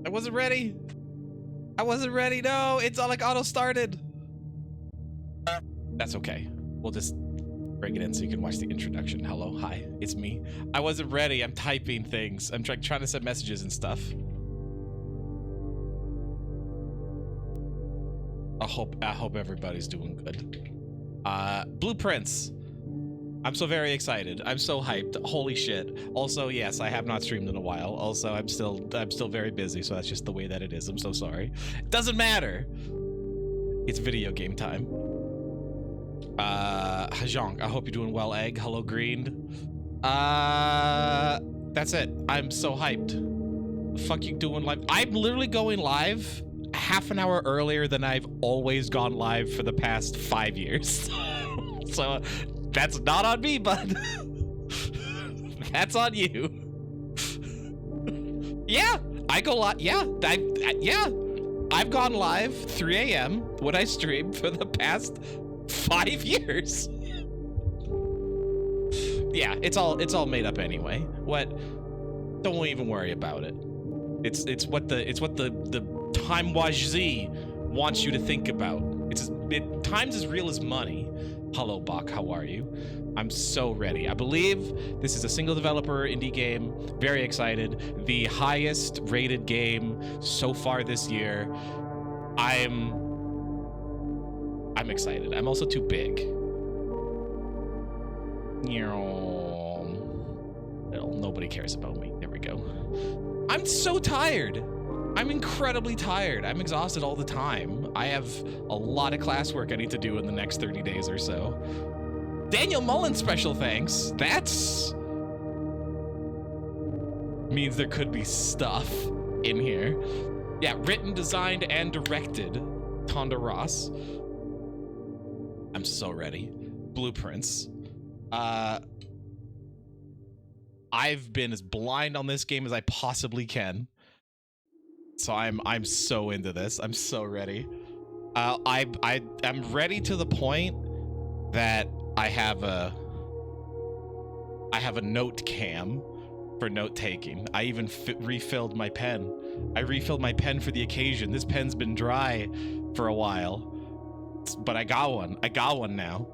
I wasn't ready. I wasn't ready. No, it's all like auto started. That's okay. We'll just break it in so you can watch the introduction. Hello, hi, it's me. I wasn't ready. I'm typing things. I'm trying to send messages and stuff. I hope everybody's doing good. Blueprints. I'm so very excited. I'm so hyped. Holy shit. Also, yes, I have not streamed in a while. Also, I'm still very busy, so that's just the way that it is. I'm so sorry. It doesn't matter. It's video game time. Hajong, I hope you're doing well, Egg. Hello, Green. That's it. I'm so hyped. The fuck you doing live? I'm literally going live half an hour earlier than I've always gone live for the past 5 years. So that's not on me, bud. That's on you. Yeah, I go live. Yeah, yeah. I've gone live 3 a.m. when I stream for the past 5 years. Yeah, it's all made up anyway. What? Don't even worry about it. It's what the Time Z wants you to think about. Time's as real as money. Hello, Bach. How are you? I'm so ready. I believe this is a single developer indie game. Very excited. The highest rated game so far this year. I'm excited. I'm also too big. Nobody cares about me. There we go. I'm so tired. I'm incredibly tired. I'm exhausted all the time. I have a lot of classwork I need to do in the next 30 days or so. Daniel Mullen, special thanks. That's means there could be stuff in here. Yeah, written, designed, and directed. Tonda Ross. I'm so ready. Blueprints. I've been as blind on this game as I possibly can. So I'm so into this. I'm so ready. I'm ready to the point that I have a note cam for note taking. I even refilled my pen. I refilled my pen for the occasion. This pen's been dry for a while, but I got one. I got one now.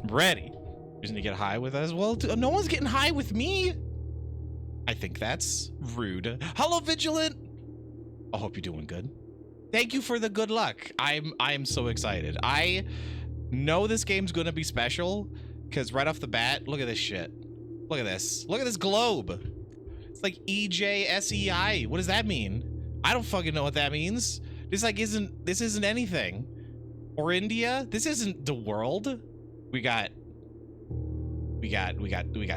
I'm ready. Just need to get high with us. Well, no one's getting high with me. I think that's rude. Hello, Vigilant. I hope you're doing good. Thank you for the good luck. I am so excited. I know this game's gonna be special because right off the bat, look at this shit. Look at this. Look at this globe. It's like EJSEI. What does that mean? I don't fucking know what that means. This isn't anything. Or India. This isn't the world. We got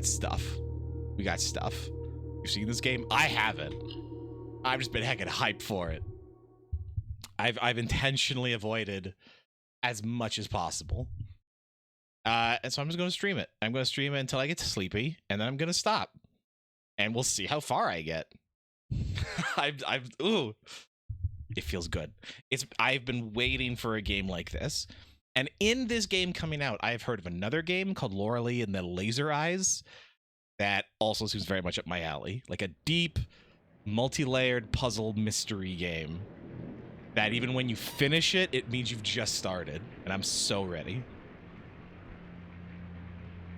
stuff. We got stuff. You've seen this game? I haven't. I've just been heckin' hyped for it. I've intentionally avoided as much as possible. And so I'm just going to stream it. I'm going to stream it until I get sleepy, and then I'm going to stop. And we'll see how far I get. Ooh. It feels good. I've been waiting for a game like this. And in this game coming out, I've heard of another game called Lauralee and the Laser Eyes that also seems very much up my alley. Like a deep, multi-layered puzzle mystery game that even when you finish it, it means you've just started. And I'm so ready.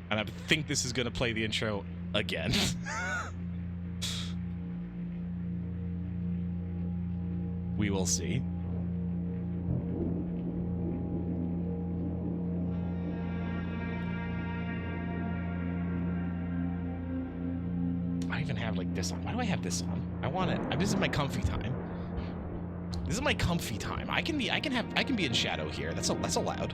And I think this is going to play the intro again. We will see. I even have like this on. Why do I have this on? I want it. This is my comfy time. This is my comfy time. I can be in shadow here. That's allowed.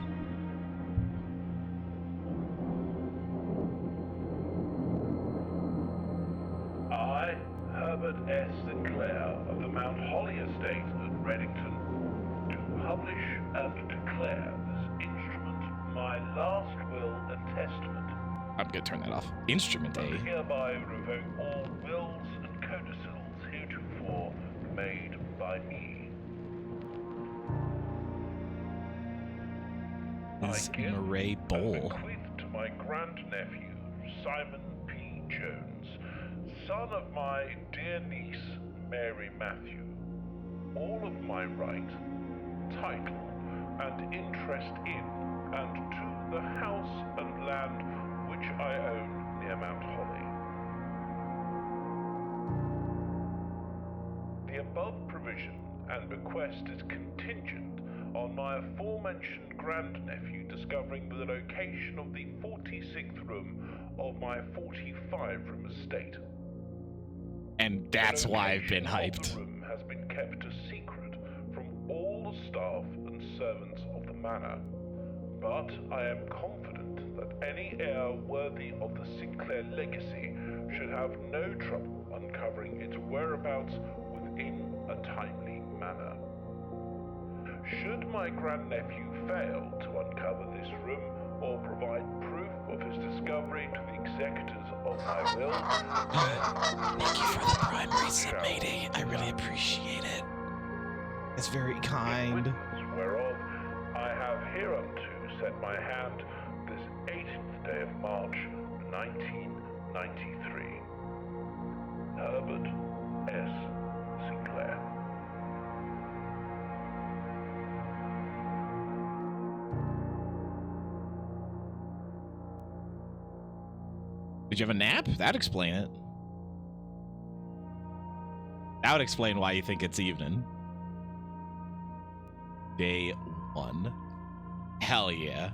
I, Herbert S. Sinclair of the Mount Holly Estate at Reddington, do publish and declare this instrument my last will and testament. I'm gonna turn that off. Instrument, I eh? hereby revoke all wills and codicils heretofore made by me. This is Murray Bowl. And bequeath to my grandnephew, Simon P. Jones, son of my dear niece, Mary Matthew, all of my right, title, and interest in, and to the house and land which I own near Mount Holly. The above provision and bequest is contingent on my aforementioned grandnephew discovering the location of the 46th room of my 45-room estate. And that's why I've been hyped. The room has been kept a secret from all the staff and servants of the manor, but I am confident that any heir worthy of the Sinclair legacy should have no trouble uncovering its whereabouts within a timely manner. Should my grandnephew fail to uncover this room or provide proof of his discovery to the executors of my will, Thank you for the prime resub, matey. I really appreciate it. It's very kind. witness whereof I have hereunto set my hand this 18th day of March, 1993. Herbert S. Sinclair. Did you have a nap? That'd explain it. That would explain why you think it's evening. Day 1. Hell yeah.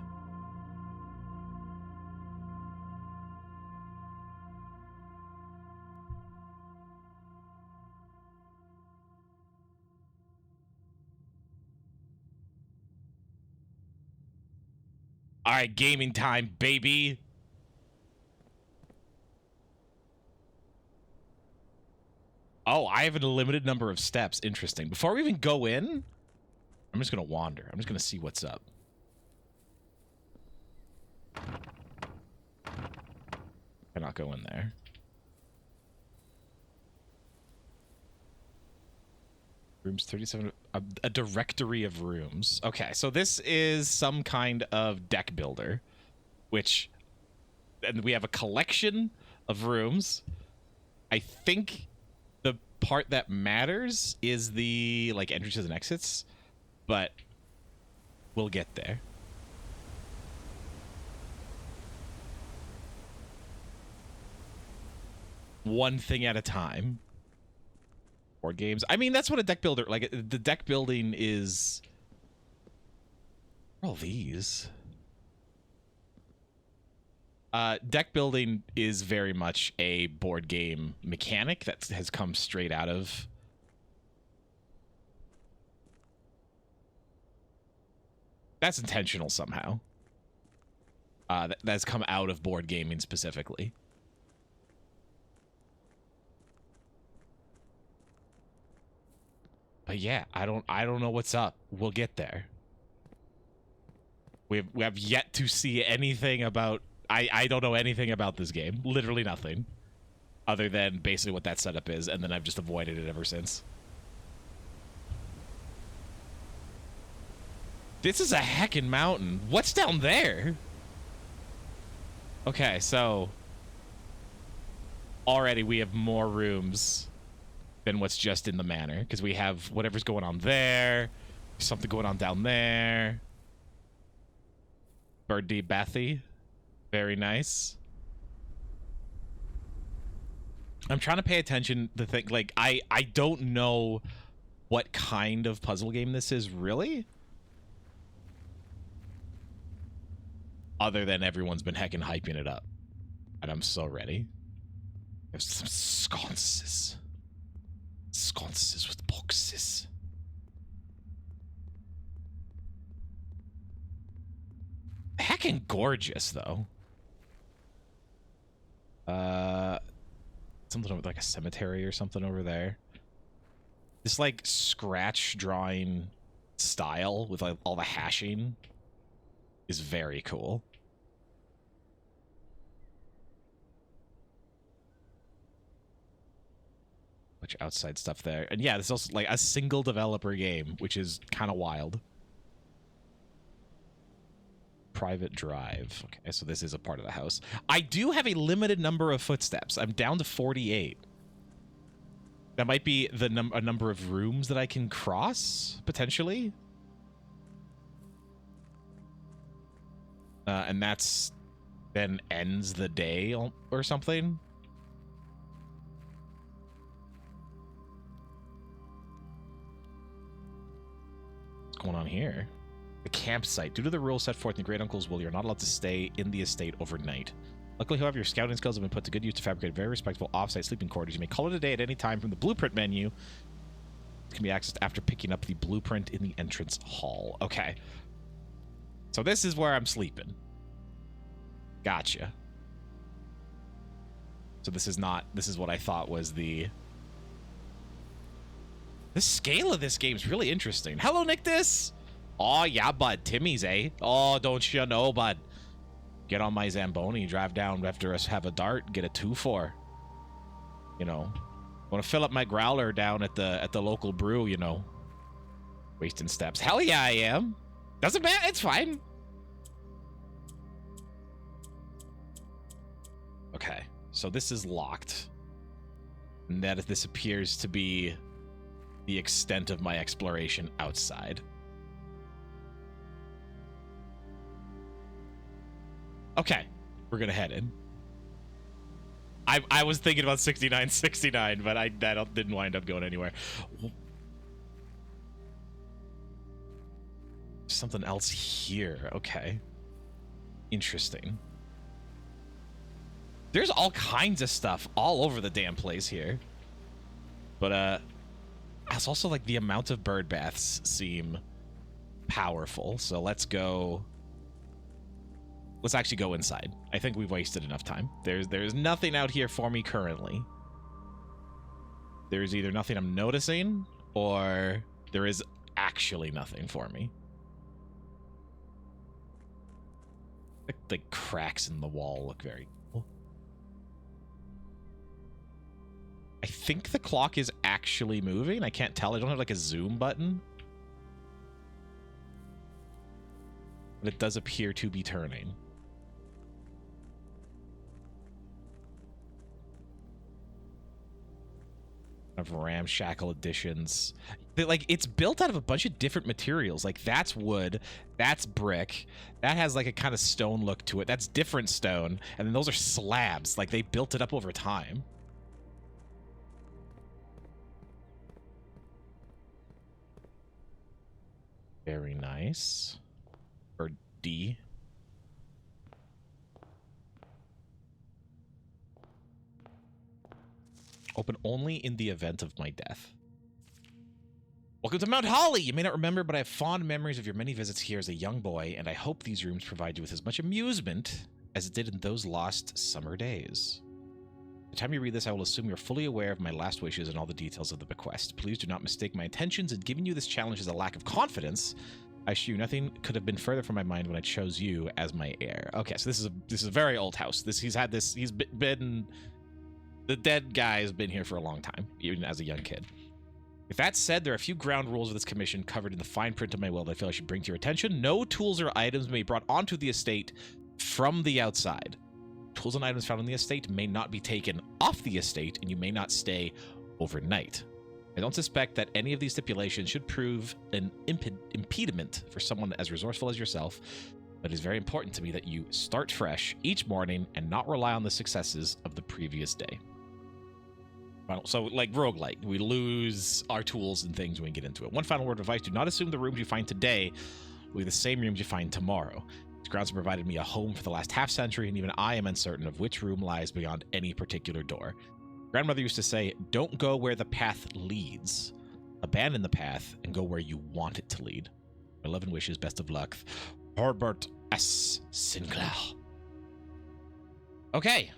All right, gaming time, baby. Oh, I have a limited number of steps. Interesting. Before we even go in, I'm just going to wander. I'm just going to see what's up. Cannot go in there. Rooms 37, a directory of rooms. Okay, so this is some kind of deck builder, which, and we have a collection of rooms. I think the part that matters is the, like, entrances and exits, but we'll get there. One thing at a time. Board games. I mean, that's what a deck builder, like, the deck building is. What are all these? Deck building is very much a board game mechanic that has come straight out of. That's intentional somehow. That's come out of board gaming specifically. But yeah, I don't know what's up. We'll get there. We have yet to see anything about. I don't know anything about this game. Literally nothing, other than basically what that setup is, and then I've just avoided it ever since. This is a heckin' mountain. What's down there? Okay, so already we have more rooms than what's just in the manor, because we have whatever's going on there, something going on down there. Birdie Bathy, very nice. I'm trying to pay attention to think, like, I don't know what kind of puzzle game this is really, other than everyone's been heckin' hyping it up, and I'm so ready. There's some sconces. Sconces with boxes. Heckin' gorgeous, though. Something over, like a cemetery or something over there. This, like, scratch drawing style with, like, all the hashing is very cool. Bunch of outside stuff there. And yeah, this is also like a single developer game, which is kind of wild. Private drive. Okay, so this is a part of the house. I do have a limited number of footsteps. I'm down to 48. That might be the a number of rooms that I can cross, potentially. And that's then ends the day or something. Going on here? The campsite. Due to the rules set forth in Great Uncle's will, you're not allowed to stay in the estate overnight. Luckily, however, your scouting skills have been put to good use to fabricate very respectable off-site sleeping quarters. You may call it a day at any time from the blueprint menu. It can be accessed after picking up the blueprint in the entrance hall. Okay. So this is where I'm sleeping. Gotcha. So this is not... This is what I thought was the... The scale of this game is really interesting. Hello, Nictus. Oh, yeah, bud. Timmy's, eh? Oh, don't you know, bud? Get on my Zamboni, drive down after us have a dart, get a 2-4. You know. Want to fill up my growler down at the local brew, you know. Wasting steps. Hell yeah, I am. Doesn't matter. It's fine. Okay. So this is locked. And this appears to be the extent of my exploration outside. Okay, we're gonna head in. I was thinking about 6969, but I didn't wind up going anywhere. Something else here. Okay. Interesting. There's all kinds of stuff all over the damn place here. But it's also like the amount of bird baths seem powerful. So let's go. Let's actually go inside. I think we've wasted enough time. There's nothing out here for me currently. There's either nothing I'm noticing, or there is actually nothing for me. The cracks in the wall look very cool. I think the clock is actually moving. I can't tell. I don't have like a zoom button. But it does appear to be turning. Of ramshackle additions. Like, it's built out of a bunch of different materials. Like, that's wood, that's brick, that has like a kind of stone look to it, that's different stone, and then those are slabs. Like, they built it up over time. Very nice. Or D. Open only in the event of my death. Welcome to Mount Holly! You may not remember, but I have fond memories of your many visits here as a young boy, and I hope these rooms provide you with as much amusement as it did in those lost summer days. By the time you read this, I will assume you're fully aware of my last wishes and all the details of the bequest. Please do not mistake my intentions in giving you this challenge as a lack of confidence. I assure you nothing could have been further from my mind when I chose you as my heir. Okay, so this is a very old house. He's been the dead guy has been here for a long time, even as a young kid. With that said, there are a few ground rules of this commission covered in the fine print of my will that I feel I should bring to your attention. No tools or items may be brought onto the estate from the outside. Tools and items found on the estate may not be taken off the estate, and you may not stay overnight. I don't suspect that any of these stipulations should prove an impediment for someone as resourceful as yourself, but it is very important to me that you start fresh each morning and not rely on the successes of the previous day. So, like roguelike, we lose our tools and things when we get into it. One final word of advice: do not assume the rooms you find today will be the same rooms you find tomorrow. These grounds have provided me a home for the last half-century, and even I am uncertain of which room lies beyond any particular door. Grandmother used to say, don't go where the path leads. Abandon the path and go where you want it to lead. My love and wishes, best of luck. Herbert S. Sinclair. Okay.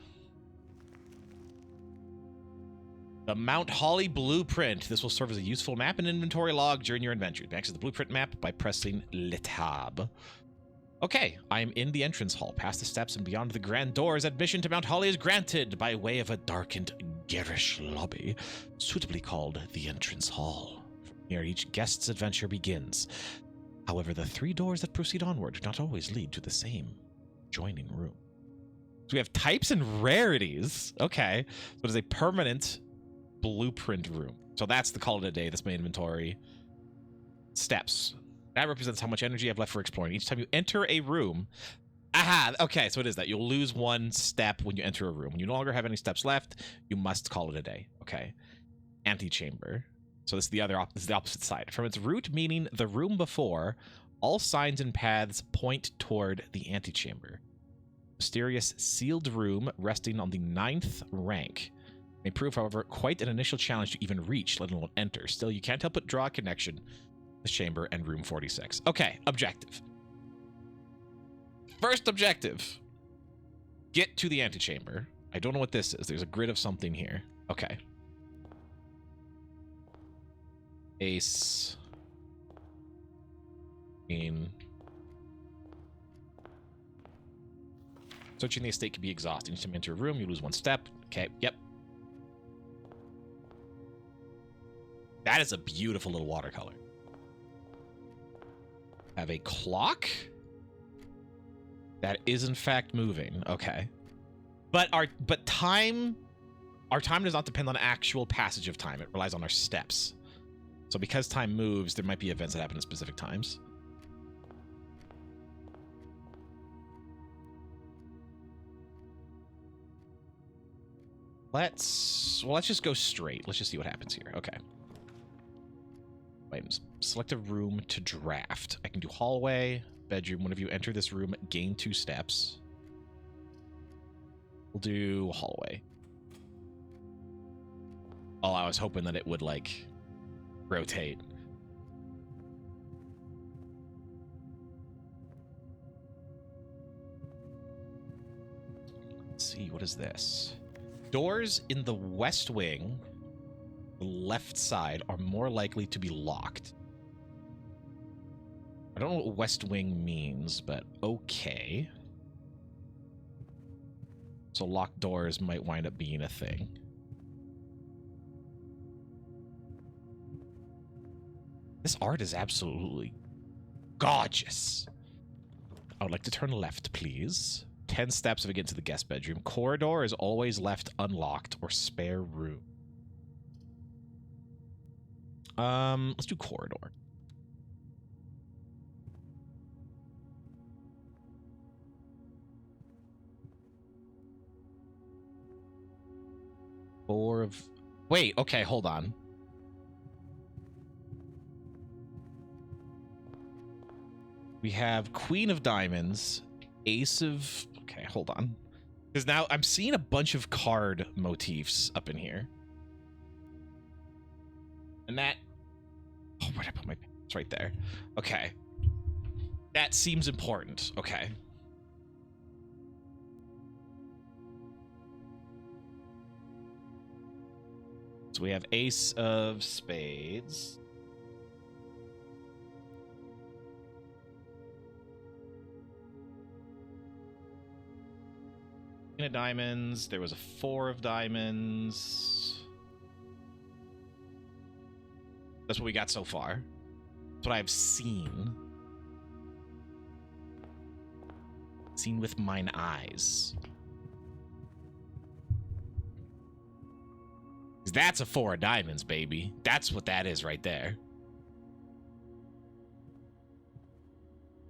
The Mount Holly Blueprint. This will serve as a useful map and inventory log during your adventure. Access the blueprint map by pressing Le Tab. Okay, I am in the entrance hall. Past the steps and beyond the grand doors, admission to Mount Holly is granted by way of a darkened, garish lobby, suitably called the entrance hall. From here, each guest's adventure begins. However, the 3 doors that proceed onward do not always lead to the same adjoining room. So we have types and rarities. Okay, so it is a permanent blueprint room. So that's the call it a day. That's my inventory. Steps. That represents how much energy I have left for exploring. Each time you enter a room... Aha! Okay, so it is that. You'll lose 1 step when you enter a room. When you no longer have any steps left, you must call it a day. Okay. Antechamber. So this is the opposite side. From its root meaning the room before, all signs and paths point toward the antechamber. Mysterious sealed room resting on the 9th rank. May prove, however, quite an initial challenge to even reach, let alone enter. Still, you can't help but draw a connection to the chamber and room 46. Okay, objective. First objective. Get to the antechamber. I don't know what this is. There's a grid of something here. Okay. Ace. Searching the estate can be exhausting. Each time you enter a room, you lose 1 step. Okay, yep. That is a beautiful little watercolor. Have a clock that is in fact moving. Okay, but our time does not depend on actual passage of time. It relies on our steps. So because time moves, there might be events that happen at specific times. Let's just go straight. Let's just see what happens here. Okay. Items. Select a room to draft. I can do hallway, bedroom. Whenever you enter this room, gain 2 steps. We'll do hallway. Oh, I was hoping that it would, like, rotate. Let's see, what is this? Doors in the west wing, the left side, are more likely to be locked. I don't know what west wing means, but okay. So locked doors might wind up being a thing. This art is absolutely gorgeous. I would like to turn left, please. 10 steps if we get into the guest bedroom. Corridor is always left unlocked or spare room. Let's do corridor. Four of... Wait, okay, hold on. We have Queen of Diamonds, Ace of... Okay, hold on. Because now I'm seeing a bunch of card motifs up in here. And that... Oh, where'd I put my... It's right there. Okay. That seems important. Okay. So we have Ace of Spades. Queen of Diamonds. There was a 4 of Diamonds. That's what we got so far. That's what I've seen. Seen with mine eyes. That's a 4 of Diamonds, baby. That's what that is right there.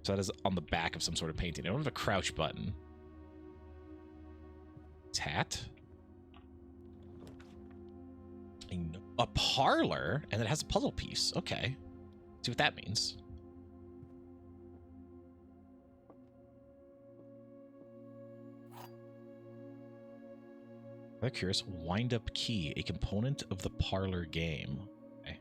So that is on the back of some sort of painting. I don't have a crouch button. Hat. A parlor, and it has a puzzle piece. Okay. See what that means. I'm curious. Wind-up key, a component of the parlor game. Okay.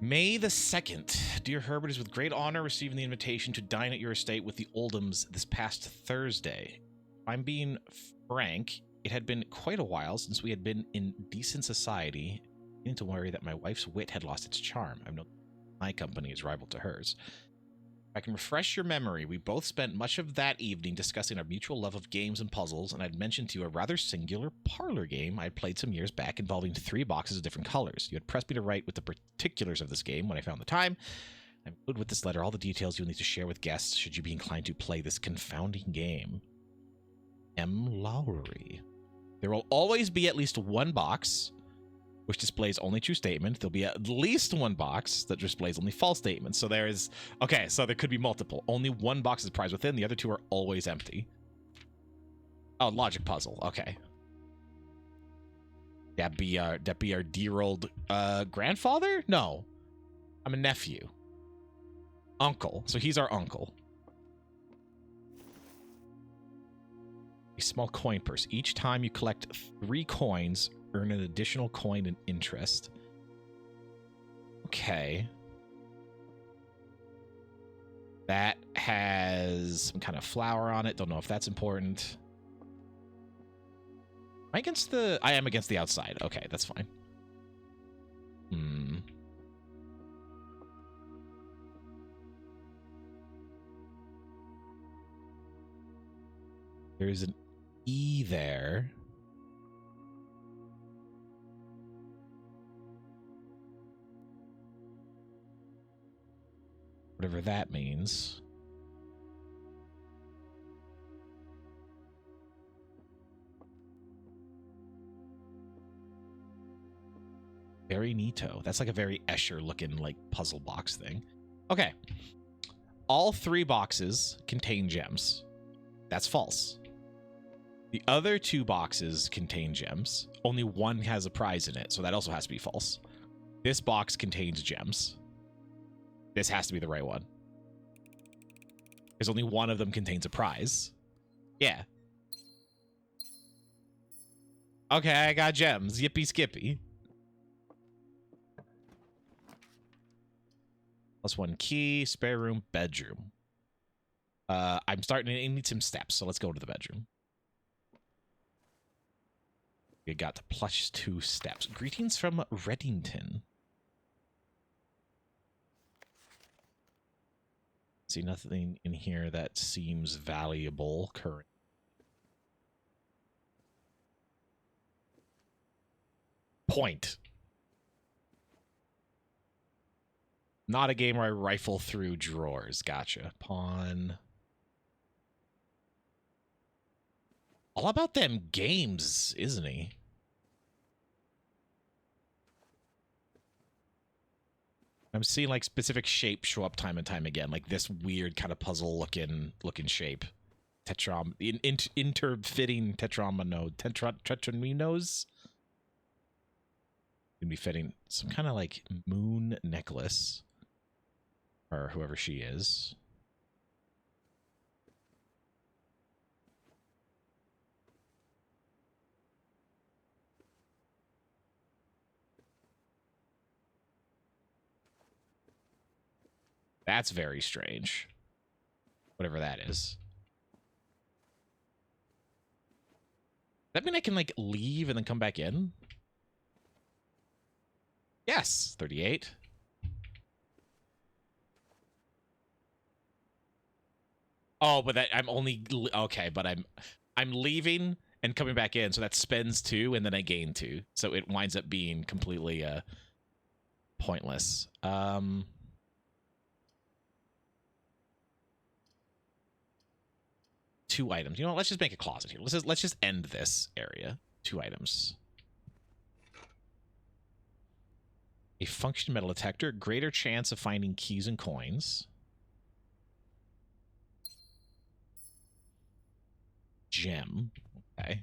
May the 2nd. Dear Herbert, is with great honor receiving the invitation to dine at your estate with the Oldhams this past Thursday. I'm being frank, it had been quite a while since we had been in decent society. I'm beginning to worry that my wife's wit had lost its charm. I've known my company is rival to hers. If I can refresh your memory, we both spent much of that evening discussing our mutual love of games and puzzles, and I'd mentioned to you a rather singular parlor game I had played some years back involving 3 boxes of different colors. You had pressed me to write with the particulars of this game when I found the time. I include with this letter all the details you'll need to share with guests should you be inclined to play this confounding game. M. Lowry. There will always be at least one box which displays only true statement. There'll be at least one box that displays only false statements. So there is... Okay, so there could be multiple. Only one box is prize within. The other 2 are always empty. Oh, logic puzzle. Okay. That'd be our dear old grandfather? No. I'm a nephew. Uncle. So he's our uncle. A small coin purse. Each time you collect 3 coins, earn an additional coin and interest. Okay. That has some kind of flower on it. Don't know if that's important. Am I against the... I am against the outside. Okay, that's fine. There's an E there. Whatever that means. Very neato. That's like a very Escher looking like puzzle box thing. Okay. All 3 boxes contain gems. That's false. The other 2 boxes contain gems. Only one has a prize in it, so that also has to be false. This box contains gems. This has to be the right one. Because only one of them contains a prize. Yeah. Okay, I got gems. Yippee skippy. +1 key, spare room, bedroom. I'm starting to need some steps, so let's go to the bedroom. We got the +2 steps. Greetings from Reddington. See nothing in here that seems valuable currently. Point. Not a game where I rifle through drawers. Gotcha. Pawn. All about them games, isn't he? I'm seeing like specific shapes show up time and time again, like this weird kind of puzzle looking shape. Interfitting tetraminos. Gonna be fitting some kind of like moon necklace, or whoever she is. That's very strange. Whatever that is. Does that mean I can like leave and then come back in? Yes, 38. Oh, but that I'm only okay, but I'm leaving and coming back in, so that spends 2 and then I gain 2. So it winds up being completely pointless. 2 items. You know what? Let's just make a closet here. Let's just end this area. 2 items. A function metal detector. Greater chance of finding keys and coins. Gem. Okay.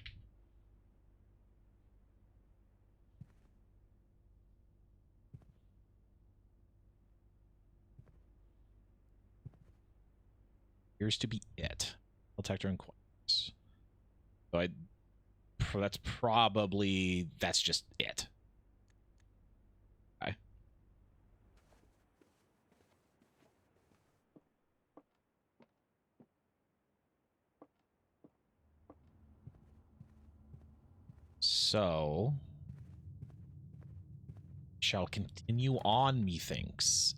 Appears to be it. Detector and coins. So that's probably, that's just it. Okay. So shall continue on, methinks.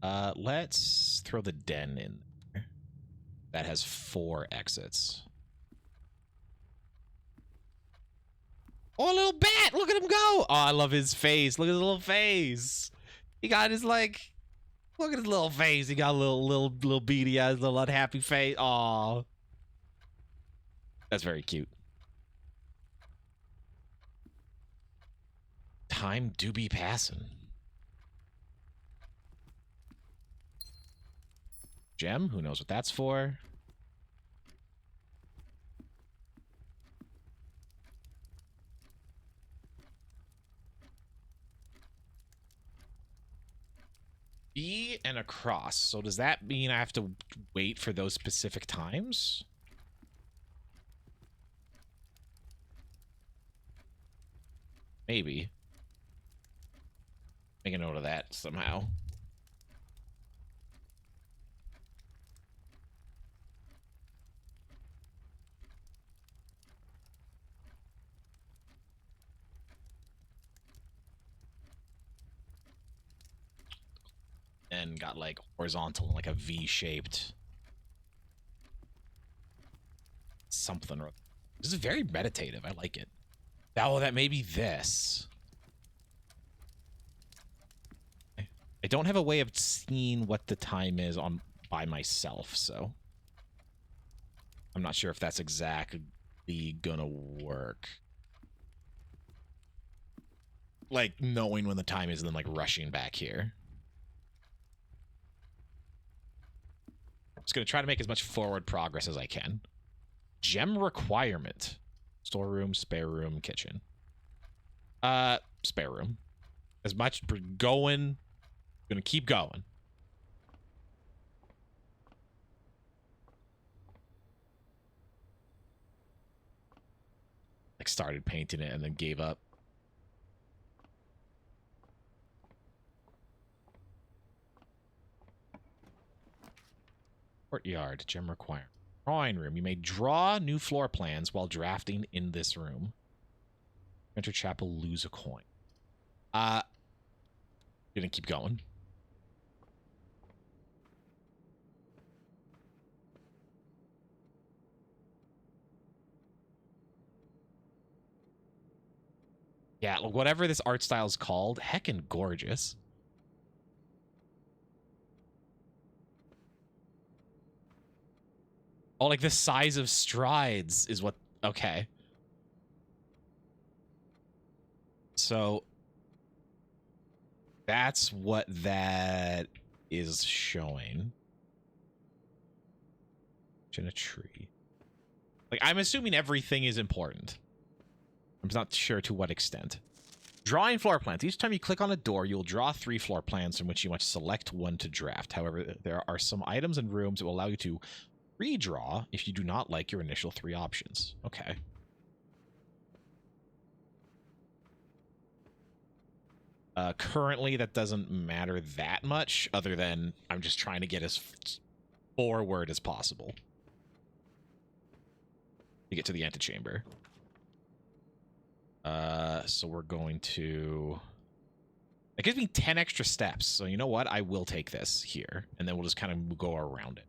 Let's throw the den in there. That has 4 exits. Oh, a little bat! Look at him go! Oh, I love his face. Look at his little face. He got his like, look at his little face. He got a little beady eyes, little unhappy face. Aw. That's very cute. Time do be passing. Gem, who knows what that's for? B and a cross. So does that mean I have to wait for those specific times? Maybe. Make a note of that somehow. And got like horizontal, like a V-shaped something. This is very meditative. I like it. Oh, that may be this. I don't have a way of seeing what the time is on by myself, so I'm not sure if that's exactly gonna work. Like knowing when the time is and then like rushing back here. I'm just gonna try to make as much forward progress as I can. Gem requirement. Storeroom, spare room, kitchen. Spare room. As much we're going. Gonna keep going. Like started painting it and then gave up. Courtyard, gem requirement. Drawing room. You may draw new floor plans while drafting in this room. Enter chapel, lose a coin. Gonna keep going. Yeah, whatever this art style is called, heckin' gorgeous. Oh, like the size of strides is what... Okay. So that's what that is showing. In a tree. Like, I'm assuming everything is important. I'm not sure to what extent. Drawing floor plans. Each time you click on a door, you'll draw 3 floor plans from which you must select one to draft. However, there are some items and rooms that will allow you to redraw if you do not like your initial 3 options. Okay. Currently, that doesn't matter that much, other than I'm just trying to get as forward as possible to get to the antechamber. So we're going to... It gives me 10 extra steps, so you know what? I will take this here, and then we'll just kind of go around it.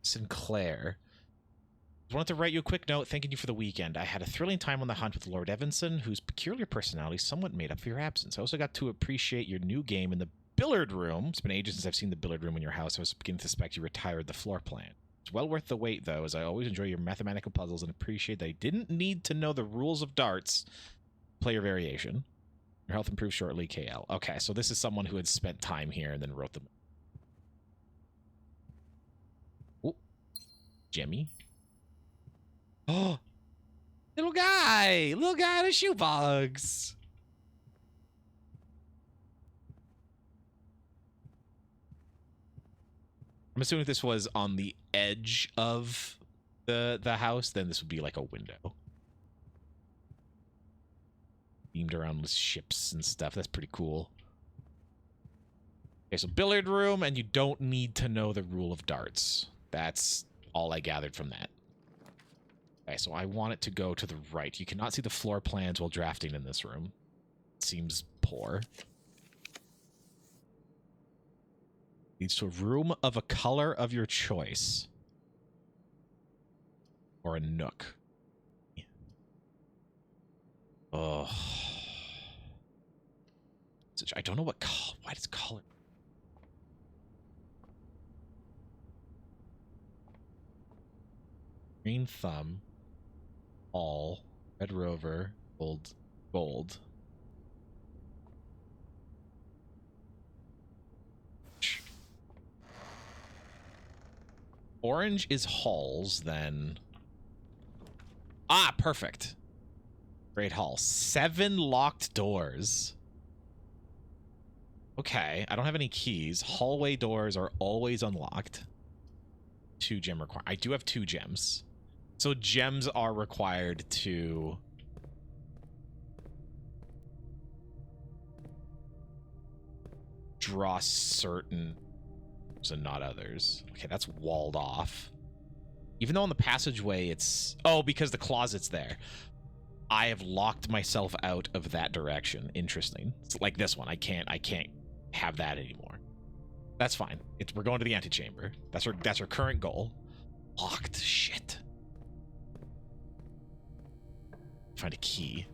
Sinclair. I wanted to write you a quick note thanking you for the weekend. I had a thrilling time on the hunt with Lord Evanson, whose peculiar personality somewhat made up for your absence. I also got to appreciate your new game in the billiard room. It's been ages since I've seen the billiard room in your house. I was beginning to suspect you retired the floor plan. It's well worth the wait, though, as I always enjoy your mathematical puzzles and appreciate that I didn't need to know the rules of darts. Player variation. Your health improves shortly, KL. Okay, so this is someone who had spent time here and then wrote them. Oh, Jimmy. Oh, little guy in a shoebox. I'm assuming if this was on the edge of the house, then this would be like a window. Beamed around with ships and stuff. That's pretty cool. Okay, so billiard room, and you don't need to know the rule of darts. That's all I gathered from that. Okay, so I want it to go to the right. You cannot see the floor plans while drafting in this room. It seems poor. Leads to a room of a color of your choice. Or a nook. Oh. I don't know what color. Why does color... Green thumb. All. Red rover. Gold. Orange is halls, then. Ah, perfect. Great hall. 7 locked doors. Okay, I don't have any keys. Hallway doors are always unlocked. 2 gem required. I do have 2 gems. So gems are required to... draw certain... and not others. Okay, that's walled off. Even though on the passageway it's... Oh, because the closet's there. I have locked myself out of that direction. Interesting. It's like this one. I can't have that anymore. That's fine. We're going to the antechamber. That's our current goal. Locked. Shit. Find a key.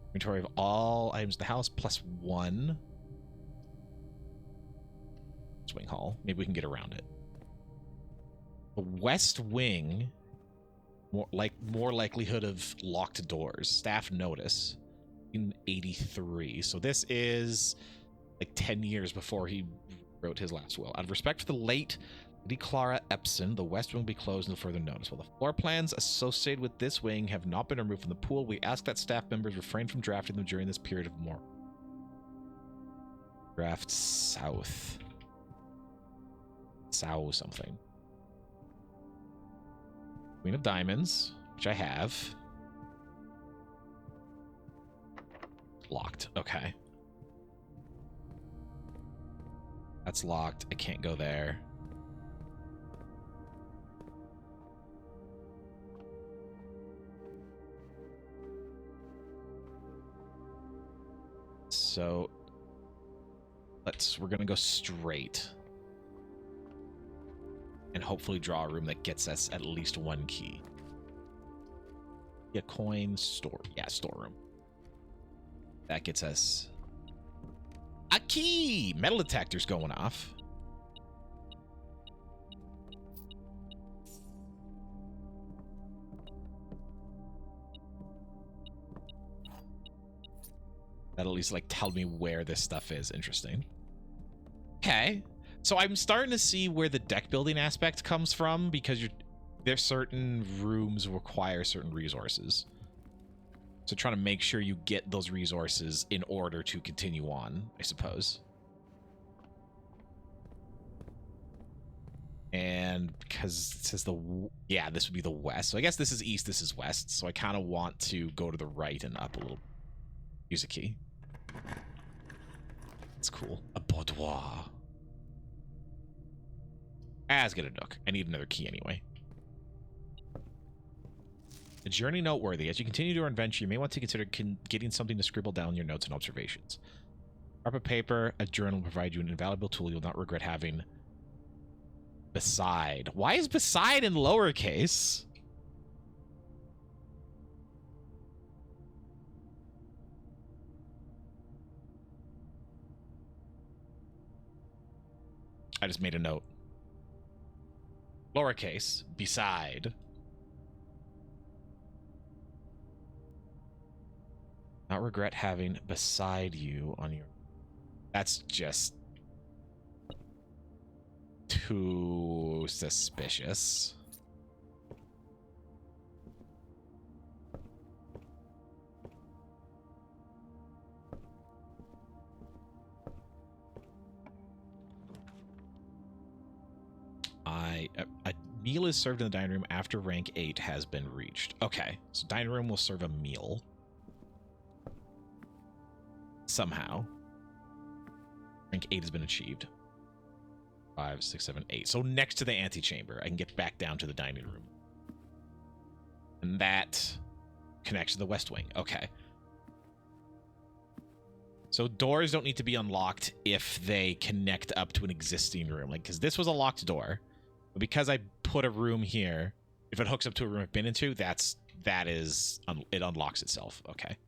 Inventory of all items in the house +1. Wing hall. Maybe we can get around it. The west wing, more likelihood of locked doors. Staff notice in 83. So this is like 10 years before he wrote his last will. Out of respect for the late Lady Clara Epson, the west wing will be closed until further notice. While the floor plans associated with this wing have not been removed from the pool, we ask that staff members refrain from drafting them during this period of mourning. Draft south. Sow something. Queen of Diamonds, which I have. Locked. Okay. That's locked. I can't go there. So we're gonna go straight. And hopefully draw a room that gets us at least 1 key. Yeah, coin store. Yeah, storeroom. That gets us a key. Metal detector's going off. That'll at least like tell me where this stuff is. Interesting. Okay. So I'm starting to see where the deck building aspect comes from, because there's certain rooms require certain resources. So trying to make sure you get those resources in order to continue on, I suppose. And because it says yeah, this would be the west. So I guess this is east, this is west. So I kind of want to go to the right and up a little. Use a key. It's cool. A boudoir. As good a nook. I need another key anyway. A journey noteworthy. As you continue your adventure, you may want to consider getting something to scribble down your notes and observations. Scrap of paper, a journal will provide you an invaluable tool you'll not regret having. Beside. Why is beside in lowercase? I just made a note. Lowercase, beside. Not regret having beside you on your... That's just too suspicious. A meal is served in the dining room after rank 8 has been reached. Okay, so dining room will serve a meal. Somehow. Rank 8 has been achieved. 5, 6, 7, 8. So next to the antechamber, I can get back down to the dining room. And that connects to the west wing. Okay. So doors don't need to be unlocked if they connect up to an existing room. Like, because this was a locked door. But because I put a room here, if it hooks up to a room I've been into, it unlocks itself. Okay.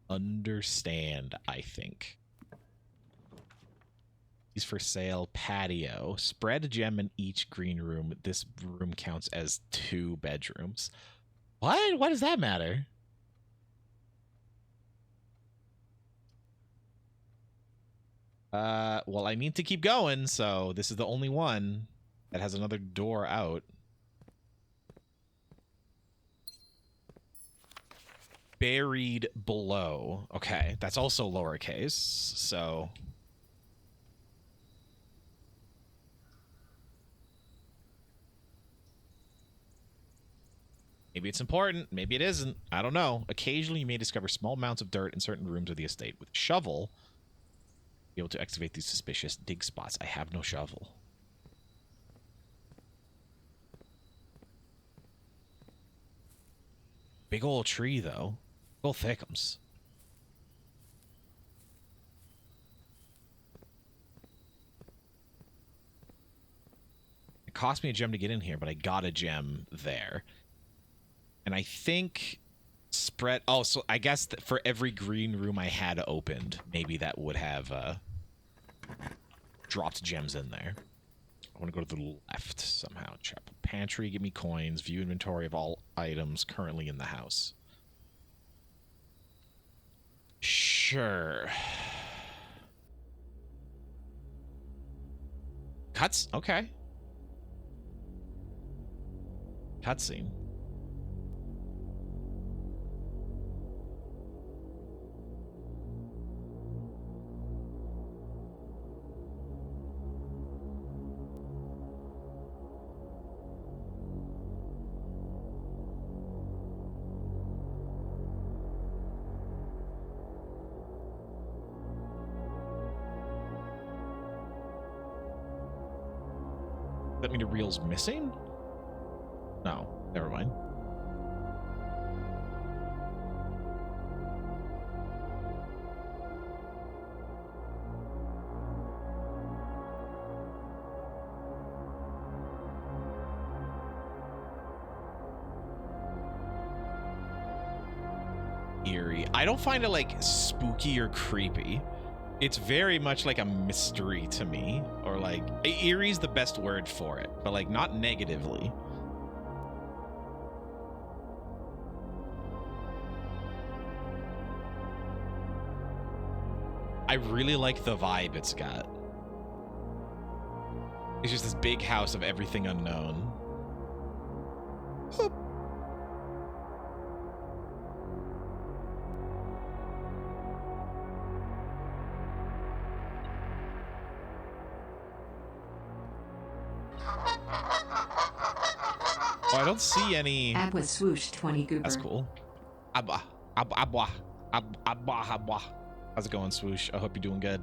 Understand, I think. He's for sale. Patio. Spread a gem in each green room. This room counts as 2 bedrooms. What? Why does that matter? Well, I need to keep going, so this is the only one that has another door out. Buried below. Okay, that's also lowercase, so... Maybe it's important, maybe it isn't. I don't know. Occasionally you may discover small amounts of dirt in certain rooms of the estate. With a shovel, be able to excavate these suspicious dig spots. I have no shovel. Big old tree, though. Big old thickums. It cost me a gem to get in here, but I got a gem there. And I think spread... Oh, so I guess that for every green room I had opened, maybe that would have dropped gems in there. I want to go to the left somehow. Check pantry, give me coins. View inventory of all items currently in the house. Sure. Cuts? Okay. Cutscene. That mean the reel's missing? No, never mind. eerie. I don't find it like spooky or creepy. It's very much like a mystery to me, or like eerie's the best word for it, but like not negatively. I really like the vibe it's got. It's just this big house of everything unknown. Whoop. Oh, I don't see any. App with swoosh 20 goober. That's cool. Abba, abba, abba, abba, abba. How's it going, Swoosh? I hope you're doing good.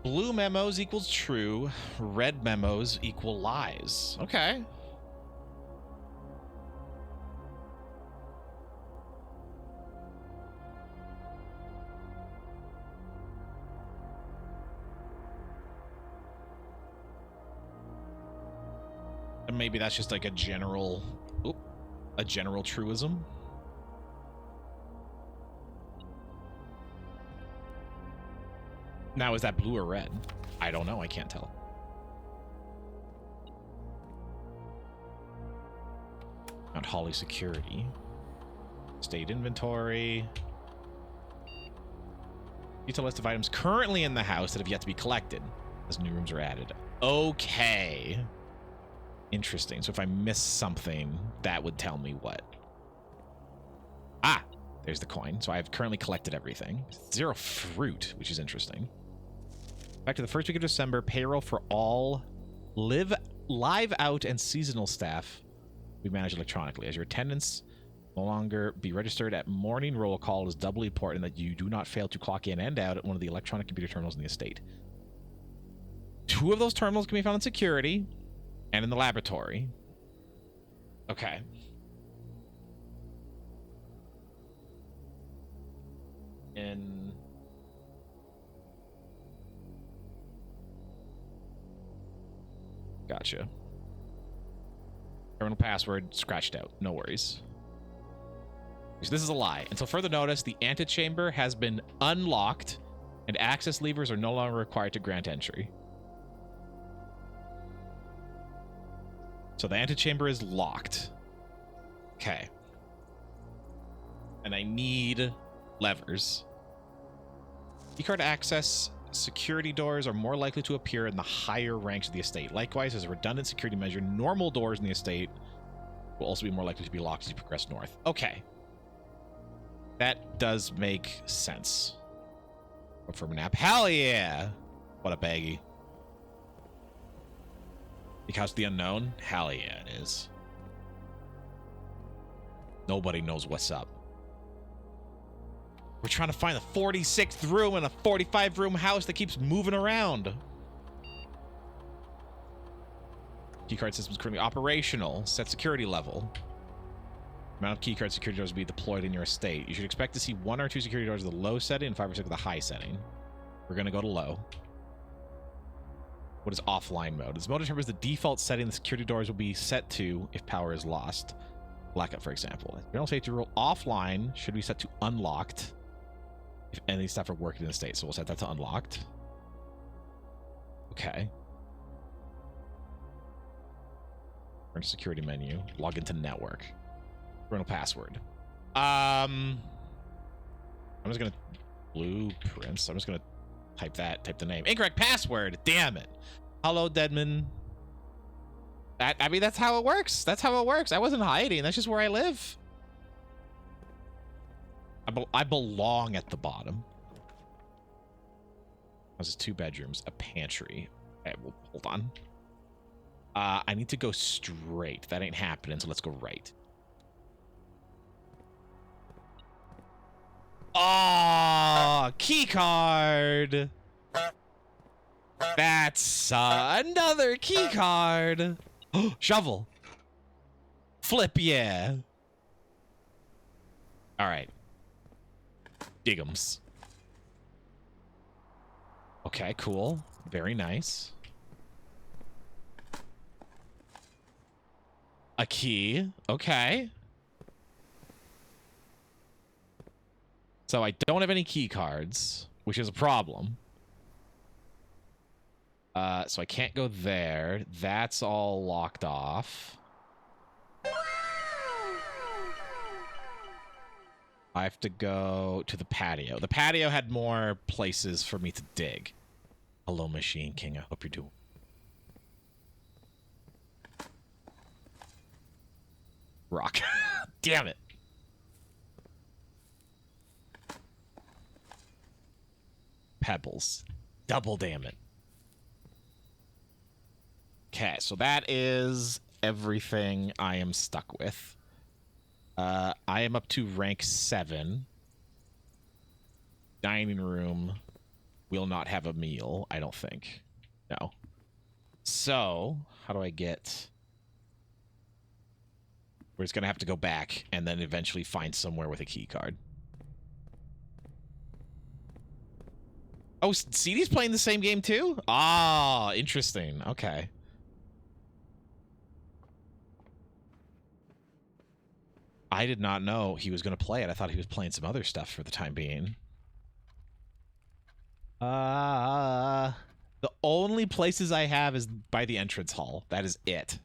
Blue memos equals true. Red memos equal lies. Okay. And maybe that's just like a general truism. Now, is that blue or red? I don't know. I can't tell. Mount Holly security. State inventory. Detail list of items currently in the house that have yet to be collected as new rooms are added. Okay. Interesting. So if I miss something, that would tell me what. Ah, there's the coin. So I've currently collected everything. 0 fruit, which is interesting. Back to the first week of December, payroll for all live out and seasonal staff we manage electronically. As your attendance no longer be registered at morning roll call, is doubly important that you do not fail to clock in and out at one of the electronic computer terminals in the estate. 2 of those terminals can be found in security and in the laboratory. Okay. Gotcha. Terminal password scratched out. No worries. So this is a lie. Until further notice, the antechamber has been unlocked and access levers are no longer required to grant entry. So the antechamber is locked. Okay. And I need levers. Keycard access security doors are more likely to appear in the higher ranks of the estate. Likewise, as a redundant security measure, normal doors in the estate will also be more likely to be locked as you progress north. Okay. That does make sense. Go for a nap. Hell yeah! What a baggie. Because the unknown? Hell yeah, it is. Nobody knows what's up. We're trying to find the 46th room in a 45-room house that keeps moving around. Keycard system is currently operational. Set security level. Amount of keycard security doors will be deployed in your estate. You should expect to see 1 or 2 security doors at the low setting and 5 or 6 at the high setting. We're going to go to low. What is offline mode? This mode determines the default setting the security doors will be set to if power is lost. Blackout, for example. General safety rule offline should be set to unlocked if any stuff are working in the state. So we'll set that to unlocked. Okay. Turn to security menu. Log into network. Rental password. I'm just gonna blueprints. I'm just gonna type the name. Incorrect password. Damn it. Hello, Deadman. I mean, that's how it works. That's how it works. I wasn't hiding. That's just where I live. I belong at the bottom. This is 2 bedrooms, a pantry. Okay, well, hold on. I need to go straight. That ain't happening, so let's go right. Oh, key card. That's another key card. Shovel. Flip, yeah. All right. Dig'ems. Okay, cool. Very nice. A key. Okay. So I don't have any key cards, which is a problem. So I can't go there. That's all locked off. I have to go to the patio. The patio had more places for me to dig. Hello, Machine King. I hope you're doing. Rock. Damn it. Pebbles. Double damn it. Okay, so that is everything I am stuck with. I am up to rank 7. Dining room will not have a meal, I don't think. No. So, how do I get... We're just going to have to go back and then eventually find somewhere with a key card. Oh, CD's playing the same game too? Ah, interesting. Okay. I did not know he was going to play it. I thought he was playing some other stuff for the time being. The only places I have is by the entrance hall. That is it.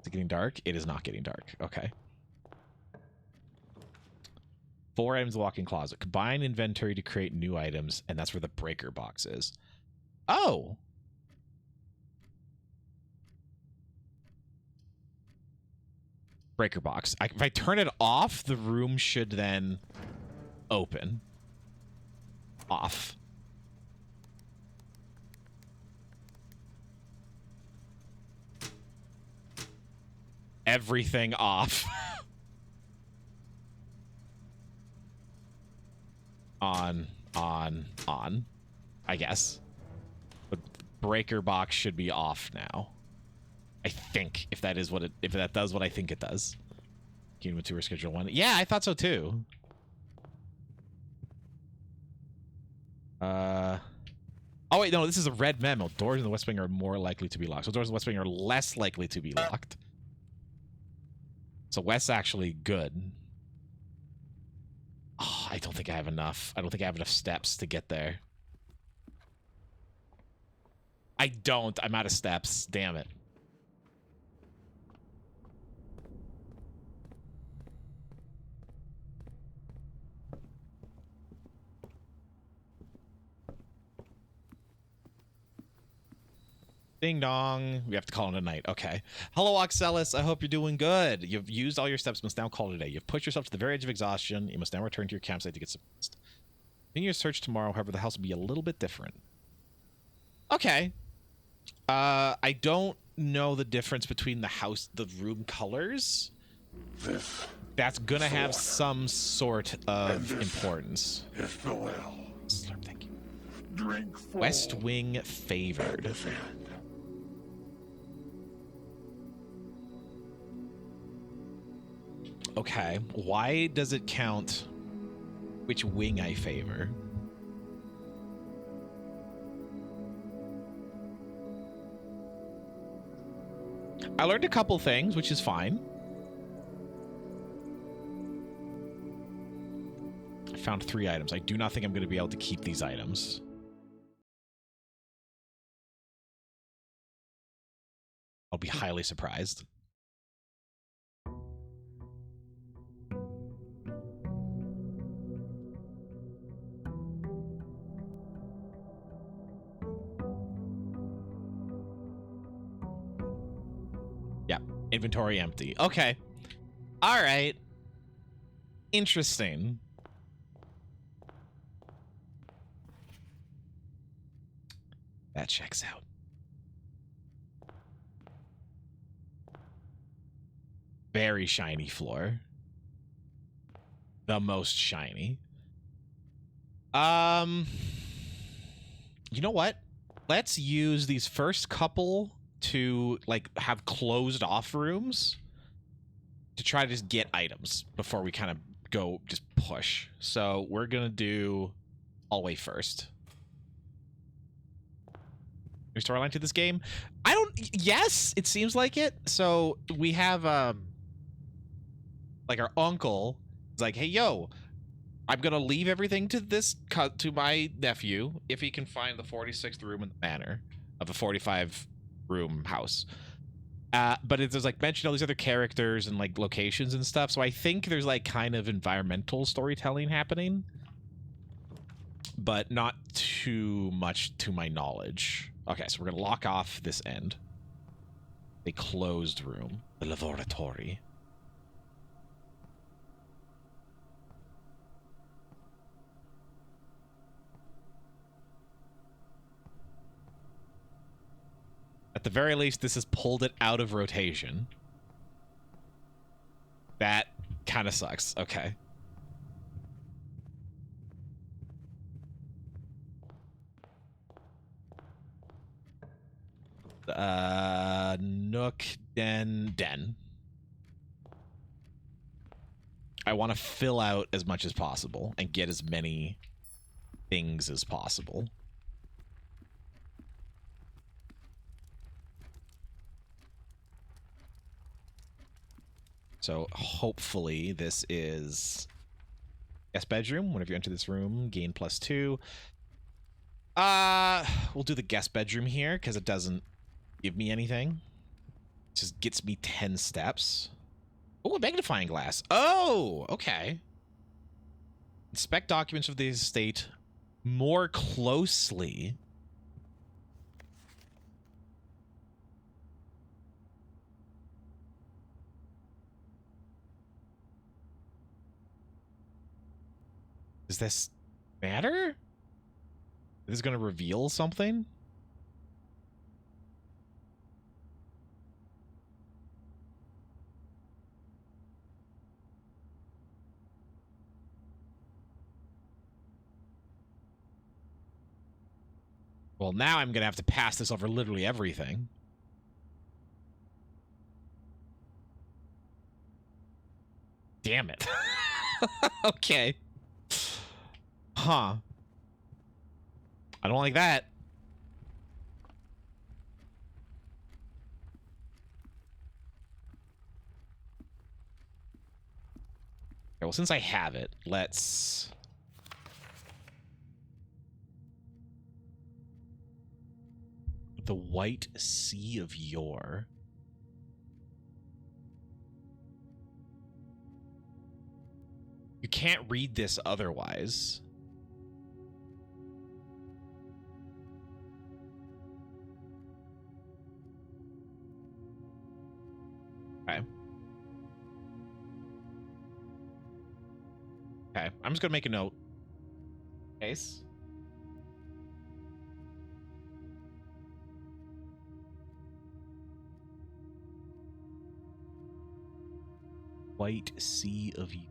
Is it getting dark? It is not getting dark. Okay. 4 items in the walk-in closet. Combine inventory to create new items, and that's where the breaker box is. Oh! Breaker box. If I turn it off, the room should then open. Off. Everything off. on, I guess. But breaker box should be off now. I think, if that is what it, if that does what I think it does. Kingdom 2 or Schedule 1. Yeah, I thought so too. Oh wait, no, this is a red memo. Doors in the West Wing are more likely to be locked. So doors in the West Wing are less likely to be locked. So West's actually good. Oh, I don't think I have enough. I don't think I have enough steps to get there. I don't. I'm out of steps. Damn it. Ding dong. We have to call it a night. Okay. Hello, Oxelis. I hope you're doing good. You've used all your steps, must now call it a day. You've pushed yourself to the very edge of exhaustion. You must now return to your campsite to get some rest. Continue your search tomorrow, however, the house will be a little bit different. Okay. I don't know the difference between the room colors. That's gonna have some sort of importance. Is the well. Slurp, thank you. Drink full. West Wing favored. Defend. Okay, why does it count which wing I favor? I learned a couple things, which is fine. I found 3 items. I do not think I'm going to be able to keep these items. I'll be highly surprised. Yeah, inventory empty. Okay. All right. Interesting. That checks out. Very shiny floor. The most shiny. You know what? Let's use these first couple to like have closed off rooms to try to just get items before we kind of go just push. So we're gonna do hallway first. new storyline to this game? I don't. Yes, it seems like it. So we have like our uncle is like, hey, yo, I'm gonna leave everything to to my nephew if he can find the 46th room in the manor of a 45 room house. But there's like mentioned all these other characters and like locations and stuff. So I think there's like kind of environmental storytelling happening, but not too much to my knowledge. Okay, so we're gonna lock off this end. A closed room, the laboratory. At the very least, this has pulled it out of rotation. That kind of sucks. Okay. Nook Den. I want to fill out as much as possible and get as many things as possible. So hopefully this is guest bedroom. Whenever you enter this room, gain +2. We'll do the guest bedroom here because it doesn't give me anything. It just gets me 10 steps. Oh, a magnifying glass. Oh, okay. Inspect documents of the estate more closely. Does this matter? Is this going to reveal something? Well, now I'm going to have to pass this over literally everything. Damn it. Okay. Huh. I don't like that. Okay, well, since I have it, let's... The White Sea of Yore. You can't read this otherwise. Okay. Okay, I'm just gonna make a note. Case. White Sea of Yore.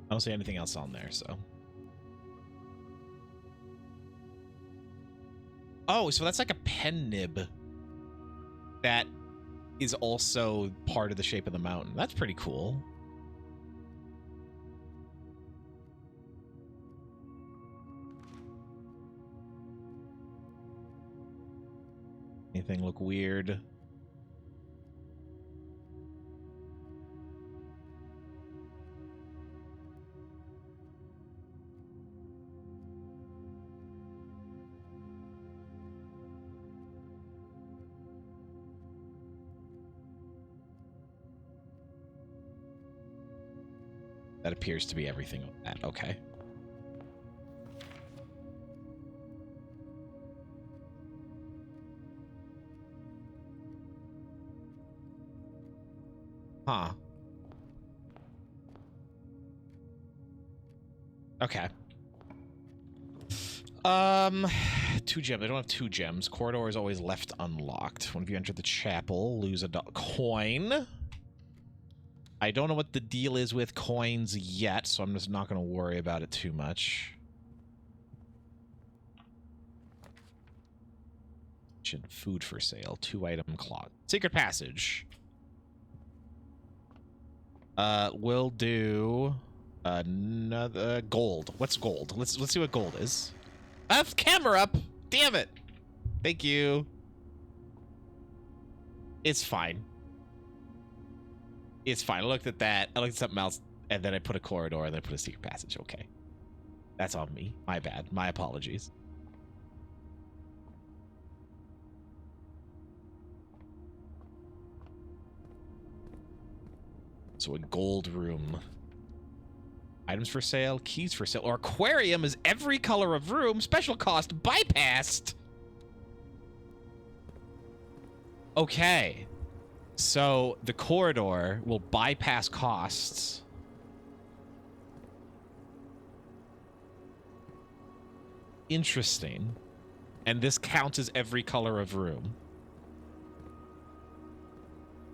I don't see anything else on there, so. Oh, so that's like a pen nib that is also part of the shape of the mountain. That's pretty cool. Anything look weird? That appears to be everything on that. Okay. Huh. Okay. 2 gems. I don't have 2 gems. Corridor is always left unlocked. When you enter the chapel, lose a coin. I don't know what the deal is with coins yet, so I'm just not going to worry about it too much. Food for sale. 2-item closet. Secret passage. We'll do another gold. What's gold? Let's see what gold is. Camera up. Damn it. Thank you. It's fine. It's fine. I looked at that. I looked at something else, and then I put a corridor, and then I put a secret passage. Okay. That's on me. My bad. My apologies. So a gold room. Items for sale, keys for sale, or aquarium is every color of room, special cost bypassed. Okay. So the corridor will bypass costs. Interesting. And this counts as every color of room.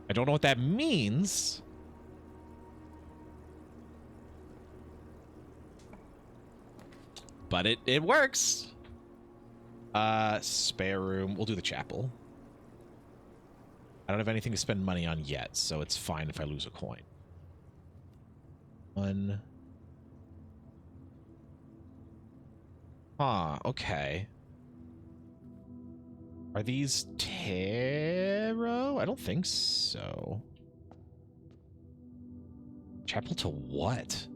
I don't know what that means. But it works. Spare room. We'll do the chapel. I don't have anything to spend money on yet, so it's fine if I lose a coin. One. Huh, okay. Are these tarot? I don't think so. Chapel to what?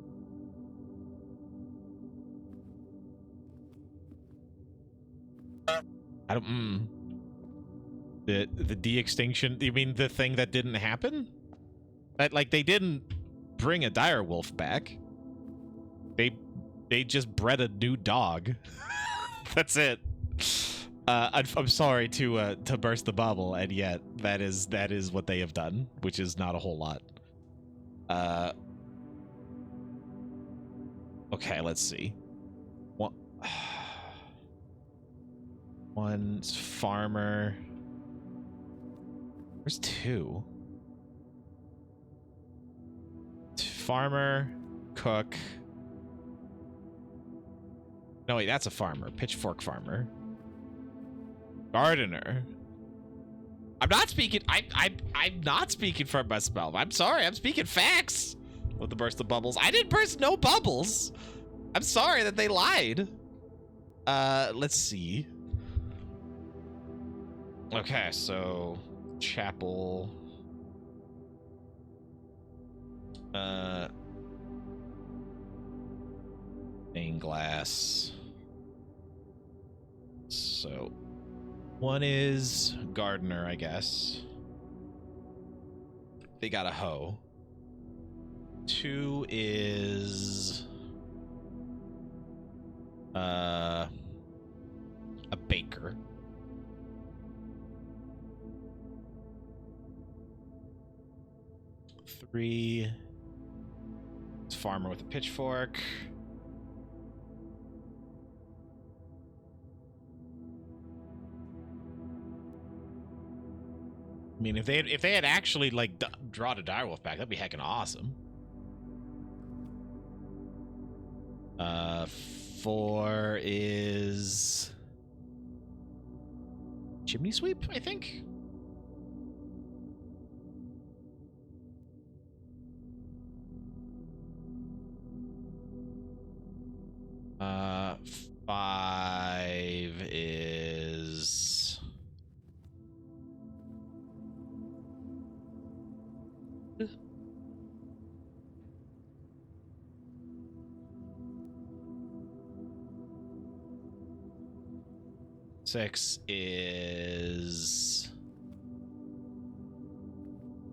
I don't. The de-extinction. You mean the thing that didn't happen? That, like, they didn't bring a dire wolf back. They just bred a new dog. That's it. I'm sorry to burst the bubble, and yet that is what they have done, which is not a whole lot. Okay, let's see. What? One's farmer. Where's two? Farmer, cook. No, wait, that's a farmer. Pitchfork farmer. Gardener. I'm not speaking. I'm not speaking for myself. I'm sorry. I'm speaking facts. With the burst of bubbles, I didn't burst no bubbles. I'm sorry that they lied. Let's see. Okay, so chapel. Stained glass. So one is gardener, I guess. They got a hoe. Two is a baker. Three is farmer with a pitchfork. I mean, if they had actually like drawn a direwolf back, that'd be heckin' awesome. Four is chimney sweep, I think. Five is six is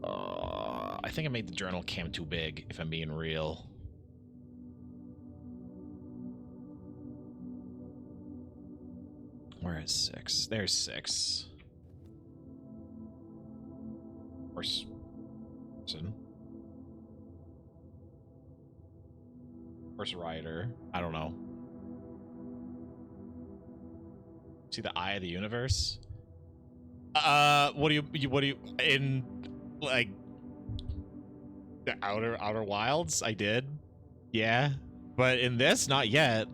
I think I made the journal cam too big, if I'm being real. Where is six? There's six. Horse person. Horse rider. I don't know. See the eye of the universe? What do you in like the outer wilds? I did. Yeah. But in this, not yet.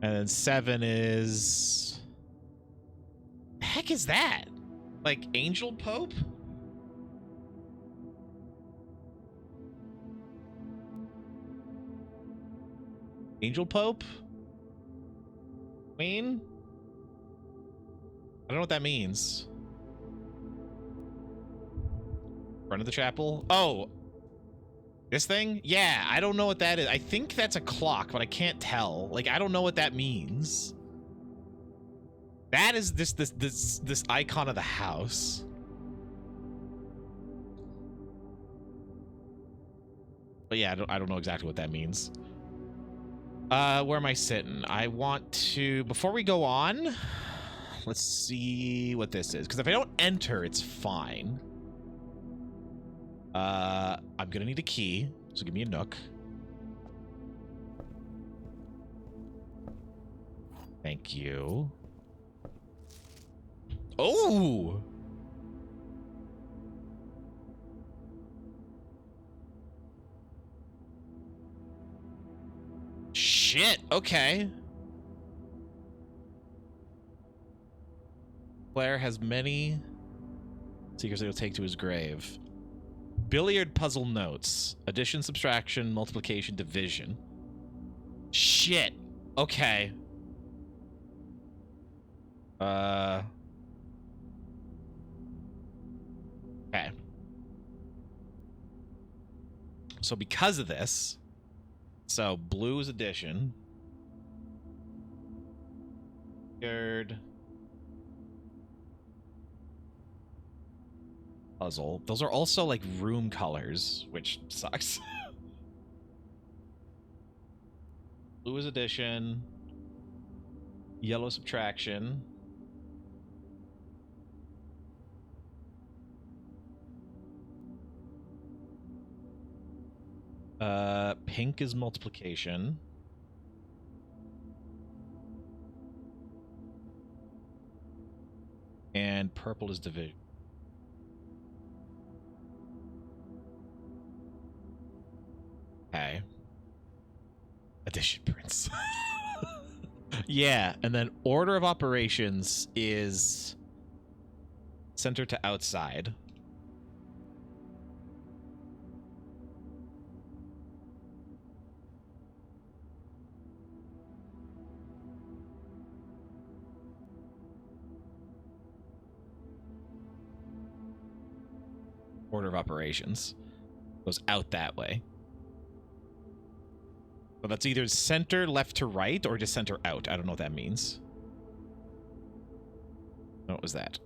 And then seven is heck is that? Like Angel Pope? Angel Pope? Queen? I don't know what that means. Front of the chapel? Oh. This thing? Yeah, I don't know what that is. I think that's a clock, but I can't tell. Like, I don't know what that means. That is this icon of the house. But yeah, I don't know exactly what that means. Where am I sitting? I want to, before we go on, let's see what this is. Because if I don't enter, it's fine. I'm gonna need a key, so give me a nook. Thank you. Oh! Shit, okay. Claire has many secrets that he'll take to his grave. Billiard puzzle notes. Addition, subtraction, multiplication, division. Shit. Okay. Okay. So because of this, so blue is addition. Third. Puzzle. Those are also like room colors, which sucks. Blue is addition. Yellow subtraction. Pink is multiplication. And purple is division. Okay. Addition prints. Yeah, and then order of operations is center to outside. Order of operations goes out that way. So that's either center left to right or just center out. I don't know what that means. What was that?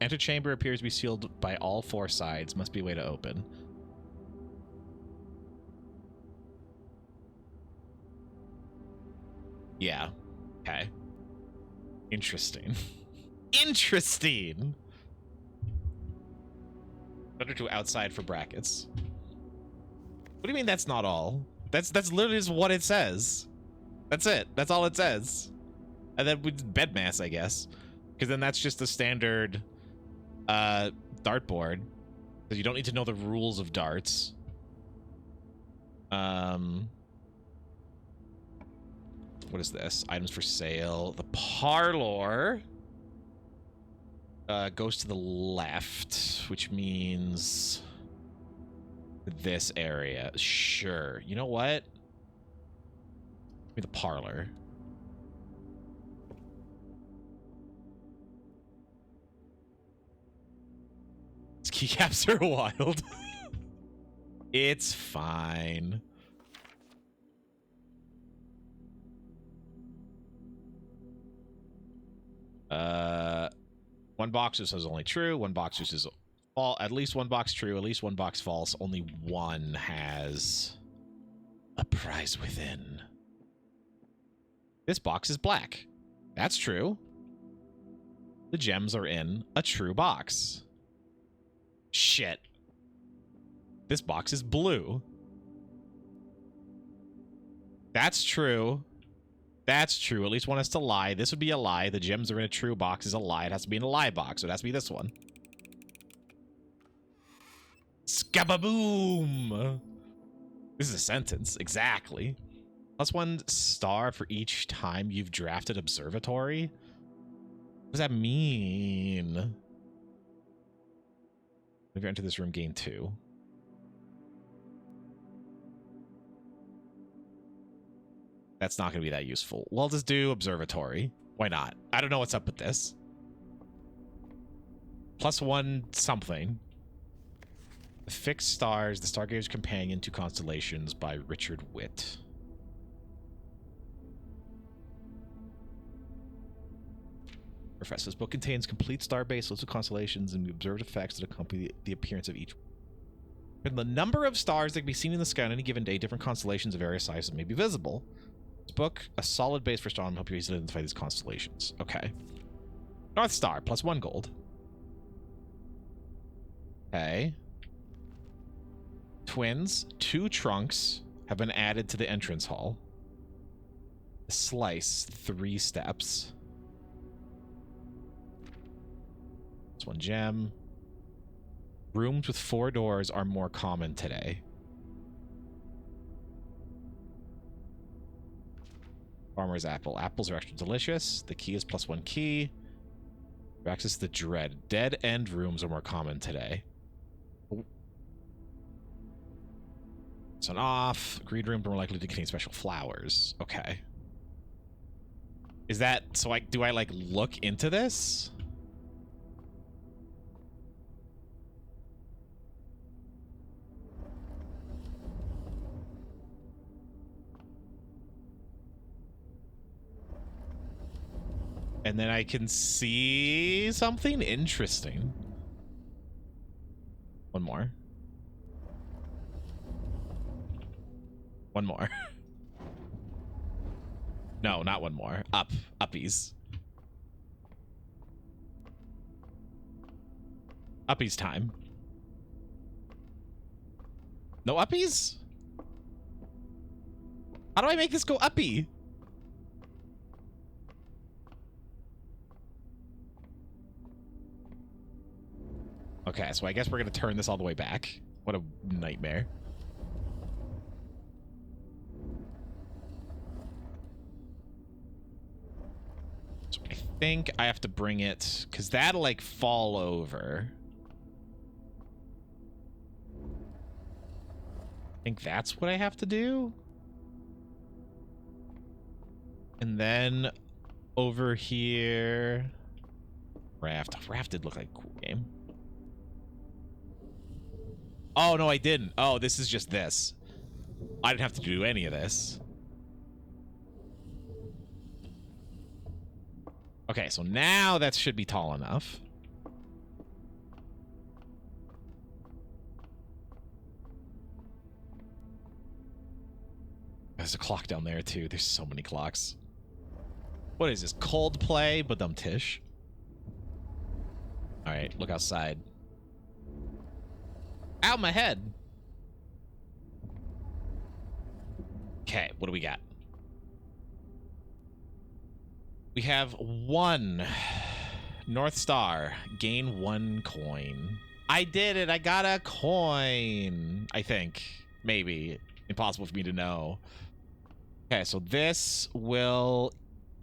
Antechamber appears to be sealed by all four sides. Must be a way to open. Yeah. Okay. Interesting. Interesting. Better to outside for brackets. What do you mean that's not all? That's literally just what it says. That's it. That's all it says. And then with bed mass, I guess. Because then that's just the standard dartboard. Because you don't need to know the rules of darts. What is this? Items for sale. The parlor goes to the left, which means this area. Sure. You know what? Give me the parlor. These keycaps are wild. It's fine. One box just says only true. One box just says false. At least one box true. At least one box false. Only one has a prize within. This box is black. That's true. The gems are in a true box. Shit. This box is blue. That's true. That's true. At least one has to lie. This would be a lie. The gems are in a true box is a lie. It has to be in a lie box. So it has to be this one. Skababoom! This is a sentence. Exactly. +1 star for each time you've drafted Observatory. does that mean? If you enter this room, gain 2. That's not going to be that useful. Well, just do observatory. Why not? I don't know what's up with this. +1 something. The Fixed Stars, The Stargater's Companion to Constellations by Richard Witt. Professor, this book contains complete star-based lists of constellations and the observed effects that accompany the appearance of each. And the number of stars that can be seen in the sky on any given day, different constellations of various sizes may be visible. This book, a solid base for astronomy, help you easily identify these constellations. Okay. North Star, +1 gold. Okay. Twins, 2 trunks have been added to the entrance hall. The Slice, 3 steps. That's 1 gem. Rooms with 4 doors are more common today. Farmer's Apple. Apples are extra delicious. The key is +1 key. Access to the Dread. Dead end rooms are more common today. It's an off. Green rooms are more likely to contain special flowers. Okay. Is that so? Do I like look into this? And then I can see something interesting. One more. One more. No, not one more. Uppies. Uppies time. No uppies? How do I make this go uppy? Okay, so I guess we're going to turn this all the way back. What a nightmare. So I think I have to bring it, because that'll like fall over. I think that's what I have to do. And then over here, Raft. Raft did look like a cool game. Oh, no, I didn't. Oh, this is just this. I didn't have to do any of this. Okay, so now that should be tall enough. There's a clock down there, too. There's so many clocks. What is this? Coldplay, but tish. All right, look outside. Ow, my head. Okay, what do we got? We have 1 North Star. Gain 1 coin. I did it. I got a coin. I think. Maybe. Impossible for me to know. Okay, so this will...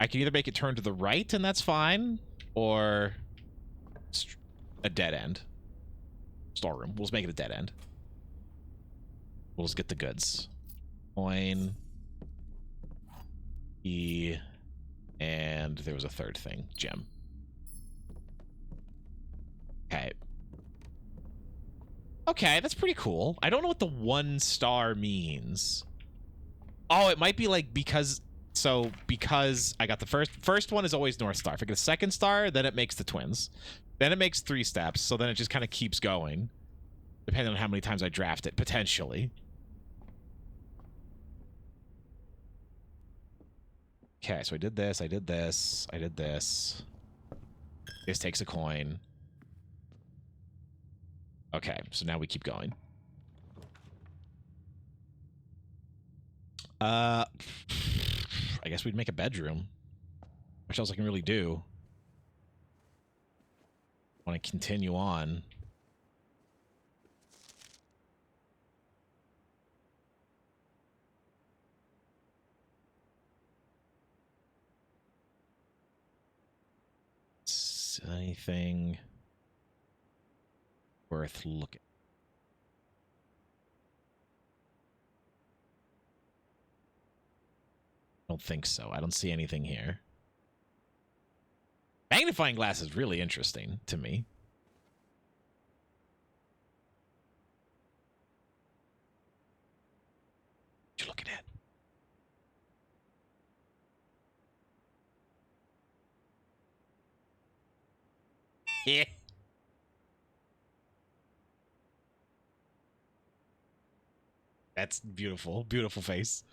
I can either make it turn to the right, and that's fine, or a dead end. Storeroom. We'll just make it a dead end. We'll just get the goods. Coin. E. And there was a third thing. Gem. Okay. Okay, that's pretty cool. I don't know what the 1 star means. Oh, it might be like because... So, because I got the first one is always North Star. If I get a 2nd star, then it makes the twins. Then it makes 3 steps, so then it just kind of keeps going. Depending on how many times I draft it, potentially. Okay, so I did this, I did this, I did this. This takes a coin. Okay, so now we keep going. I guess we'd make a bedroom. Which else I can really do? Want to continue on. Is anything worth looking? I don't think so. I don't see anything here. Magnifying glass is really interesting to me. What you looking at? Yeah. That's beautiful. Beautiful face.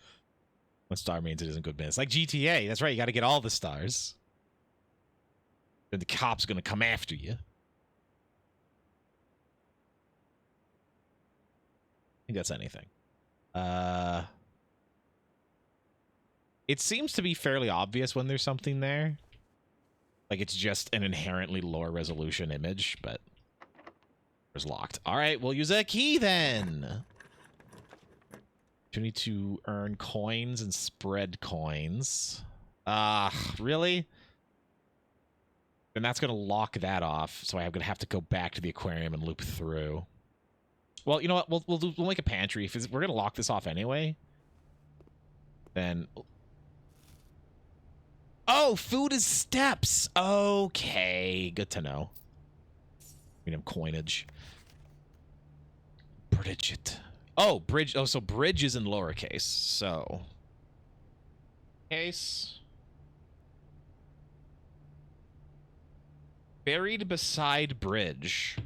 When star means it isn't good business. Like GTA. That's right. You got to get all the stars. Then the cop's going to come after you. I think that's anything. It seems to be fairly obvious when there's something there. Like it's just an inherently lower resolution image, but it's locked. All right, we'll use a key then. You need to earn coins and spread coins. Really? Then that's going to lock that off, so I'm going to have to go back to the aquarium and loop through. Well, you know what? We'll make a pantry. If we're going to lock this off anyway, then... Oh, food is steps. Okay, good to know. We have coinage. Bridget. Oh, bridge. Oh, so bridge is in lowercase. So, case. Buried beside bridge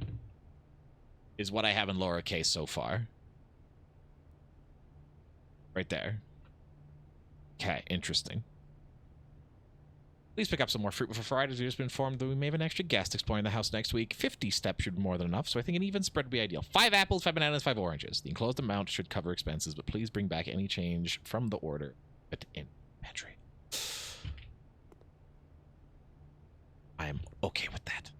is what I have in lowercase so far. Right there. Okay, interesting. Please pick up some more fruit before Friday. We've just been informed that we may have an extra guest exploring the house next week. 50 steps should be more than enough, so I think an even spread would be ideal. 5 apples, 5 bananas, 5 oranges. The enclosed amount should cover expenses, but please bring back any change from the order in pantry. I am okay with that.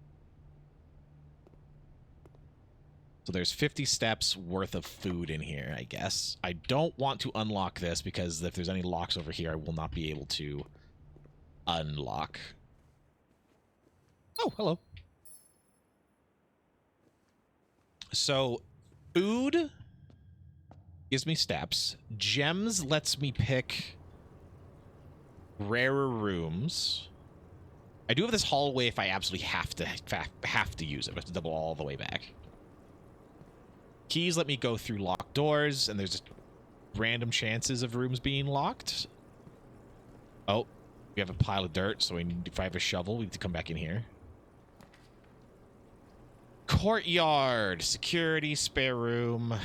So there's 50 steps worth of food in here, I guess. I don't want to unlock this because if there's any locks over here, I will not be able to unlock. Oh, hello. So, food gives me steps. Gems lets me pick rarer rooms. I do have this hallway if I absolutely have to use it. I have to double all the way back. Keys let me go through locked doors, and there's just random chances of rooms being locked. Oh. We have a pile of dirt, so if I have a shovel, we need to come back in here. Courtyard. Security, spare room.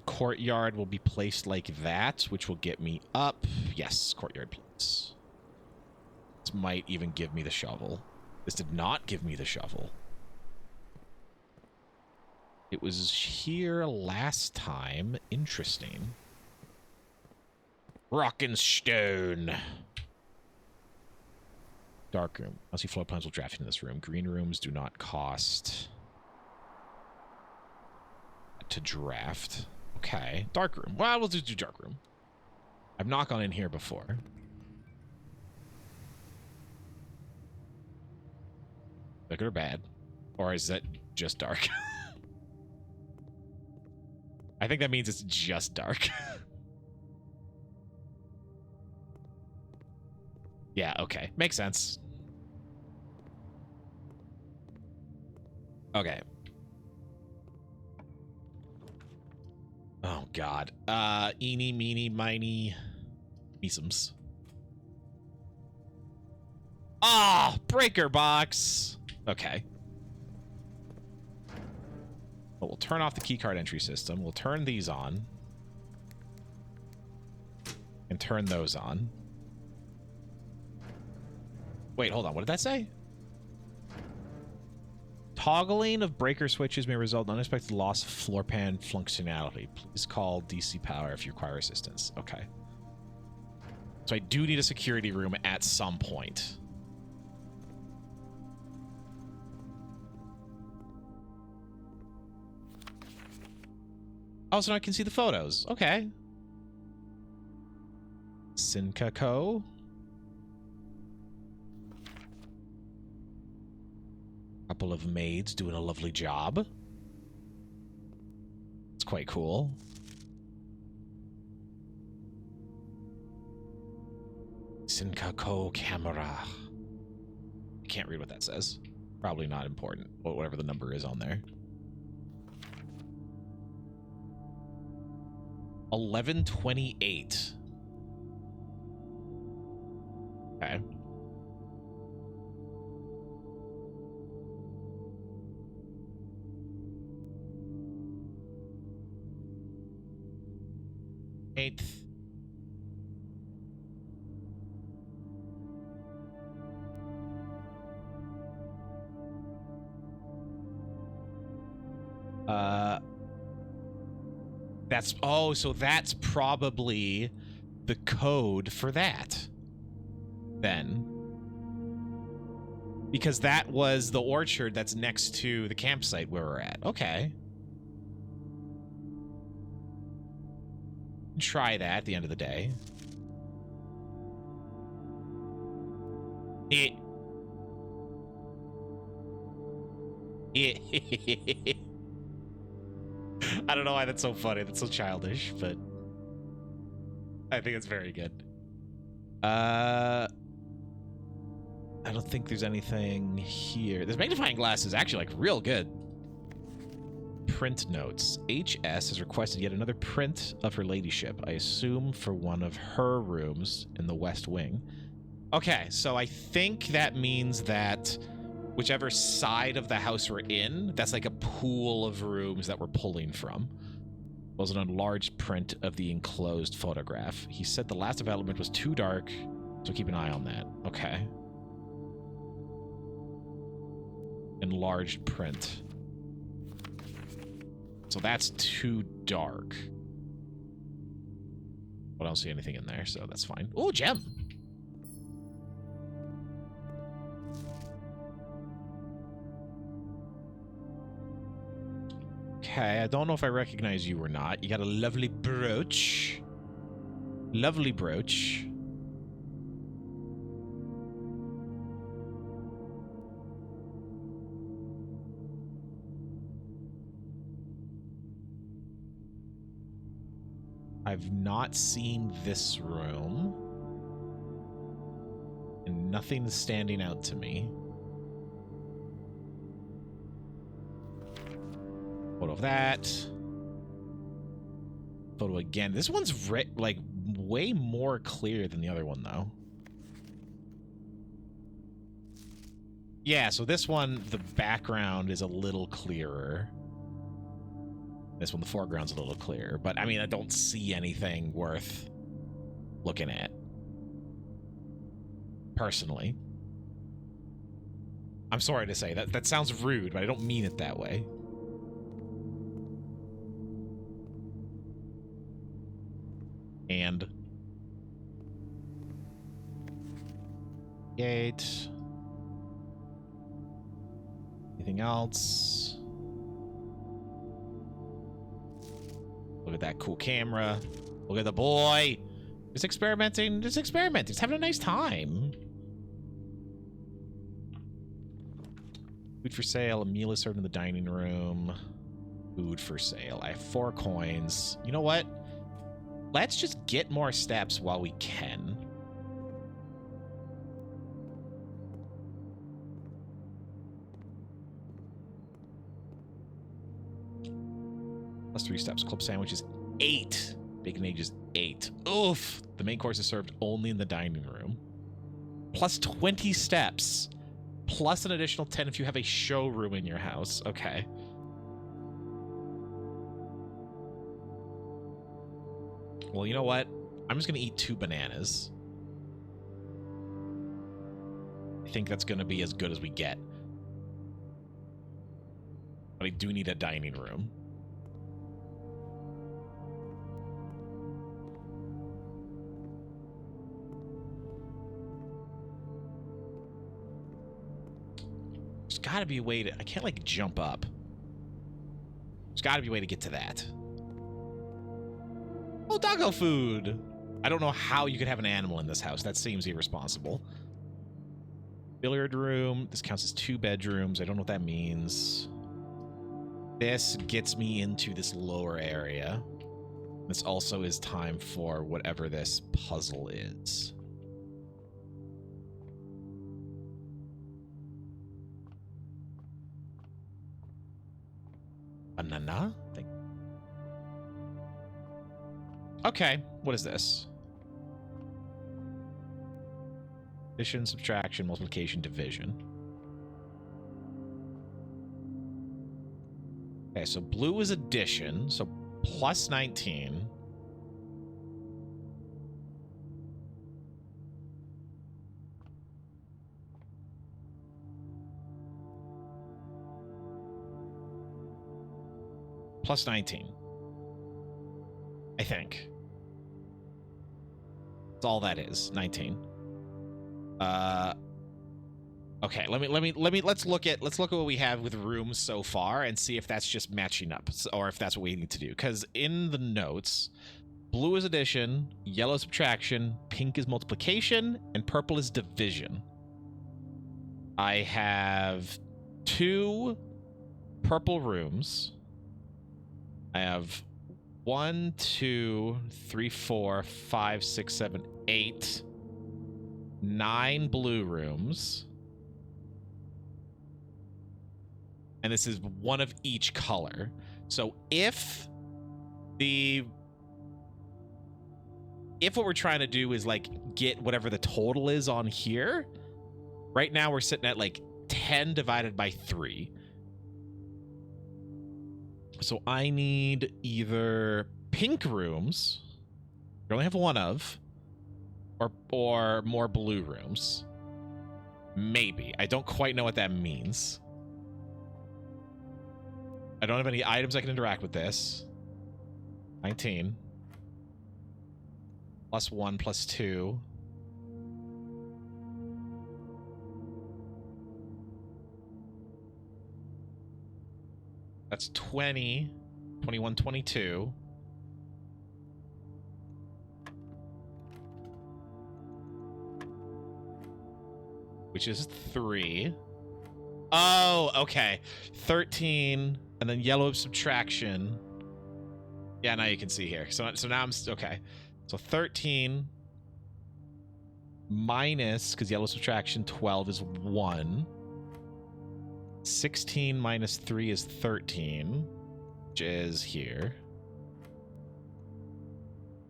Courtyard will be placed like that, which will get me up. Yes, courtyard, please. This might even give me the shovel. This did not give me the shovel. It was here last time. Interesting. Rock and stone. Dark room. I'll see floor plans will draft in this room. Green rooms do not cost to draft. Okay. Dark room. Well, we'll just do dark room. I've not gone in here before. Is that good or bad? Or is that just dark? I think that means it's just dark. Yeah, okay. Makes sense. Okay. Oh, God. Eeny, meeny, miny, meesums. Ah! Breaker box! Okay. But we'll turn off the keycard entry system. We'll turn these on. And turn those on. Wait, hold on. What did that say? Toggling of breaker switches may result in unexpected loss of floor pan functionality. Please call DC Power if you require assistance. Okay. So I do need a security room at some point. Oh, so now I can see the photos. Okay. Sinca Co. Couple of maids doing a lovely job. It's quite cool. Sinkako camera. I can't read what that says. Probably not important, but whatever the number is on there. 1128. Okay. Eighth. So that's probably the code for that. Then. Because that was the orchard that's next to the campsite where we're at. Okay. Try that at the end of the day. I don't know why that's so funny. That's so childish, but I think it's very good. I don't think there's anything here. This magnifying glass is actually like real good. Print notes. HS has requested yet another print of her ladyship. I assume for one of her rooms in the West Wing. Okay, so I think that means that whichever side of the house we're in, that's like a pool of rooms that we're pulling from. It was an enlarged print of the enclosed photograph. He said the last development was too dark, so keep an eye on that. Okay. Enlarged print. So that's too dark. But I don't see anything in there, so that's fine. Oh, gem! Okay, I don't know if I recognize you or not. You got a lovely brooch. Lovely brooch. I've not seen this room. And nothing is standing out to me. Photo of that. Photo again. This one's like way more clear than the other one, though. Yeah, so this one, the background is a little clearer. This one, the foreground's a little clearer. But, I mean, I don't see anything worth looking at. Personally. I'm sorry to say. That sounds rude, but I don't mean it that way. And gate. Anything else? Look at that cool camera. Look at the boy. Just experimenting. Just experimenting. Just having a nice time. Food for sale. A meal is served in the dining room. Food for sale. I have 4 coins. You know what? Let's just get more steps while we can. Plus 3 steps. Club sandwich is 8. Bacon egg is 8. Oof. The main course is served only in the dining room. Plus 20 steps. Plus an additional 10 if you have a showroom in your house. Okay. Well, you know what? I'm just going to eat 2 bananas. I think that's going to be as good as we get. But I do need a dining room. There's got to be a way to... I can't, like, jump up. There's got to be a way to get to that. Oh, doggo food! I don't know how you could have an animal in this house. That seems irresponsible. billiard room. This counts as 2 bedrooms. I don't know what that means. This gets me into this lower area. This also is time for whatever this puzzle is. Banana? Okay, what is this? Addition, subtraction, multiplication, division. Okay, so blue is addition, so plus 19. Plus 19. I think. That's all that is, 19. Okay, let's look at what we have with rooms so far and see if that's just matching up or if that's what we need to do. Because in the notes, blue is addition, yellow subtraction, pink is multiplication, and purple is division. I have 2 purple rooms. I have 1, 2, 3, 4, 5, 6, 7, 8, 9 blue rooms. And this is one of each color. So if what we're trying to do is like get whatever the total is on here, right now we're sitting at like 10 divided by 3. So I need either pink rooms, we only have 1 of, or more blue rooms. Maybe. I don't quite know what that means. I don't have any items I can interact with this. 19. Plus 1, plus 2. That's 20, 21, 22. Which is 3. Oh, okay. 13, and then yellow subtraction. Yeah, now you can see here. So now I'm okay. So 13 minus, because yellow subtraction 12 is 1. 16 minus 3 is 13, which is here.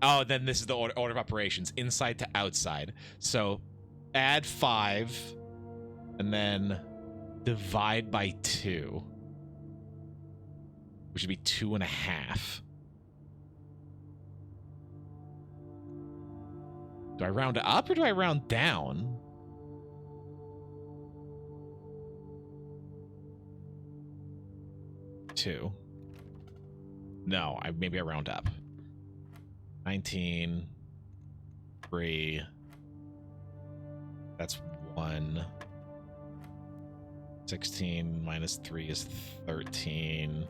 Oh, then this is the order of operations, inside to outside. So add 5, and then divide by 2, which would be 2.5. Do I round up or do I round down? Two. No, maybe I round up. 19, 3. That's 1. 16 minus 3 is 13.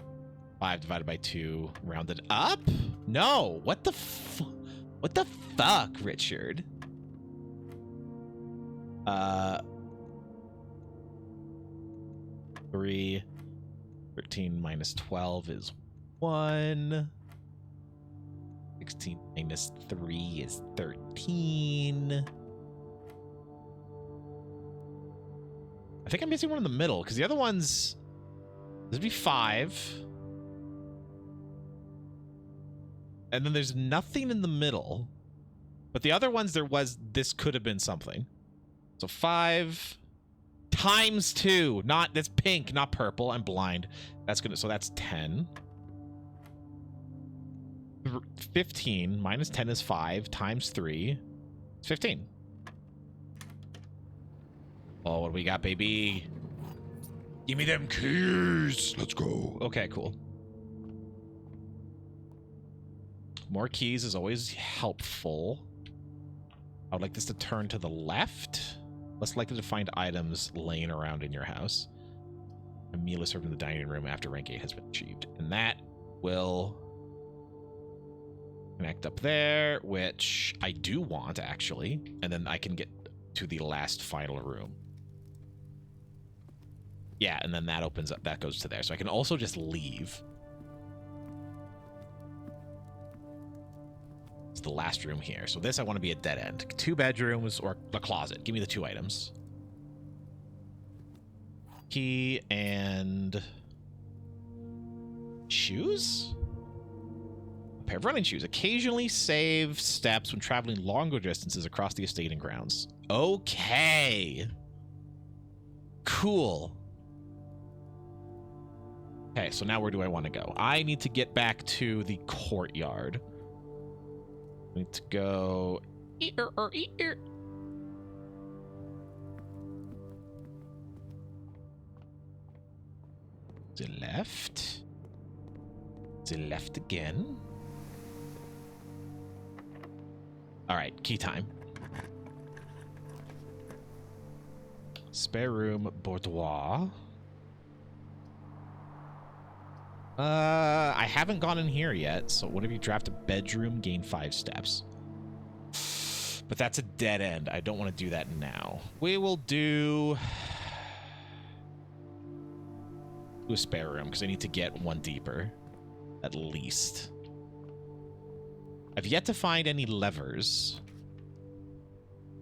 5 divided by 2, rounded up? No, what the fuck, Richard? 3. 13 minus 12 is 1. 16 minus 3 is 13. I think I'm missing one in the middle, because the other ones... This would be 5. And then there's nothing in the middle. But the other ones, this could have been something. So 5 times 2. That's pink, not purple. I'm blind. So that's 10. 15 minus 10 is 5 times 3. It's 15. Oh, what do we got, baby? Give me them keys. Let's go. Okay, cool. More keys is always helpful. I would like this to turn to the left. Less likely to find items laying around in your house. A meal is served in the dining room after rank 8 has been achieved. And that will connect up there, which I do want, actually. And then I can get to the last final room. Yeah, and then that opens up, that goes to there. So I can also just leave. It's the last room here. So this I want to be a dead end. 2 bedrooms or a closet. Give me the 2 items. Key and shoes? A pair of running shoes. Occasionally save steps when traveling longer distances across the estate and grounds. Okay. Cool. Okay, so now where do I want to go? I need to get back to the courtyard. I need to go here. The left. The left again. All right, key time. Spare room, boudoir. I haven't gone in here yet, so whenever you draft a bedroom, gain 5 steps. But that's a dead end. I don't want to do that now. We will do a spare room, because I need to get 1 deeper, at least. I've yet to find any levers.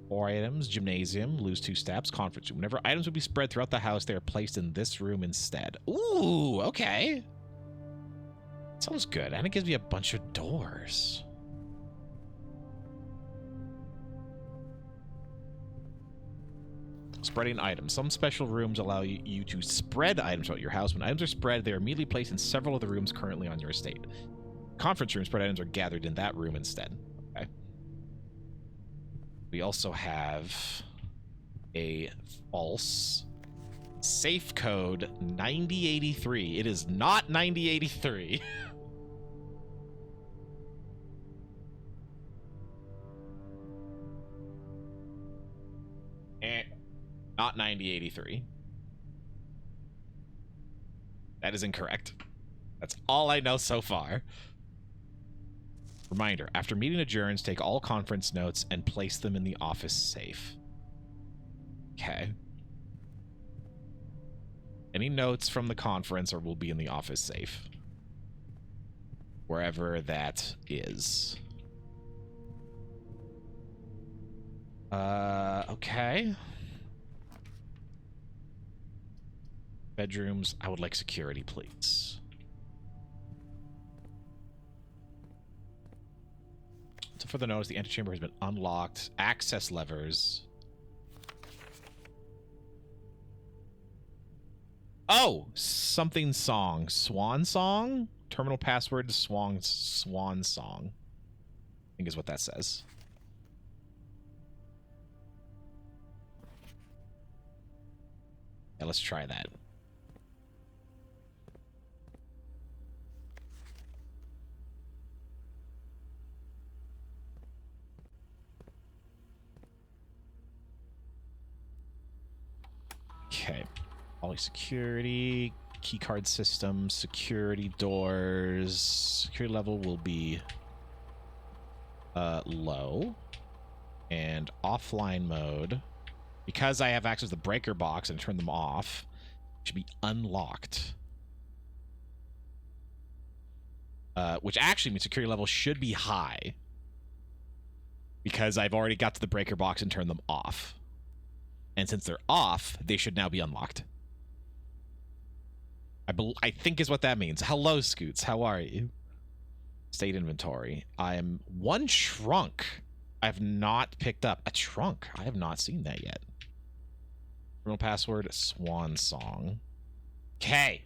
4 items, gymnasium, lose 2 steps, conference room. Whenever items would be spread throughout the house, they are placed in this room instead. Ooh, okay. Sounds good. And it gives me a bunch of doors. Spreading items. Some special rooms allow you to spread items throughout your house. When items are spread, they are immediately placed in several of the rooms currently on your estate. Conference room spread items are gathered in that room instead. Okay. We also have a false safe code 9083. It is not 9083. Not 9083. That is incorrect. That's all I know so far. Reminder, after meeting adjourns, take all conference notes and place them in the office safe. Okay. Any notes from the conference will be in the office safe. Wherever that is. Okay. Bedrooms, I would like security, please. To further notice, the antechamber has been unlocked. Access levers. Oh! Something song. Swan song? Terminal password swan song. I think is what that says. Yeah, let's try that. Okay. Poly security, keycard system, security doors. Security level will be low. And offline mode. Because I have access to the breaker box and turn them off, it should be unlocked. Which actually means security level should be high. Because I've already got to the breaker box and turned them off. And since they're off, they should now be unlocked. I think is what that means. Hello, Scoots. How are you? State inventory. I am 1 trunk. I have not picked up. A trunk. I have not seen that yet. Terminal password, swan song. Okay.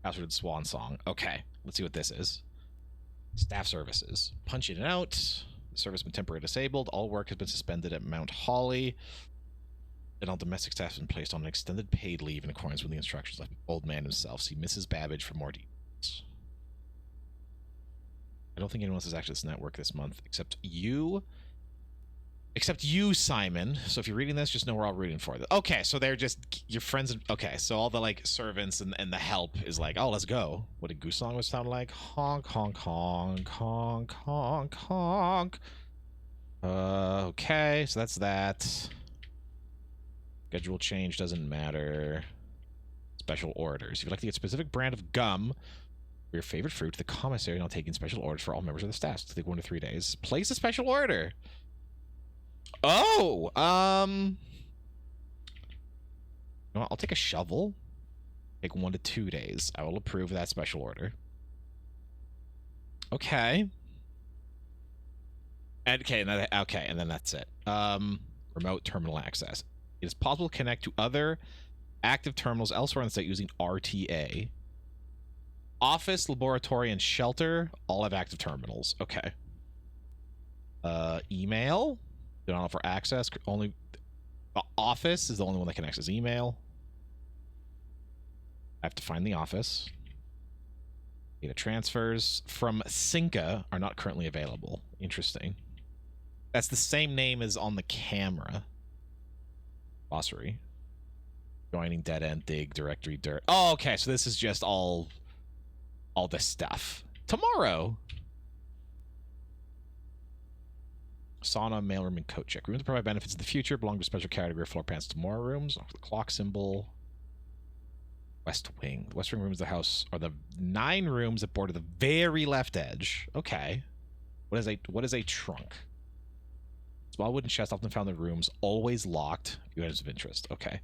Password swan song. Okay, let's see what this is. Staff services. Punch in and out. The service has been temporarily disabled. All work has been suspended at Mount Holly. And all domestic staff has been placed on an extended paid leave in accordance with the instructions of the old man himself. See Mrs. Babbage for more details. I don't think anyone else has access to this network this month except you Except you, Simon. So if you're reading this, just know we're all rooting for this. Okay, so they're just your friends. Okay, so all the like servants and the help is like, oh, let's go. What did Goose Song would sound like? Honk, honk, honk, honk, honk, honk. Okay, so that's that. Schedule change doesn't matter. Special orders. If you'd like to get a specific brand of gum or your favorite fruit, the commissary now taking special orders for all members of the staff. Take 1 to 3 days. Place a special order. Oh, you know what? I'll take a shovel. Take 1 to 2 days. I will approve that special order. Okay. And and then that's it. Remote terminal access. It is possible to connect to other active terminals elsewhere in the state using RTA. Office, laboratory, and shelter all have active terminals. Okay. Email. They don't offer access. Only the office is the only one that can access email. I have to find the office. Data transfers from Cinca are not currently available. Interesting. That's the same name as on the camera. Glossary. Joining dead end, dig, directory, dirt. Oh, okay. So this is just all this stuff. Tomorrow. Sauna, mailroom, and coat check. Rooms that provide benefits in the future belong to a special category of floor plans. Tomorrow rooms. The clock symbol. West wing. The west wing rooms of the house are the 9 rooms that border the very left edge. Okay. What is a trunk? Small wooden chest often found in the rooms, always locked. Few items of interest. Okay.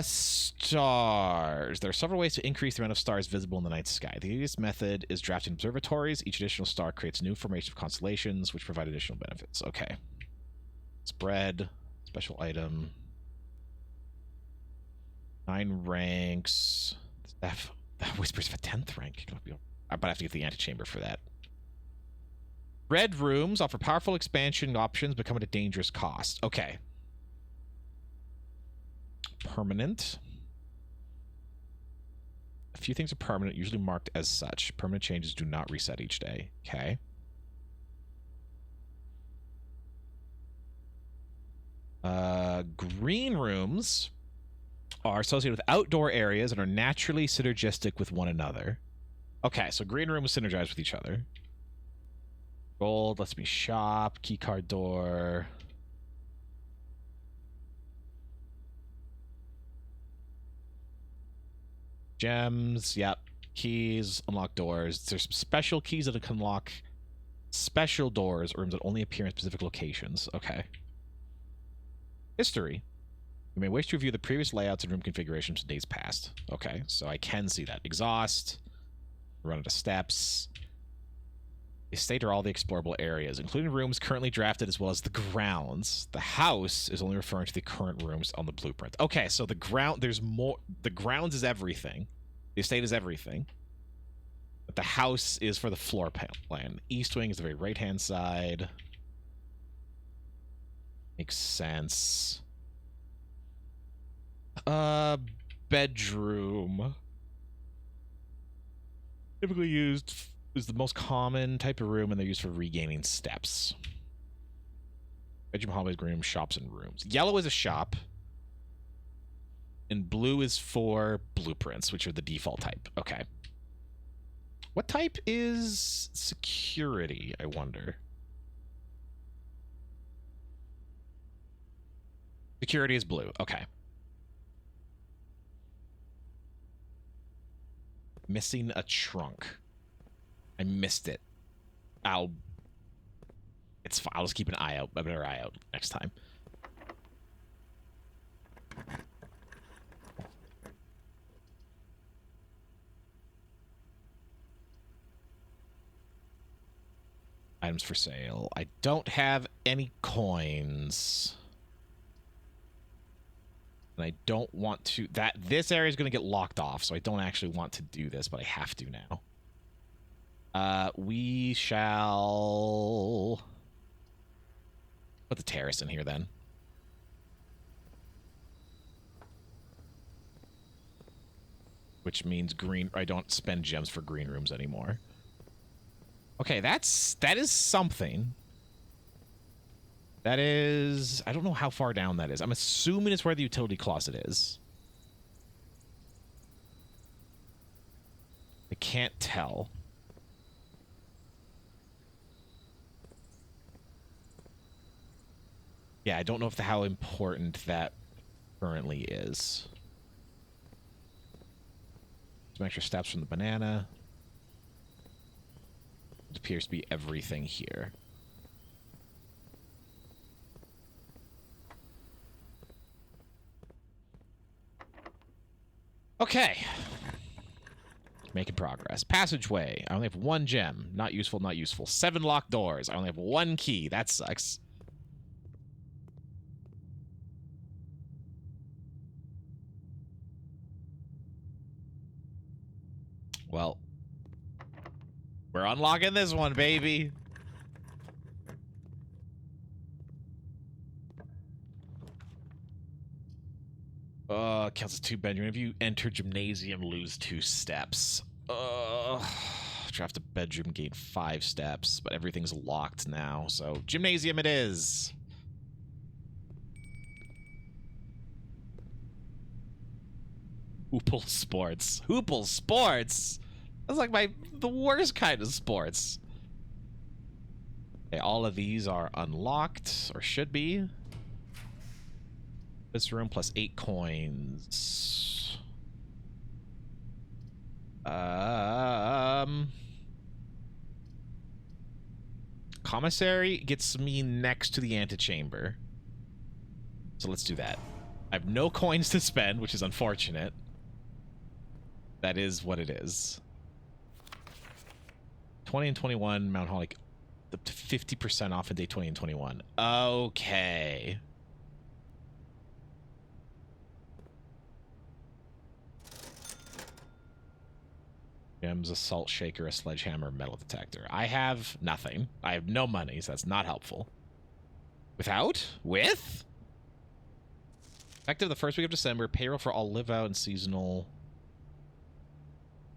Stars. There are several ways to increase the amount of stars visible in the night sky. The easiest method is drafting observatories. Each additional star creates new formation of constellations, which provide additional benefits. Okay. Spread. Special item. 9 ranks. That whispers of a 10th rank. But I have to get the antechamber for that. Red rooms offer powerful expansion options, but come at a dangerous cost. Okay. Permanent. A few things are permanent, usually marked as such. Permanent changes do not reset each day. Okay. Green rooms are associated with outdoor areas and are naturally synergistic with one another. Okay, so green rooms synergize with each other. Gold lets me shop. Keycard door. Gems, yep. Keys, unlock doors. There's some special keys that can unlock special doors or rooms that only appear in specific locations. Okay. History. You may wish to review the previous layouts and room configurations from days past. Okay, so I can see that. Exhaust. Run out of steps. Estate are all the explorable areas, including rooms currently drafted as well as the grounds. The house is only referring to the current rooms on the blueprint. Okay, so the ground, there's more. The grounds is everything. The estate is everything. But the house is for the floor plan. East wing is the very right-hand side. Makes sense. Bedroom. Typically used is the most common type of room, and they're used for regaining steps. Bedroom, hallways, green room, shops, and rooms. Yellow is a shop, and blue is for blueprints, which are the default type. Okay. What type is security, I wonder? Security is blue. Okay. Missing a trunk. I missed it. It's fine. I'll just keep an eye out. A better eye out next time. Items for sale. I don't have any coins. And I don't want to... This area is going to get locked off, so I don't actually want to do this, but I have to now. We shall put the terrace in here then. Which means green. I don't spend gems for green rooms anymore. Okay, that is something. That is... I don't know how far down that is. I'm assuming it's where the utility closet is. I can't tell. Yeah, I don't know how important that currently is. Some extra steps from the banana. It appears to be everything here. Okay. Making progress. Passageway. I only have 1 gem. Not useful, not useful. 7 locked doors. I only have 1 key. That sucks. Well, we're unlocking this one, baby. Counts as 2 bedroom. If you enter gymnasium, lose 2 steps. Draft a bedroom, gain 5 steps, but everything's locked now, so gymnasium it is. Hoople sports. Hoople sports? That's like the worst kind of sports. Okay, all of these are unlocked, or should be. This room plus 8 coins. Commissary gets me next to the antechamber. So let's do that. I have no coins to spend, which is unfortunate. That is what it is. 20 and 21, Mount Holly, up to 50% off in day 20 and 21. Okay. Gems, a salt shaker, a sledgehammer, metal detector. I have nothing. I have no money, so that's not helpful. Without? With? Effective the first week of December. Payroll for all live out and seasonal.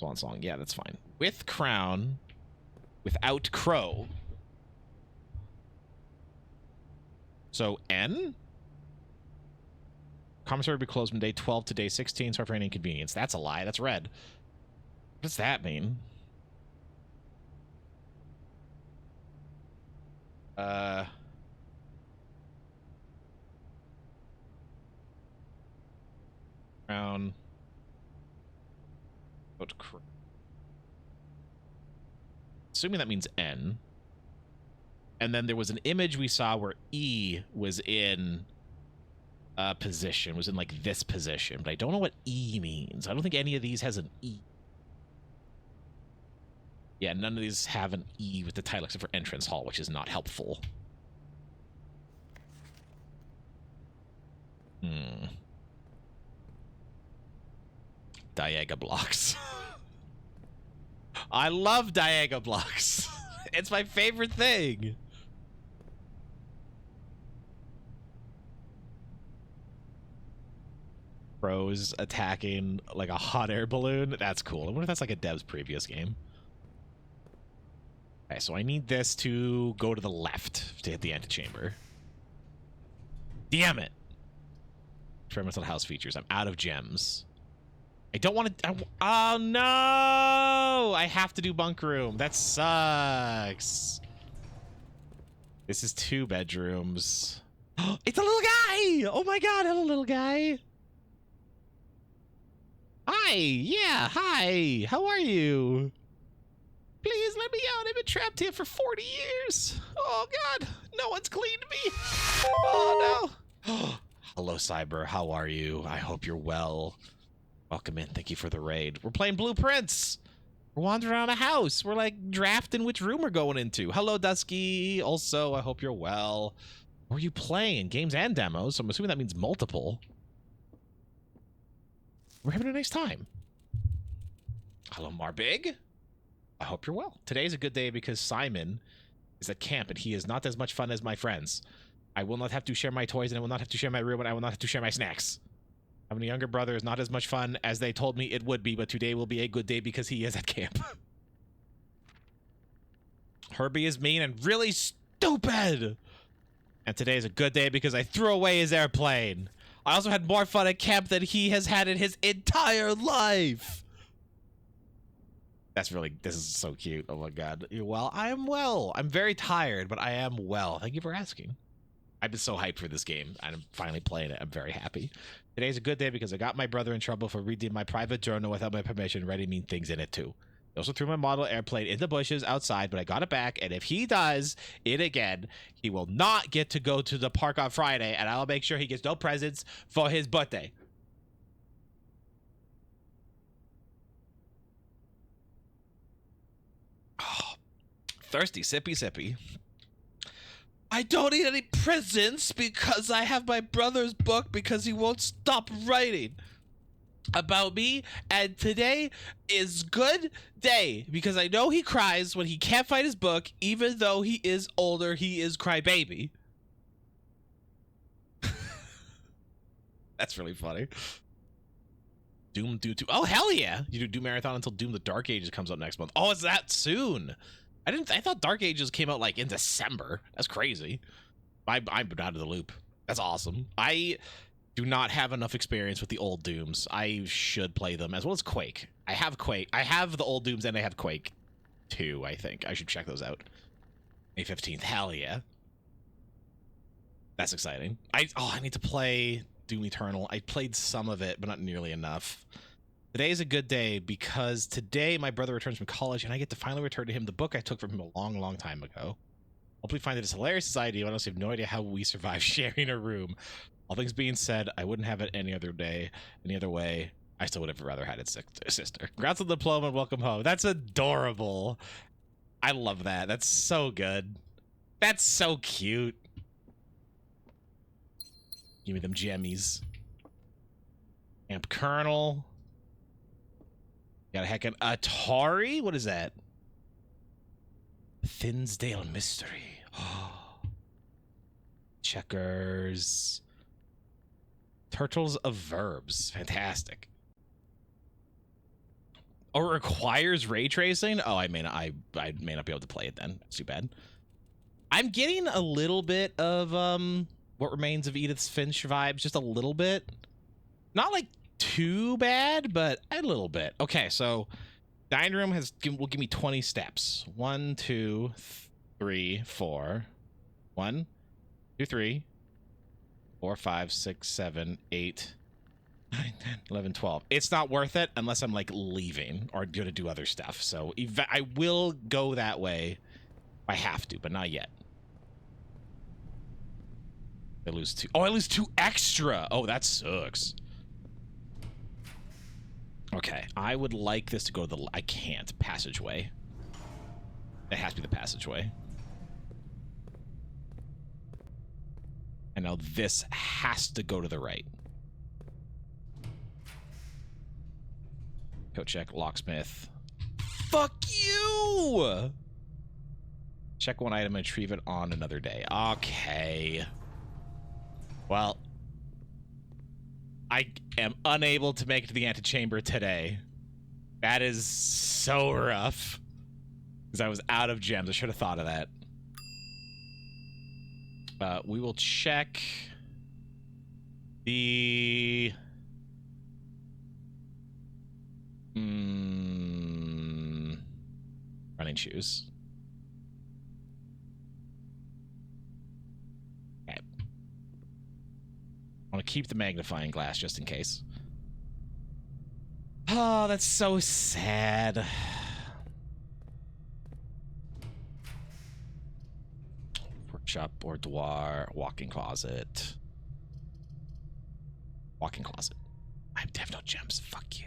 Swan song. Yeah, that's fine. With crown. Without crow. So N? Commissary will be closed from day 12 to day 16. Sorry for any inconvenience. That's a lie. That's red. What does that mean? Crown. Assuming that means N. And then there was an image we saw where E was in a position, was in like this position, but I don't know what E means. I don't think any of these has an E. Yeah, none of these have an E with the title except for entrance hall, which is not helpful. Diaga blocks. I love Diaga blocks. It's my favorite thing. Pros attacking like a hot air balloon. That's cool. I wonder if that's like a dev's previous game. Okay, so I need this to go to the left to hit the antechamber. Damn it. Experimental house features. I'm out of gems. I don't want to... Oh, no! I have to do bunk room. That sucks. This is 2 bedrooms. It's a little guy! Oh, my God. Hello, little guy. Hi. Yeah, hi. How are you? Please let me out. I've been trapped here for 40 years. Oh, God. No one's cleaned me. Oh, no. Hello, Cyber. How are you? I hope you're well. Welcome in. Thank you for the raid. We're playing Blueprints. We're wandering around a house. We're like drafting which room we're going into. Hello, Dusky. Also, I hope you're well. What are you playing? Games and demos. So I'm assuming that means multiple. We're having a nice time. Hello, Marbig. I hope you're well. Today's a good day because Simon is at camp and he is not as much fun as my friends. I will not have to share my toys and I will not have to share my room and I will not have to share my snacks. Having a younger brother is not as much fun as they told me it would be, but today will be a good day because he is at camp. Herbie is mean and really stupid. And today is a good day because I threw away his airplane. I also had more fun at camp than he has had in his entire life. This is so cute. Oh my god. Well, I am well. I'm very tired, but I am well. Thank you for asking. I've been so hyped for this game, and I'm finally playing it. I'm very happy. Today's a good day because I got my brother in trouble for reading my private journal without my permission, writing mean things in it too. He also threw my model airplane in the bushes outside, but I got it back, and if he does it again, he will not get to go to the park on Friday, and I'll make sure he gets no presents for his birthday. Oh, thirsty, sippy, sippy. I don't need any presents because I have my brother's book because he won't stop writing about me, and today is good day because I know he cries when he can't find his book. Even though he is older, he is crybaby. That's really funny. Doom 2. Oh hell yeah, you do Doom Marathon until Doom the Dark Ages comes out next month. Oh, it's that soon. I thought Dark Ages came out like in December. That's crazy. I'm out of the loop. That's awesome. I do not have enough experience with the old Dooms. I should play them as well as Quake. I have Quake. I have the old Dooms and I have Quake 2, I think. I should check those out. May 15th. Hell yeah. That's exciting. I need to play Doom Eternal. I played some of it, but not nearly enough. Today is a good day because today my brother returns from college and I get to finally return to him the book I took from him a long, long time ago. Hopefully find it as hilarious as I do. I honestly have no idea how we survive sharing a room. All things being said, I wouldn't have it any other day, any other way. I still would have rather had it sister. Congrats on the diploma and welcome home. That's adorable. I love that. That's so good. That's so cute. Give me them jammies. Amp Colonel. Got a heckin' Atari? What is that? Thinsdale Mystery. Checkers. Turtles of Verbs. Fantastic. Oh, it requires ray tracing? Oh, I may not be able to play it then. That's too bad. I'm getting a little bit of What Remains of Edith Finch vibes, just a little bit. Not like too bad, but a little bit. Okay, so dining room will give me 20 steps. 1, 2, 3, 4. 1, 2, 3, 4, 5, 6, 7, 8, 9, 10, 11, 12. It's not worth it unless I'm like leaving or going to do other stuff. So I will go that way if I have to, but not yet. I lose 2. Oh, I lose 2 extra. Oh, that sucks. Okay, I would like this to go to the... I can't. Passageway. It has to be the passageway. And now this has to go to the right. Go check. Locksmith. Fuck you! Check one item and retrieve it on another day. Okay. Well... I am unable to make it to the antechamber today. That is so rough. Because I was out of gems. I should have thought of that. We will check the... running shoes. Okay. I want to keep the magnifying glass just in case. Oh, that's so sad. Workshop, boudoir, walk-in closet. Walk-in closet. I have no gems. Fuck you.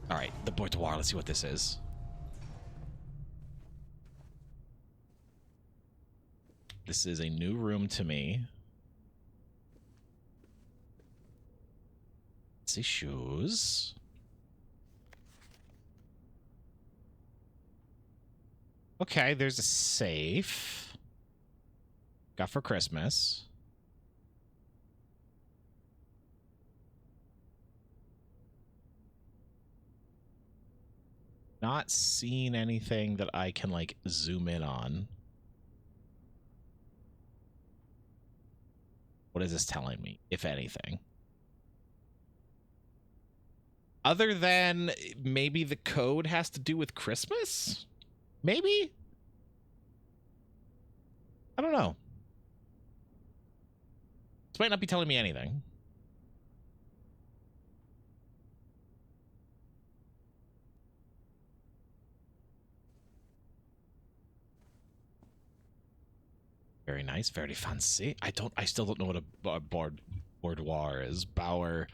All right, the boudoir. Let's see what this is. This is a new room to me. Let's see, shoes. Okay, there's a safe. Got for Christmas. Not seeing anything that I can, like, zoom in on. What is this telling me, if anything? Other than maybe the code has to do with Christmas? Maybe? I don't know. This might not be telling me anything. Very nice, very fancy. I still don't know what a boudoir is. Bower-doyer.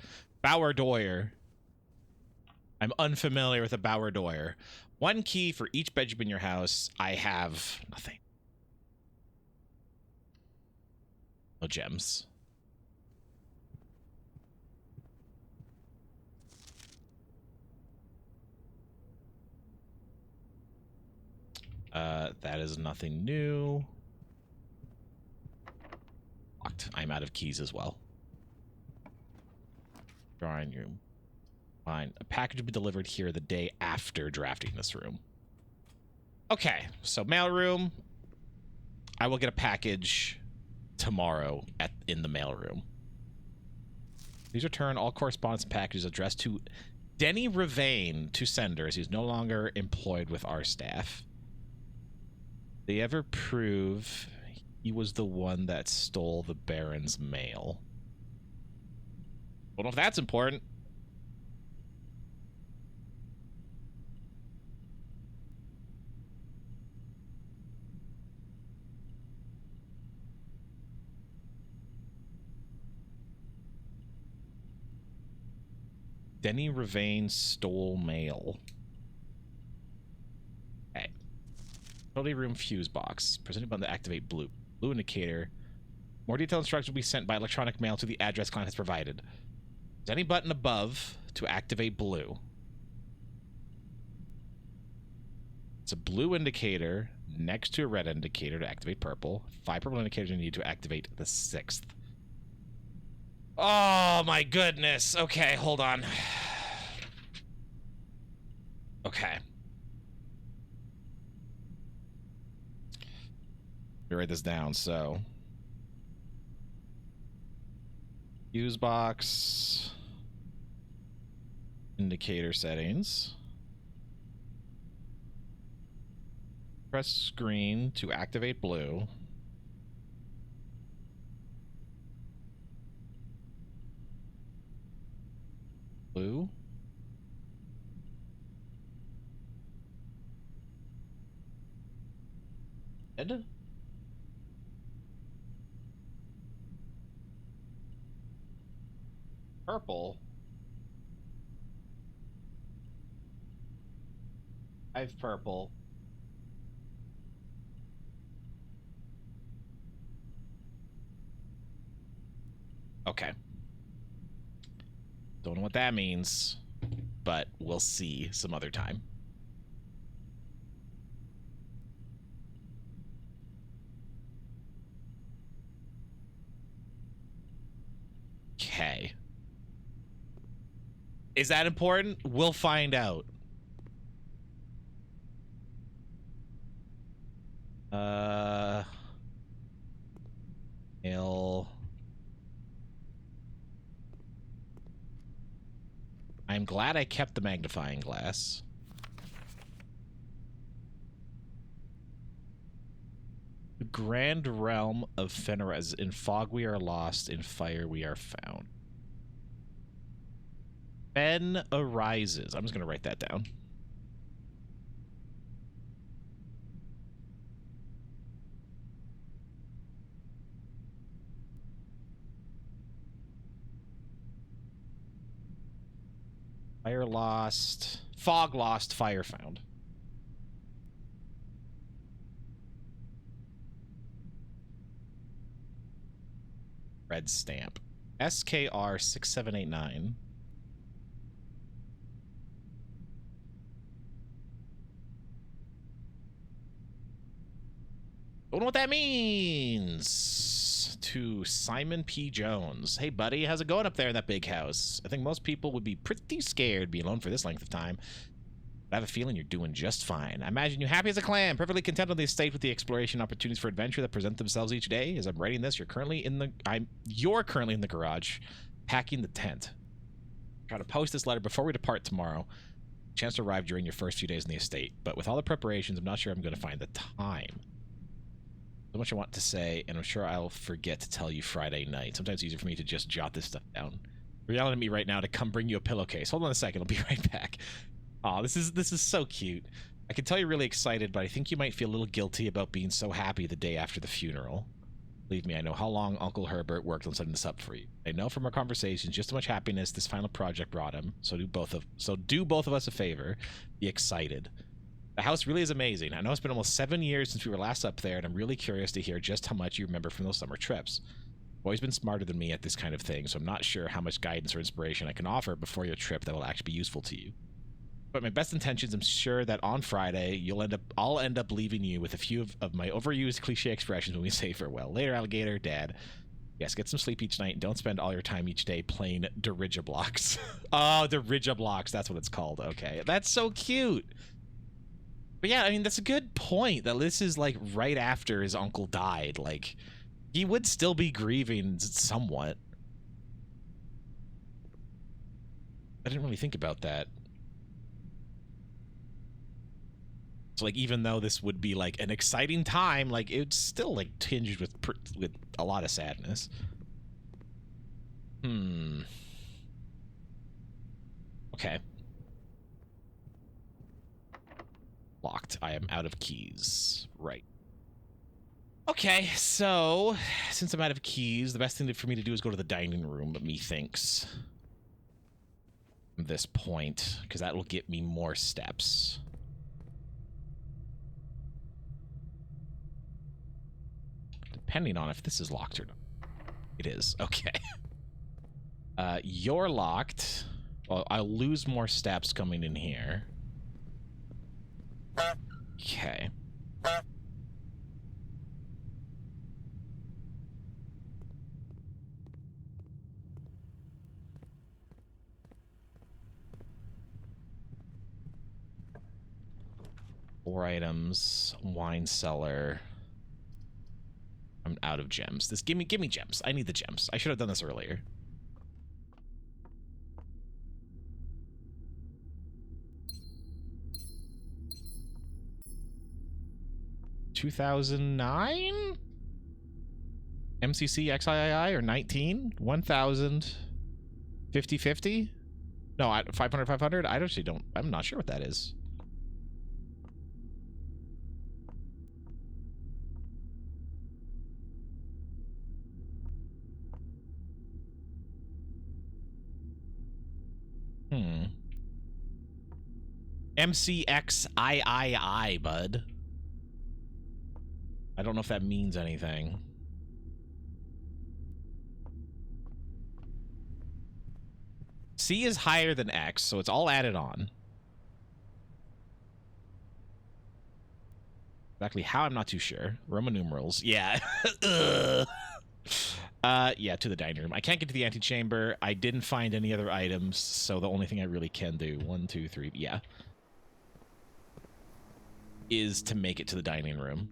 I'm unfamiliar with a bower-doyer. 1 key for each bedroom in your house. I have nothing. No gems. That is nothing new. Locked. I'm out of keys as well. Drawing room. Fine. A package will be delivered here the day after drafting this room. Okay, so mailroom. I will get a package tomorrow in the mailroom. Please return all correspondence and packages addressed to Denny Ravain to sender, as he's no longer employed with our staff. They ever prove he was the one that stole the Baron's mail? Don't know if that's important. Denny Ravain stole mail. Okay. Utility room fuse box. Presented button to activate blue. Blue indicator. More detailed instructions will be sent by electronic mail to the address client has provided. There's any button above to activate blue. It's a blue indicator next to a red indicator to activate purple. 5 purple indicators you need to activate the 6th. Oh my goodness. Okay, hold on. Okay. Let me write this down. So, fuse box, indicator settings. Press screen to activate blue. Blue. Red. Purple. I have purple. Okay. Don't know what that means, but we'll see some other time. Okay. Is that important? We'll find out. I'm glad I kept the magnifying glass. The Grand Realm of Fenris. In fog we are lost, in fire we are found. Fen arises. I'm just going to write that down. Fire lost. Fog lost, fire found. Red stamp. SKR 6789. Don't know what that means. To Simon P. Jones. Hey, buddy, how's it going up there in that big house? I think most people would be pretty scared being alone for this length of time. I have a feeling you're doing just fine. I imagine you're happy as a clam, perfectly content on the estate with the exploration opportunities for adventure that present themselves each day. As I'm writing this, you're currently in the garage, packing the tent. Try to post this letter before we depart tomorrow. Chance to arrive during your first few days in the estate, but with all the preparations, I'm not sure I'm going to find the time. So much I want to say, and I'm sure I'll forget to tell you Friday night. Sometimes it's easier for me to just jot this stuff down. You're yelling at me right now to come bring you a pillowcase. Hold on a second, I'll be right back. Aw, this is so cute. I can tell you're really excited, but I think you might feel a little guilty about being so happy the day after the funeral. Believe me, I know how long Uncle Herbert worked on setting this up for you. I know from our conversations just how much happiness this final project brought him. So do both of us a favor. Be excited. The house really is amazing. I know it's been almost 7 years since we were last up there, and I'm really curious to hear just how much you remember from those summer trips. You've always been smarter than me at this kind of thing, so I'm not sure how much guidance or inspiration I can offer before your trip that will actually be useful to you. But my best intentions, I'm sure that on Friday, I'll end up leaving you with a few of my overused cliche expressions when we say farewell. Later, alligator, Dad. Yes, get some sleep each night and don't spend all your time each day playing Dirigiblocks. Oh, Dirigiblocks, that's what it's called. Okay, that's so cute. But yeah, I mean, that's a good point that this is like right after his uncle died. Like, he would still be grieving somewhat. I didn't really think about that. So, like, even though this would be, like, an exciting time, like, it's still, like, tinged with a lot of sadness. Okay. Locked. I am out of keys. Right. Okay, so, since I'm out of keys, the best thing for me to do is go to the dining room, methinks. From this point, because that will get me more steps. Depending on if this is locked or not. It is. Okay. You're locked. Well, I'll lose more steps coming in here. Okay. Four items. Wine cellar. I'm out of gems. This give me gems. I need the gems. I should have done this earlier. $2009? MCC XIII or 19? 1000 50/50? No, 500/500? I actually don't. I'm not sure what that is. MCXIII, bud. I don't know if that means anything. C is higher than X, so it's all added on. Exactly how, I'm not too sure. Roman numerals. Yeah. Yeah, to the dining room. I can't get to the antechamber. I didn't find any other items, so the only thing I really can do, 1, 2, 3, yeah, is to make it to the dining room.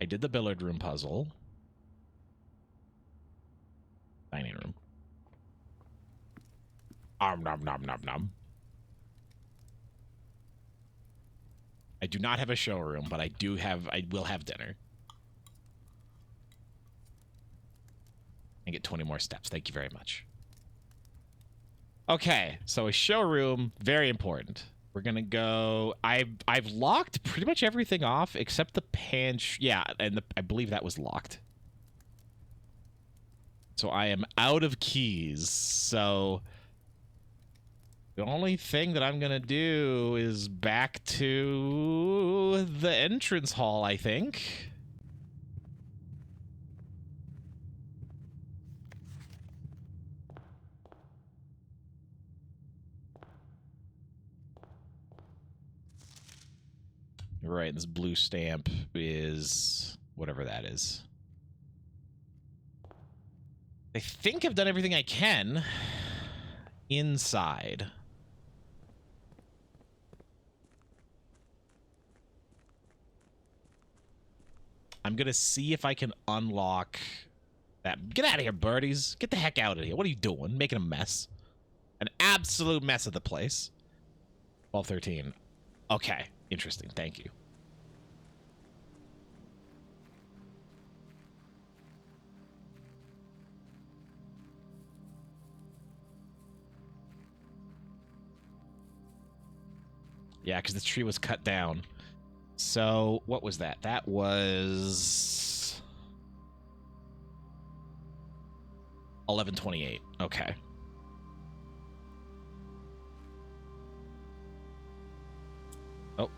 I did the billiard room puzzle. Dining room. Nom nom nom nom. I do not have a showroom, but I will have dinner. And get 20 more steps. Thank you very much. Okay, so a showroom, very important. We're gonna go. I've locked pretty much everything off except the pantry. Yeah, and I believe that was locked. So I am out of keys. So the only thing that I'm gonna do is back to the entrance hall, I think. Right, this blue stamp is whatever that is. I think I've done everything I can inside. I'm gonna see if I can unlock that. Get out of here, birdies. Get the heck out of here. What are you doing? Making a mess. An absolute mess of the place. 1213. Okay. Interesting. Thank you. Yeah, because the tree was cut down. So, what was that? That was 1128. Okay. Oh.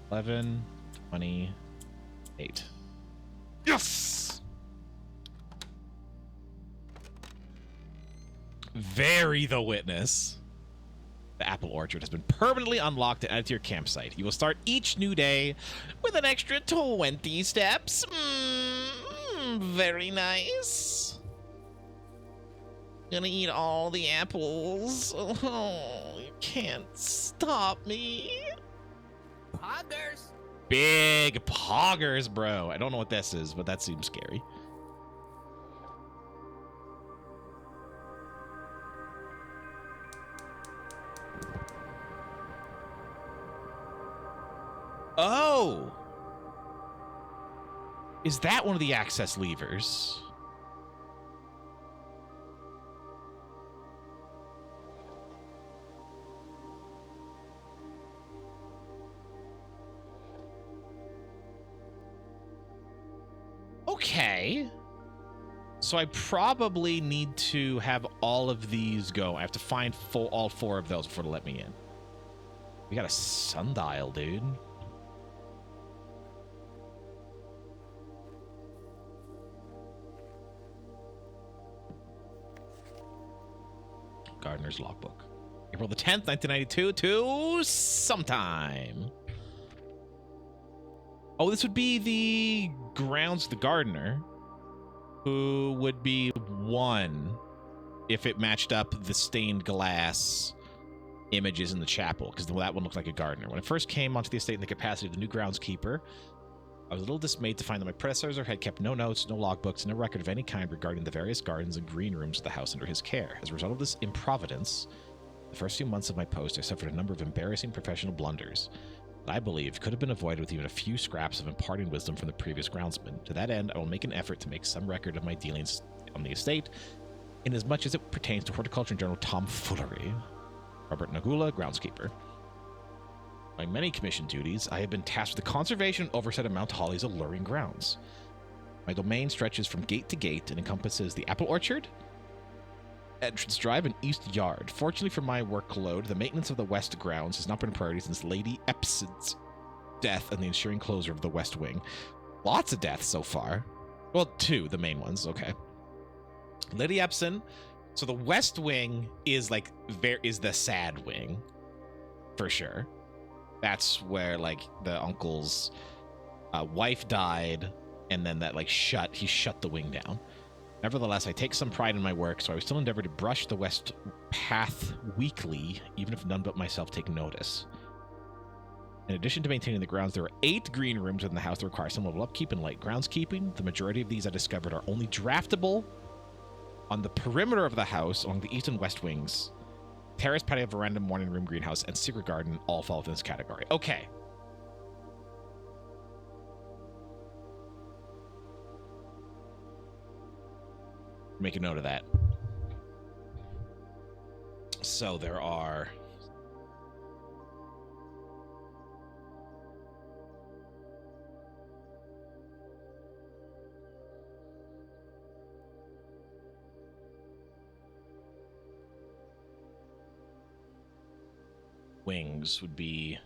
1128. Yes! Very the witness. The apple orchard has been permanently unlocked and added to your campsite. You will start each new day with an extra 20 steps. Very nice. Gonna eat all the apples. Oh, you can't stop me. Poggers. Big poggers, bro. I don't know what this is, but that seems scary. Oh! Is that one of the access levers? Okay. So I probably need to have all of these go. I have to find all 4 of those before to let me in. We got a sundial, dude. Gardener's logbook. April the 10th, 1992 to sometime. Oh, this would be the grounds, the gardener, who would be 1 if it matched up the stained glass images in the chapel, because that one looked like a gardener. When I first came onto the estate in the capacity of the new groundskeeper, I was a little dismayed to find that my predecessor had kept no notes, no logbooks, no record of any kind regarding the various gardens and green rooms of the house under his care. As a result of this improvidence, the first few months of my post, I suffered a number of embarrassing professional blunders that I believe could have been avoided with even a few scraps of imparting wisdom from the previous groundsman. To that end, I will make an effort to make some record of my dealings on the estate, in as much as it pertains to horticulture and general tomfoolery. Robert Nagula, groundskeeper. By many commission duties, I have been tasked with the conservation and oversight of Mount Holly's alluring grounds. My domain stretches from gate to gate and encompasses the apple orchard, entrance drive, and east yard. Fortunately for my workload, the maintenance of the west grounds has not been a priority since Lady Epson's death and the ensuing closure of the west wing. Lots of deaths so far. Well, 2, the main ones. Okay. Lady Epson. So the west wing is like is the sad wing, for sure. That's where like the uncle's wife died, and then that like he shut the wing down. Nevertheless, I take some pride in my work, so I will still endeavor to brush the west path weekly, even if none but myself take notice. In addition to maintaining the grounds, there are 8 green rooms in the house that require some level of upkeep and light groundskeeping. The majority of these I discovered are only draftable on the perimeter of the house along the east and west wings. Terrace, patio, veranda, morning room, greenhouse, and secret garden all fall within this category. Okay. Make a note of that. So there are wings would be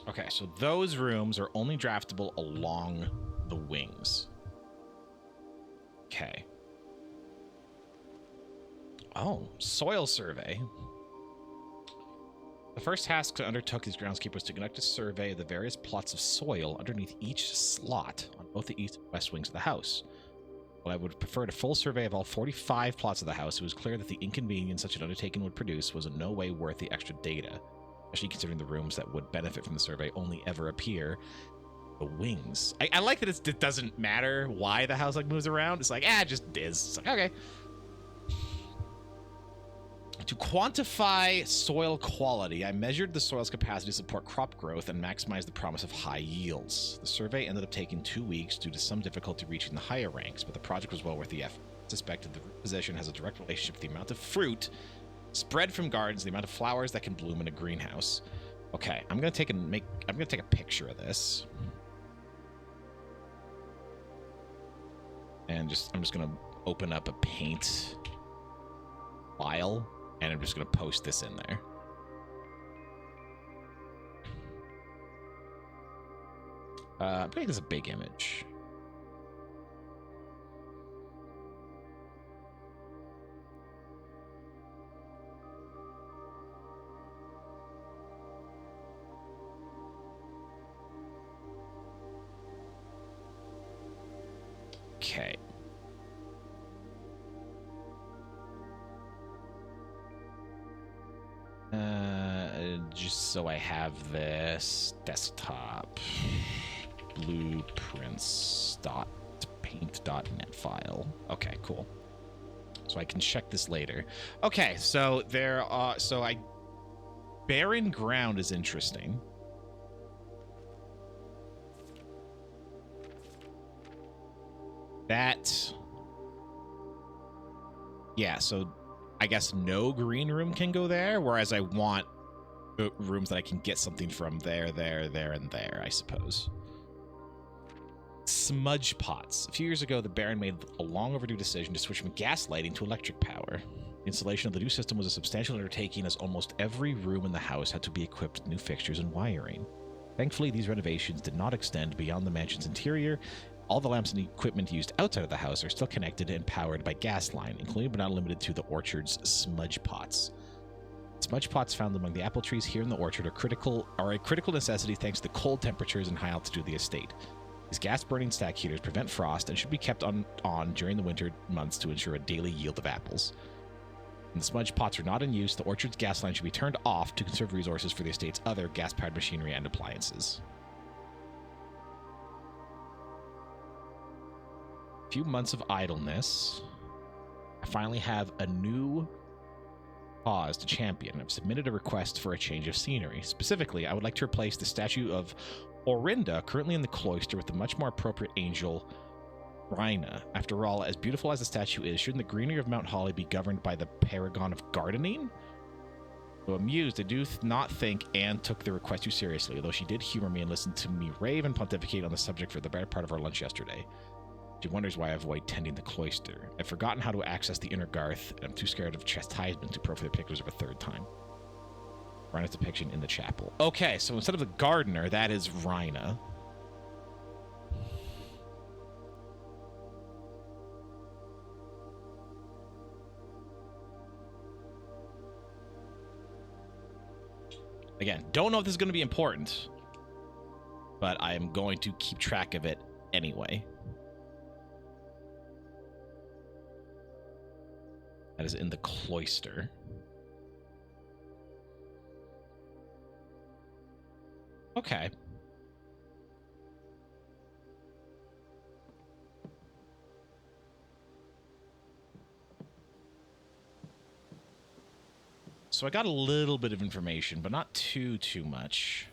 Okay, so those rooms are only draftable along the wings. Okay. Oh, soil survey. The first task to undertook these groundskeepers was to conduct a survey of the various plots of soil underneath each slot on both the east and west wings of the house. While I would prefer a full survey of all 45 plots of the house, it was clear that the inconvenience such an undertaking would produce was in no way worth the extra data, especially considering the rooms that would benefit from the survey only ever appear the wings. I like that it doesn't matter why the house like moves around. It's like, it just is. It's like, okay. To quantify soil quality, I measured the soil's capacity to support crop growth and maximize the promise of high yields. The survey ended up taking 2 weeks due to some difficulty reaching the higher ranks, but the project was well worth the effort. I suspected the root position has a direct relationship with the amount of fruit spread from gardens, the amount of flowers that can bloom in a greenhouse. Okay, I'm gonna take a picture of this, and I'm just gonna open up a paint file. And I'm just going to post this in there. I'm going to make this a big image. Okay. Just so I have this desktop blueprints.paint.net file. Okay, cool. So I can check this later. Okay, so barren ground is interesting. Yeah, so I guess no green room can go there, whereas I want rooms that I can get something from there, and there, I suppose. Smudge pots. A few years ago, the Baron made a long overdue decision to switch from gas lighting to electric power. The installation of the new system was a substantial undertaking, as almost every room in the house had to be equipped with new fixtures and wiring. Thankfully, these renovations did not extend beyond the mansion's interior. All the lamps and equipment used outside of the house are still connected and powered by gas line, including but not limited to the orchard's smudge pots. Smudge pots found among the apple trees here in the orchard are a critical necessity thanks to the cold temperatures and high altitude of the estate. These gas-burning stack heaters prevent frost and should be kept on during the winter months to ensure a daily yield of apples. When the smudge pots are not in use, the orchard's gas line should be turned off to conserve resources for the estate's other gas-powered machinery and appliances. A few months of idleness. I finally have a new cause to champion. I've submitted a request for a change of scenery. Specifically, I would like to replace the statue of Orinda, currently in the cloister, with the much more appropriate angel, Rhina. After all, as beautiful as the statue is, shouldn't the greenery of Mount Holly be governed by the paragon of gardening? Though amused, I do not think Anne took the request too seriously, though she did humor me and listen to me rave and pontificate on the subject for the better part of our lunch yesterday. She wonders why I avoid tending the cloister. I've forgotten how to access the inner garth, and I'm too scared of chastisement to proffer the pictures of a third time. Rhina's depiction in the chapel. Okay, so instead of the gardener, that is Rhina. Again, don't know if this is going to be important, but I'm going to keep track of it anyway. That is in the cloister. Okay. So I got a little bit of information, but not too much.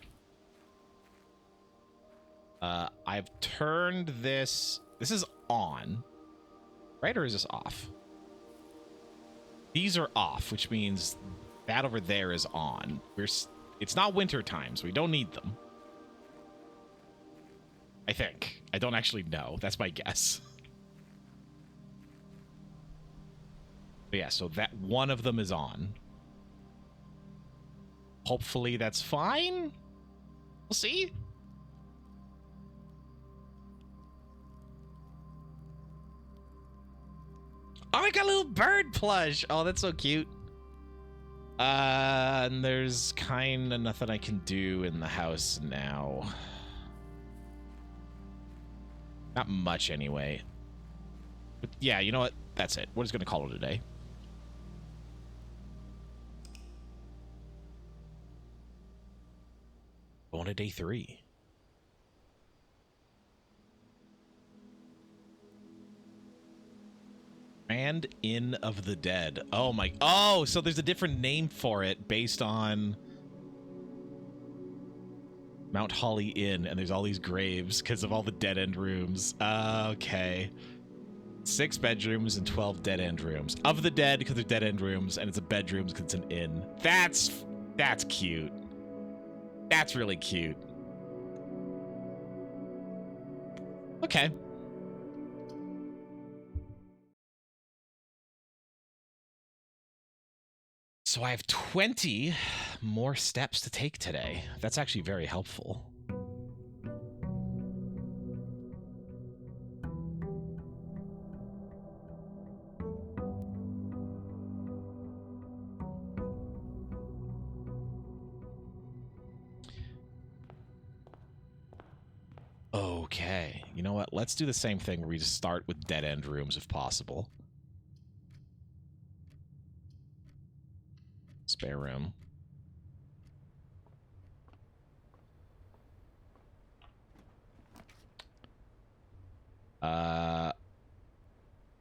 I've turned this... This is on, right? Or is this off? These are off, which means that over there is on. It's not winter time, so we don't need them. I think. I don't actually know. That's my guess. But yeah, so that one of them is on. Hopefully that's fine. See? Oh, I got a little bird plush. Oh, that's so cute. And there's kind of nothing I can do in the house now. Not much anyway. But yeah, you know what? That's it. We're just going to call it a day. Going to day 3. Grand Inn of the Dead. Oh my. Oh, so there's a different name for it based on Mount Holly Inn, and there's all these graves because of all the dead end rooms. Okay. 6 bedrooms and 12 dead end rooms. Of the dead because they're dead end rooms, and it's a bedrooms because it's an inn. That's cute. That's really cute. Okay. So I have 20 more steps to take today. That's actually very helpful. Okay, you know what? Let's do the same thing where we just start with dead end rooms if possible. Spare room.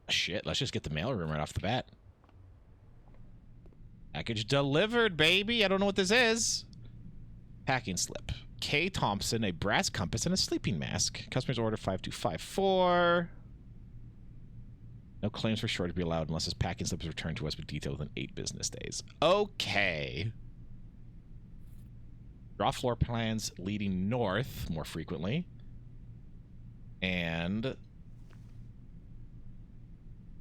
Shit, let's just get the mail room right off the bat. Package delivered, baby. I don't know what this is. Packing slip. K. Thompson, a brass compass, and a sleeping mask. Customer's order 5254. No claims for shortage to be allowed unless his packing slip is returned to us with detail within 8 business days. Okay. Draw floor plans leading north more frequently. And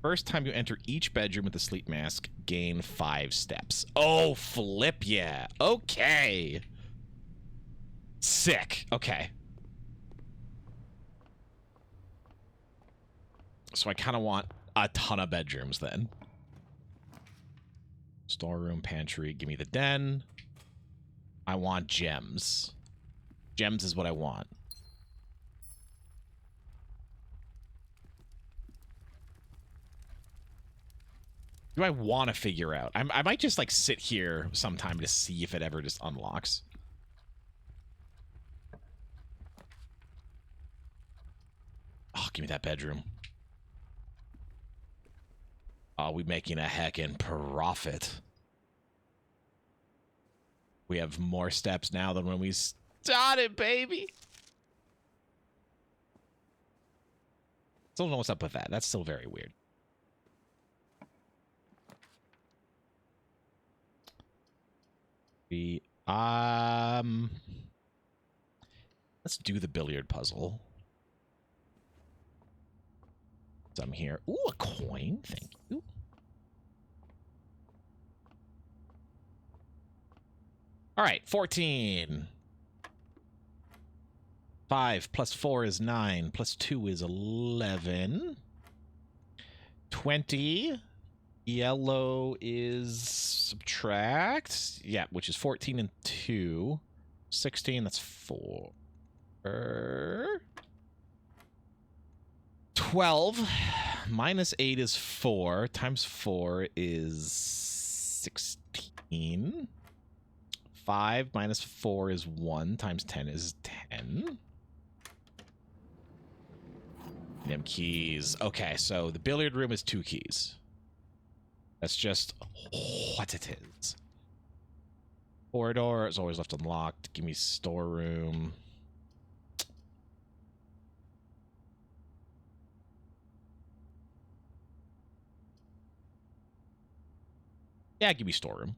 first time you enter each bedroom with the sleep mask, gain 5 steps. Oh, flip yeah. Okay. Sick. Okay. So I kind of want a ton of bedrooms then. Storeroom, pantry, give me the den. I want gems. Gems is what I want. Do I want to figure out? I might just like sit here sometime to see if it ever just unlocks. Oh, give me that bedroom. Oh, we making a heckin' profit. We have more steps now than when we started, baby. Still don't know what's up with that. That's still very weird. Let's do the billiard puzzle. Some here. Ooh, a coin. Thank you. All right, 14. 5 plus 4 is 9. Plus 2 is 11. 20. Yellow is subtract. Yeah, which is 14 and 2. 16, that's 4. 12 minus 8 is 4 times 4 is 16. 5 minus 4 is 1 times 10 is 10. Them keys. Okay, so the billiard room is 2 keys. That's just what it is. Corridor is always left unlocked. Give me storeroom. Yeah, give me storeroom.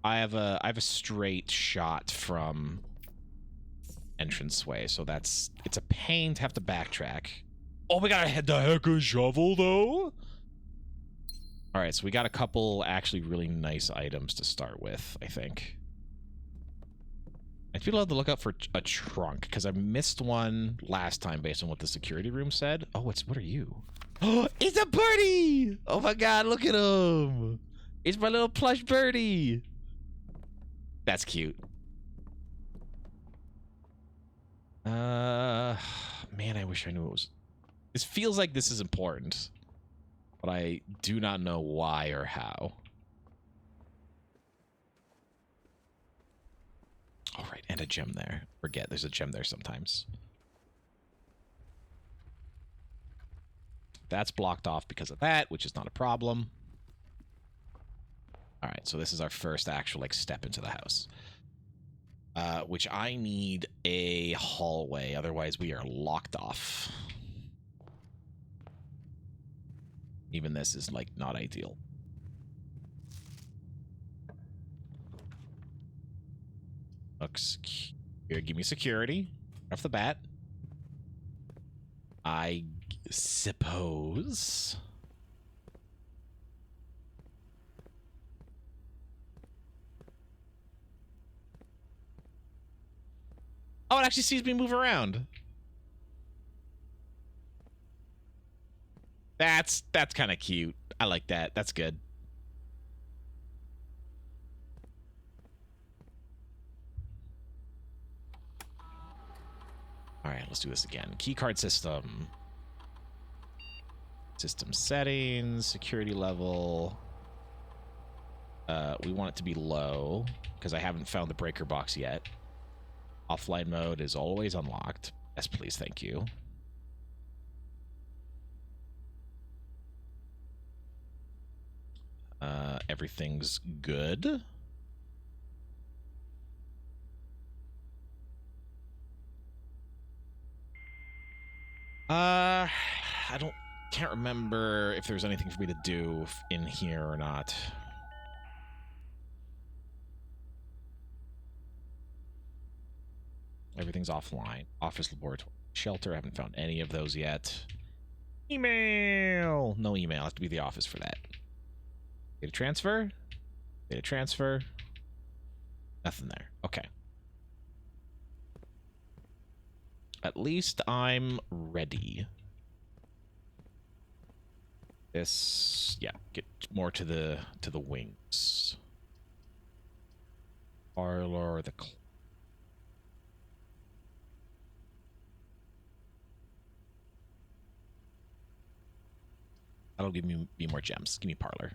I have a straight shot from entranceway, so it's a pain to have to backtrack. Oh, we gotta head the heck of shovel though. All right, so we got a couple actually really nice items to start with, I think. I'd be allowed to look out for a trunk because I missed one last time based on what the security room said. Oh, what are you? Oh, it's a birdie! Oh my god, look at him! It's my little plush birdie. That's cute. Man, I wish I knew it was. This feels like this is important, but I do not know why or how. All right, and a gem there. Forget there's a gem there sometimes. That's blocked off because of that, which is not a problem. All right, so this is our first actual like step into the house. Which I need a hallway, otherwise we are locked off. Even this is like not ideal. Looks here, give me security off the bat. I suppose. Oh, it actually sees me move around. That's kind of cute. I like that. That's good. All right, let's do this again. Keycard system. System settings, security level. We want it to be low because I haven't found the breaker box yet. Offline mode is always unlocked. Yes, please, thank you. Everything's good. Can't remember if there's anything for me to do in here or not. Everything's offline. Office, laboratory, shelter. I haven't found any of those yet. Email. No email. I have to be the office for that. Data transfer. Data transfer. Nothing there. Okay. At least I'm ready. This, yeah, get more to the wings. Parlor, the that'll give me more gems. Give me parlor.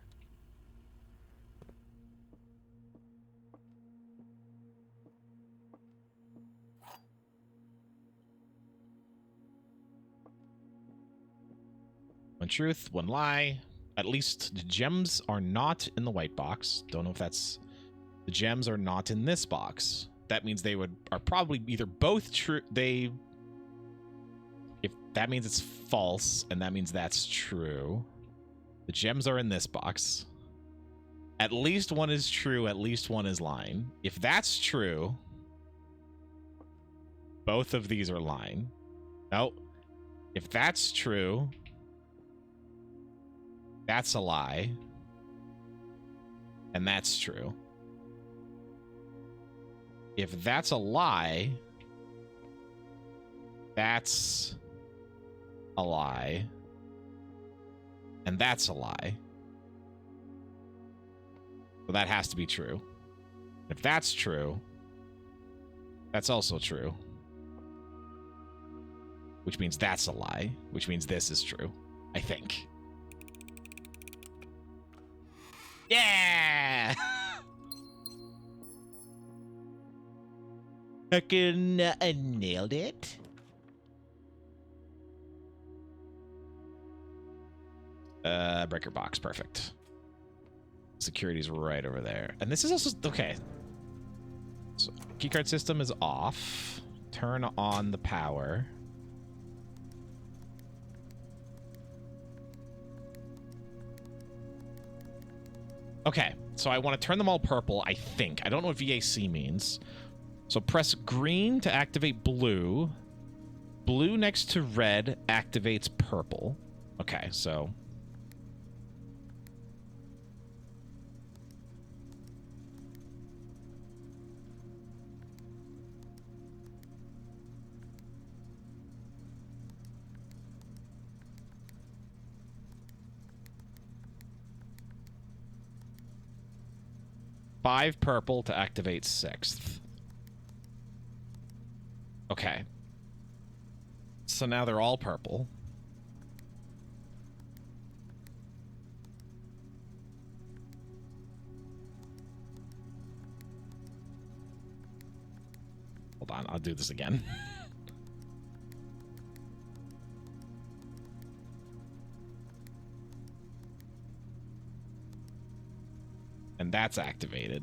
One truth, one lie. At least the gems are not in the white box. Don't know if that's... The gems are not in this box. That means they are probably either both true... If that means it's false, and that means that's true. The gems are in this box. At least one is true, at least one is lying. If that's true, both of these are lying. No. If that's true... That's a lie. And that's true. If that's a lie, that's a lie. And that's a lie. So that has to be true. If that's true, that's also true. Which means that's a lie. Which means this is true. I think. Yeah! I nailed it. Breaker box, perfect. Security's right over there. And this is also, okay. So, keycard system is off. Turn on the power. Okay, so I want to turn them all purple, I think. I don't know what VAC means. So press green to activate blue. Blue next to red activates purple. Okay, so... 5 purple to activate 6th. Okay. So now they're all purple. Hold on, I'll do this again. And that's activated.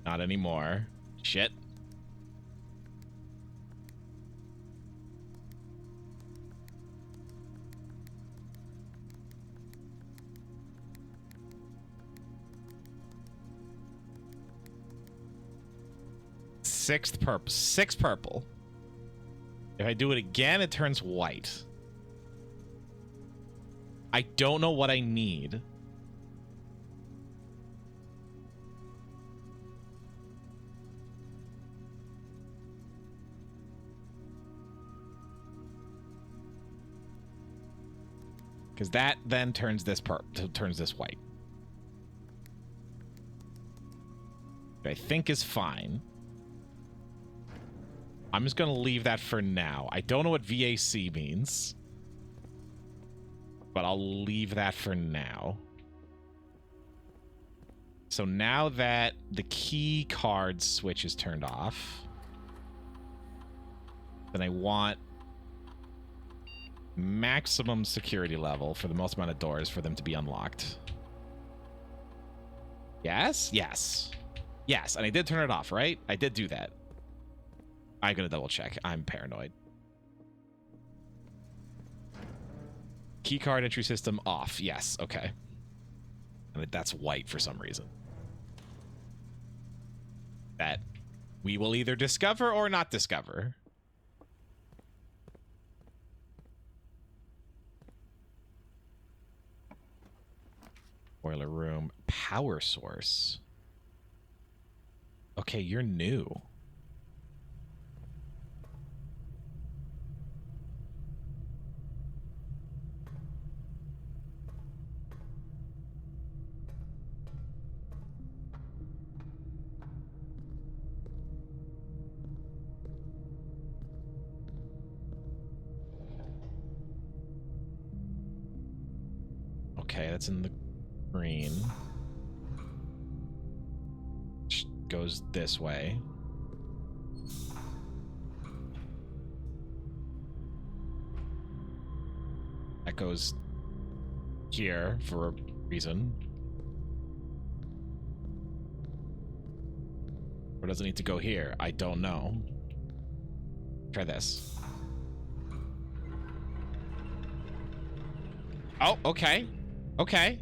Not anymore. Shit. Sixth purple. 6 purple. If I do it again, it turns white. I don't know what I need. Because that then turns this white. Which I think is fine. I'm just going to leave that for now. I don't know what VAC means. But I'll leave that for now. So now that the key card switch is turned off, then I want maximum security level for the most amount of doors for them to be unlocked. Yes? Yes. Yes, and I did turn it off, right? I did do that. I'm gonna double check. I'm paranoid. Keycard entry system off. Yes, okay. And that's white for some reason. That we will either discover or not discover. Boiler room. Power source. Okay, you're new. Okay, that's in the green. Which goes this way. That goes here for a reason. Or does it need to go here? I don't know. Try this. Oh, okay. Okay.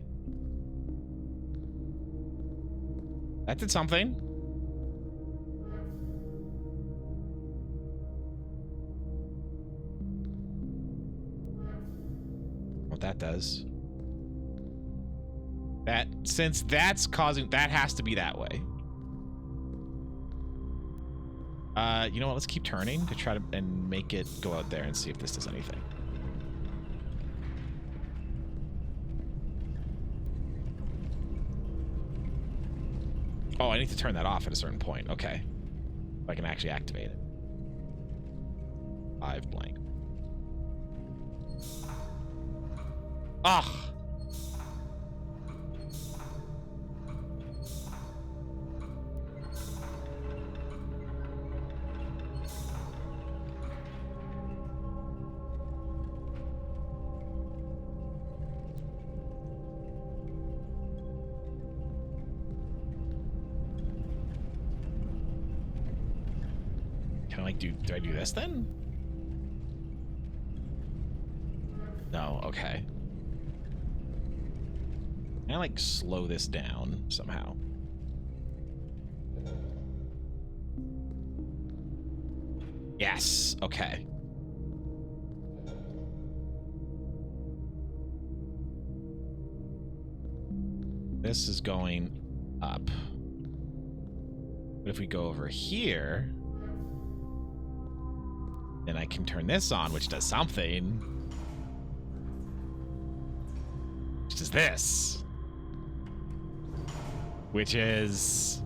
That did something. What that does. That, since that's causing, that has to be that way. You know what? Let's keep turning to try to and make it go out there and see if this does anything. Oh, I need to turn that off at a certain point. Okay. If I can actually activate it. 5 blank. Ugh. Do I do this then? No, okay. Can I like slow this down somehow? Yes, okay. This is going up. But if we go over here, then I can turn this on, which does something. Which is this. Which is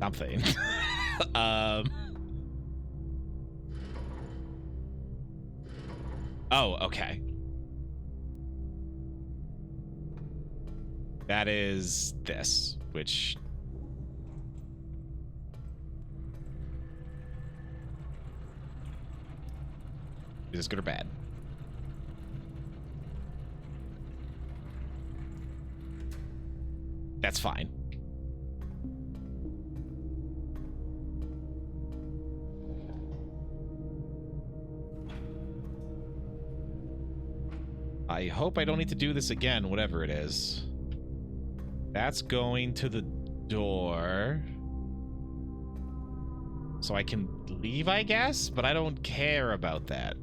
something. Oh, okay. That is this, which... Is this good or bad? That's fine. I hope I don't need to do this again, whatever it is. That's going to the door. So I can leave, I guess? But I don't care about that.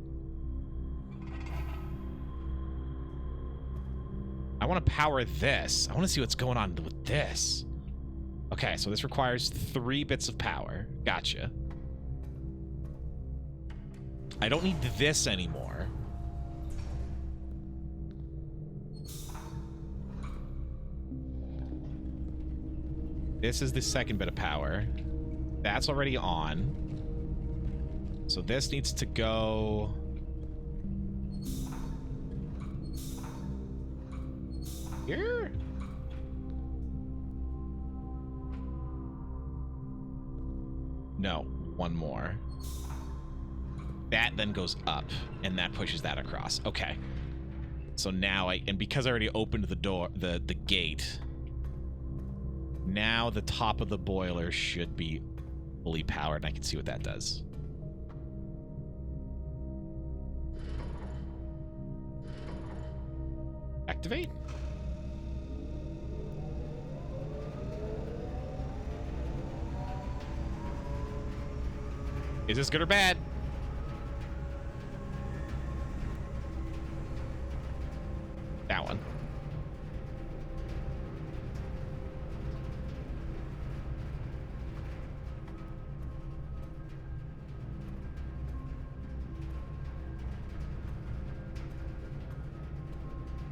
I want to power this. I want to see what's going on with this. Okay, so this requires 3 bits of power. Gotcha. I don't need this anymore. This is the 2nd bit of power. That's already on. So this needs to go... here? No, one more. That then goes up, and that pushes that across. Okay. So now and because I already opened the door, the gate, now the top of the boiler should be fully powered, and I can see what that does. Activate? Is this good or bad? That one.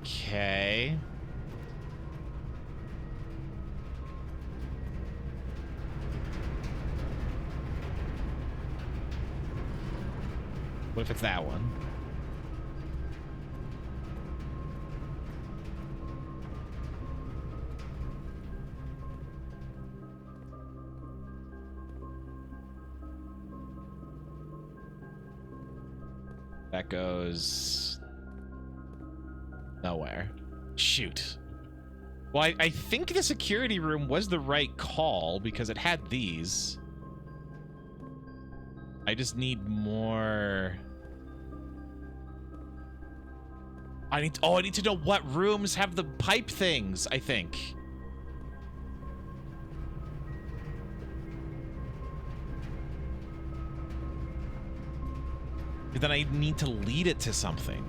Okay. What if it's that one? That goes nowhere. Shoot. Well, I think the security room was the right call because it had these. I just need more. I need to know what rooms have the pipe things, I think. Then I need to lead it to something.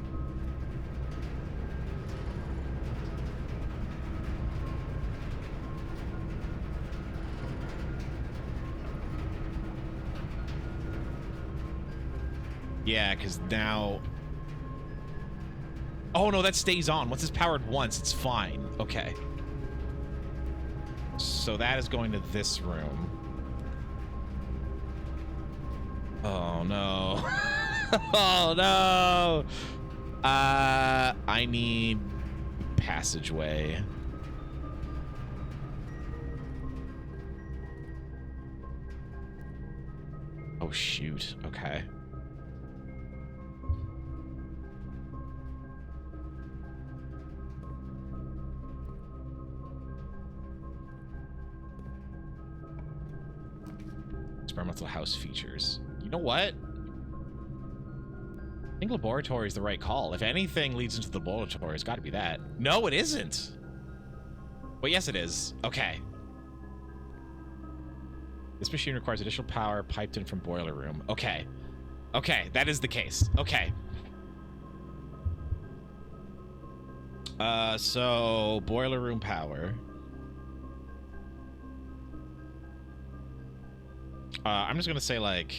Yeah, because now... Oh, no, that stays on. Once it's powered once, it's fine. Okay. So that is going to this room. Oh, no. Oh, no. I need passageway. Oh, shoot. Okay. Experimental house features. You know what? I think laboratory is the right call. If anything leads into the laboratory, it's got to be that. No, it isn't. But yes, it is. Okay. This machine requires additional power piped in from boiler room. Okay. Okay, that is the case. Okay. So boiler room power. I'm just gonna say like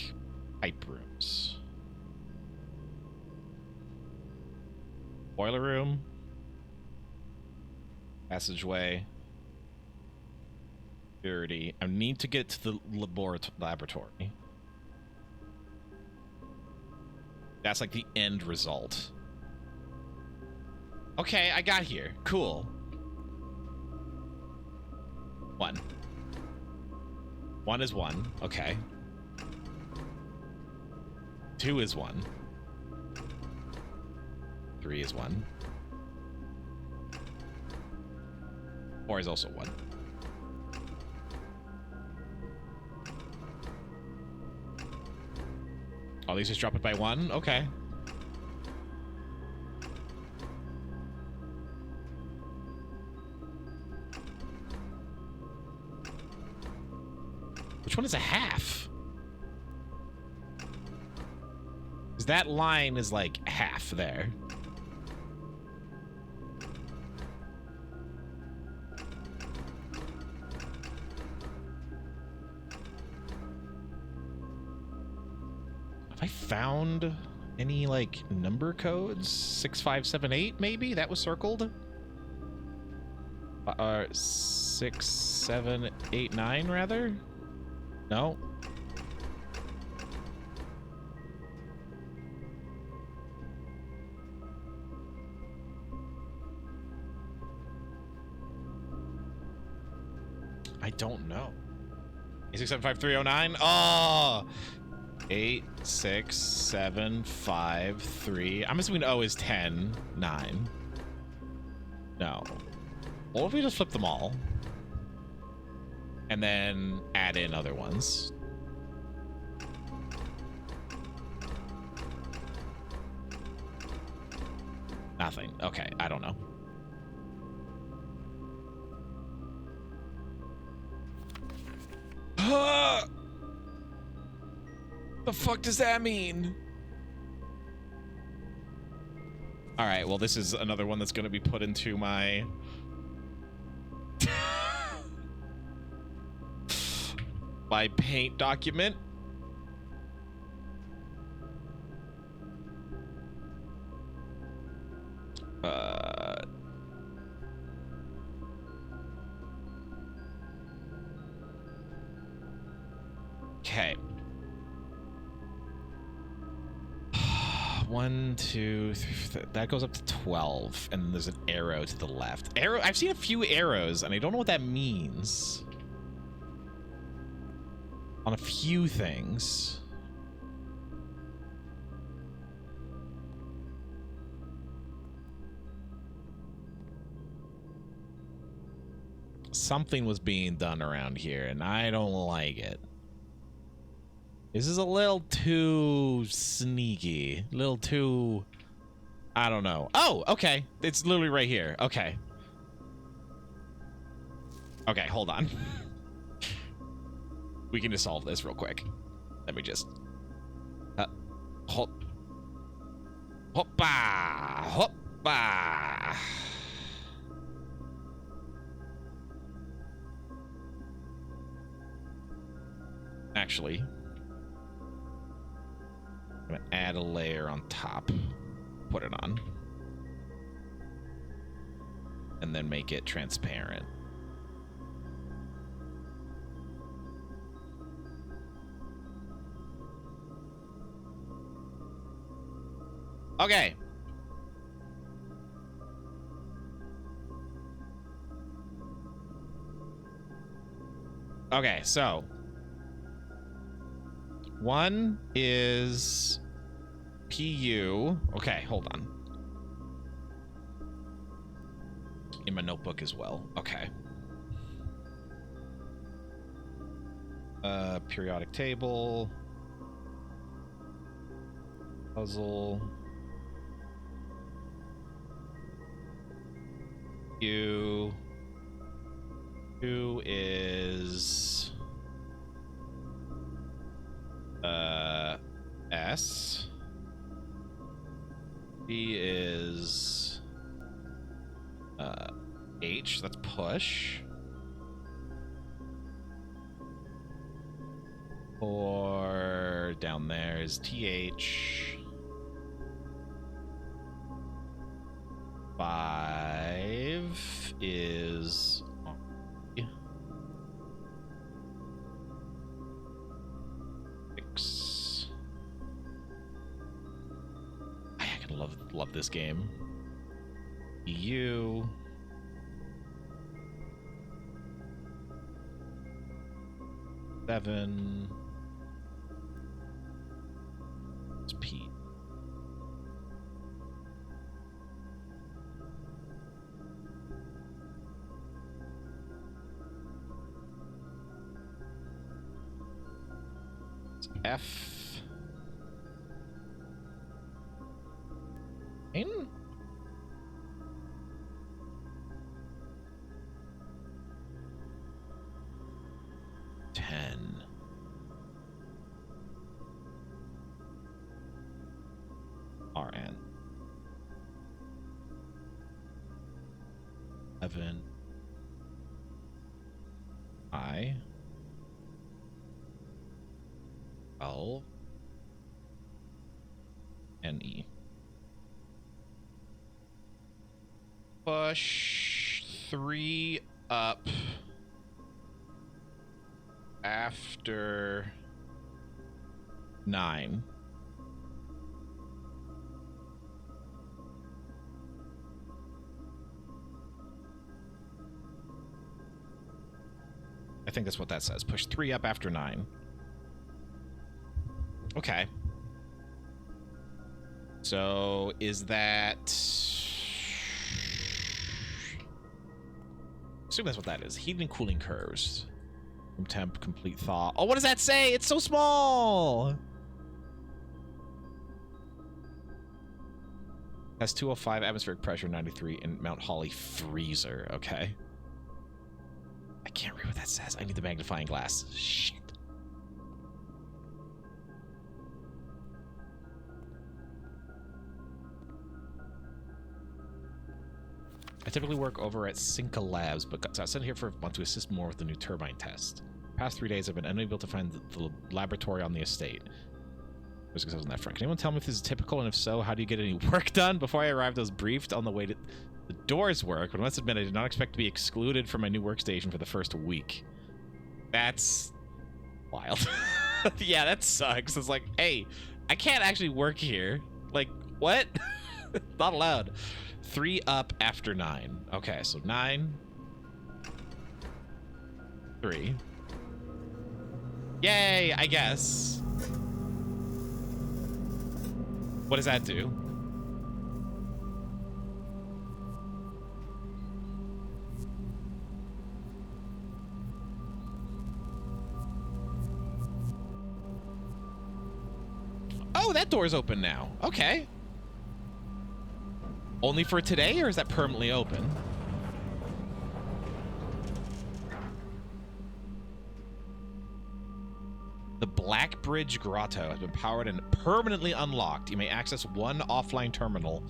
pipe rooms. Boiler room. Passageway. Security. I need to get to the laboratory. That's like the end result. Okay, I got here. Cool. 1. 1 is 1. Okay. 2 is 1. 3 is 1. 4 is also 1. Oh, these just drop it by 1? Okay. Which one is a half? Because that line is like half there. Have I found any like number codes? 6578 maybe? That was circled? 6, 7, 8, 9 rather? No. I don't know. 8675309. Oh, 8, 6, 7, 5, 3. I'm assuming O is 10, 9. No. What if we just flip them all? And then add in other ones. Nothing. Okay, I don't know. The fuck does that mean? All right, well, this is another one that's going to be put into my... my paint document. Okay. 1, 2, 3, that goes up to 12, and there's an arrow to the left. Arrow. I've seen a few arrows, and I don't know what that means. On a few things. Something was being done around here, and I don't like it. This is a little too sneaky. A little too... I don't know. Oh, okay. It's literally right here. Okay. Okay, hold on. We can just solve this real quick. Let me just... hop. Hoppa! Hoppa! Actually... I'm gonna add a layer on top, put it on, and then make it transparent. Okay. Okay, so 1 is PU. Okay, hold on. In my notebook as well. Okay. Periodic table. Puzzle. Q. Q is... S. B is H. That's push. Or down there is TH. 5 is love this game. EU. Seven. It's Pete. It's F. N? RN. 11. I. 12. NE. Push 3 up after 9. I think that's what that says. Push 3 up after 9. Okay. So is that... assume that's what that is. Heating and cooling curves. Room temp, complete thaw. Oh, what does that say? It's so small! Has 205, atmospheric pressure 93, and Mount Holly freezer. Okay. I can't read what that says. I need the magnifying glass. Shit. I typically work over at Cinca Labs, but got sent here for a month to assist more with the new turbine test. Past 3 days, I've been unable to find the laboratory on the estate. There's success on that front. Can anyone tell me if this is typical, and if so, how do you get any work done? Before I arrived, I was briefed on the way to the doors work, but I must admit I did not expect to be excluded from my new workstation for the first week. That's wild. Yeah, that sucks. It's like, hey, I can't actually work here. Like, what? Not allowed. 3 up after 9. Okay, so 9. 3. Yay, I guess. What does that do? Oh, that door's open now. Okay. Only for today, or is that permanently open? The Black Bridge Grotto has been powered and permanently unlocked. You may access one offline terminal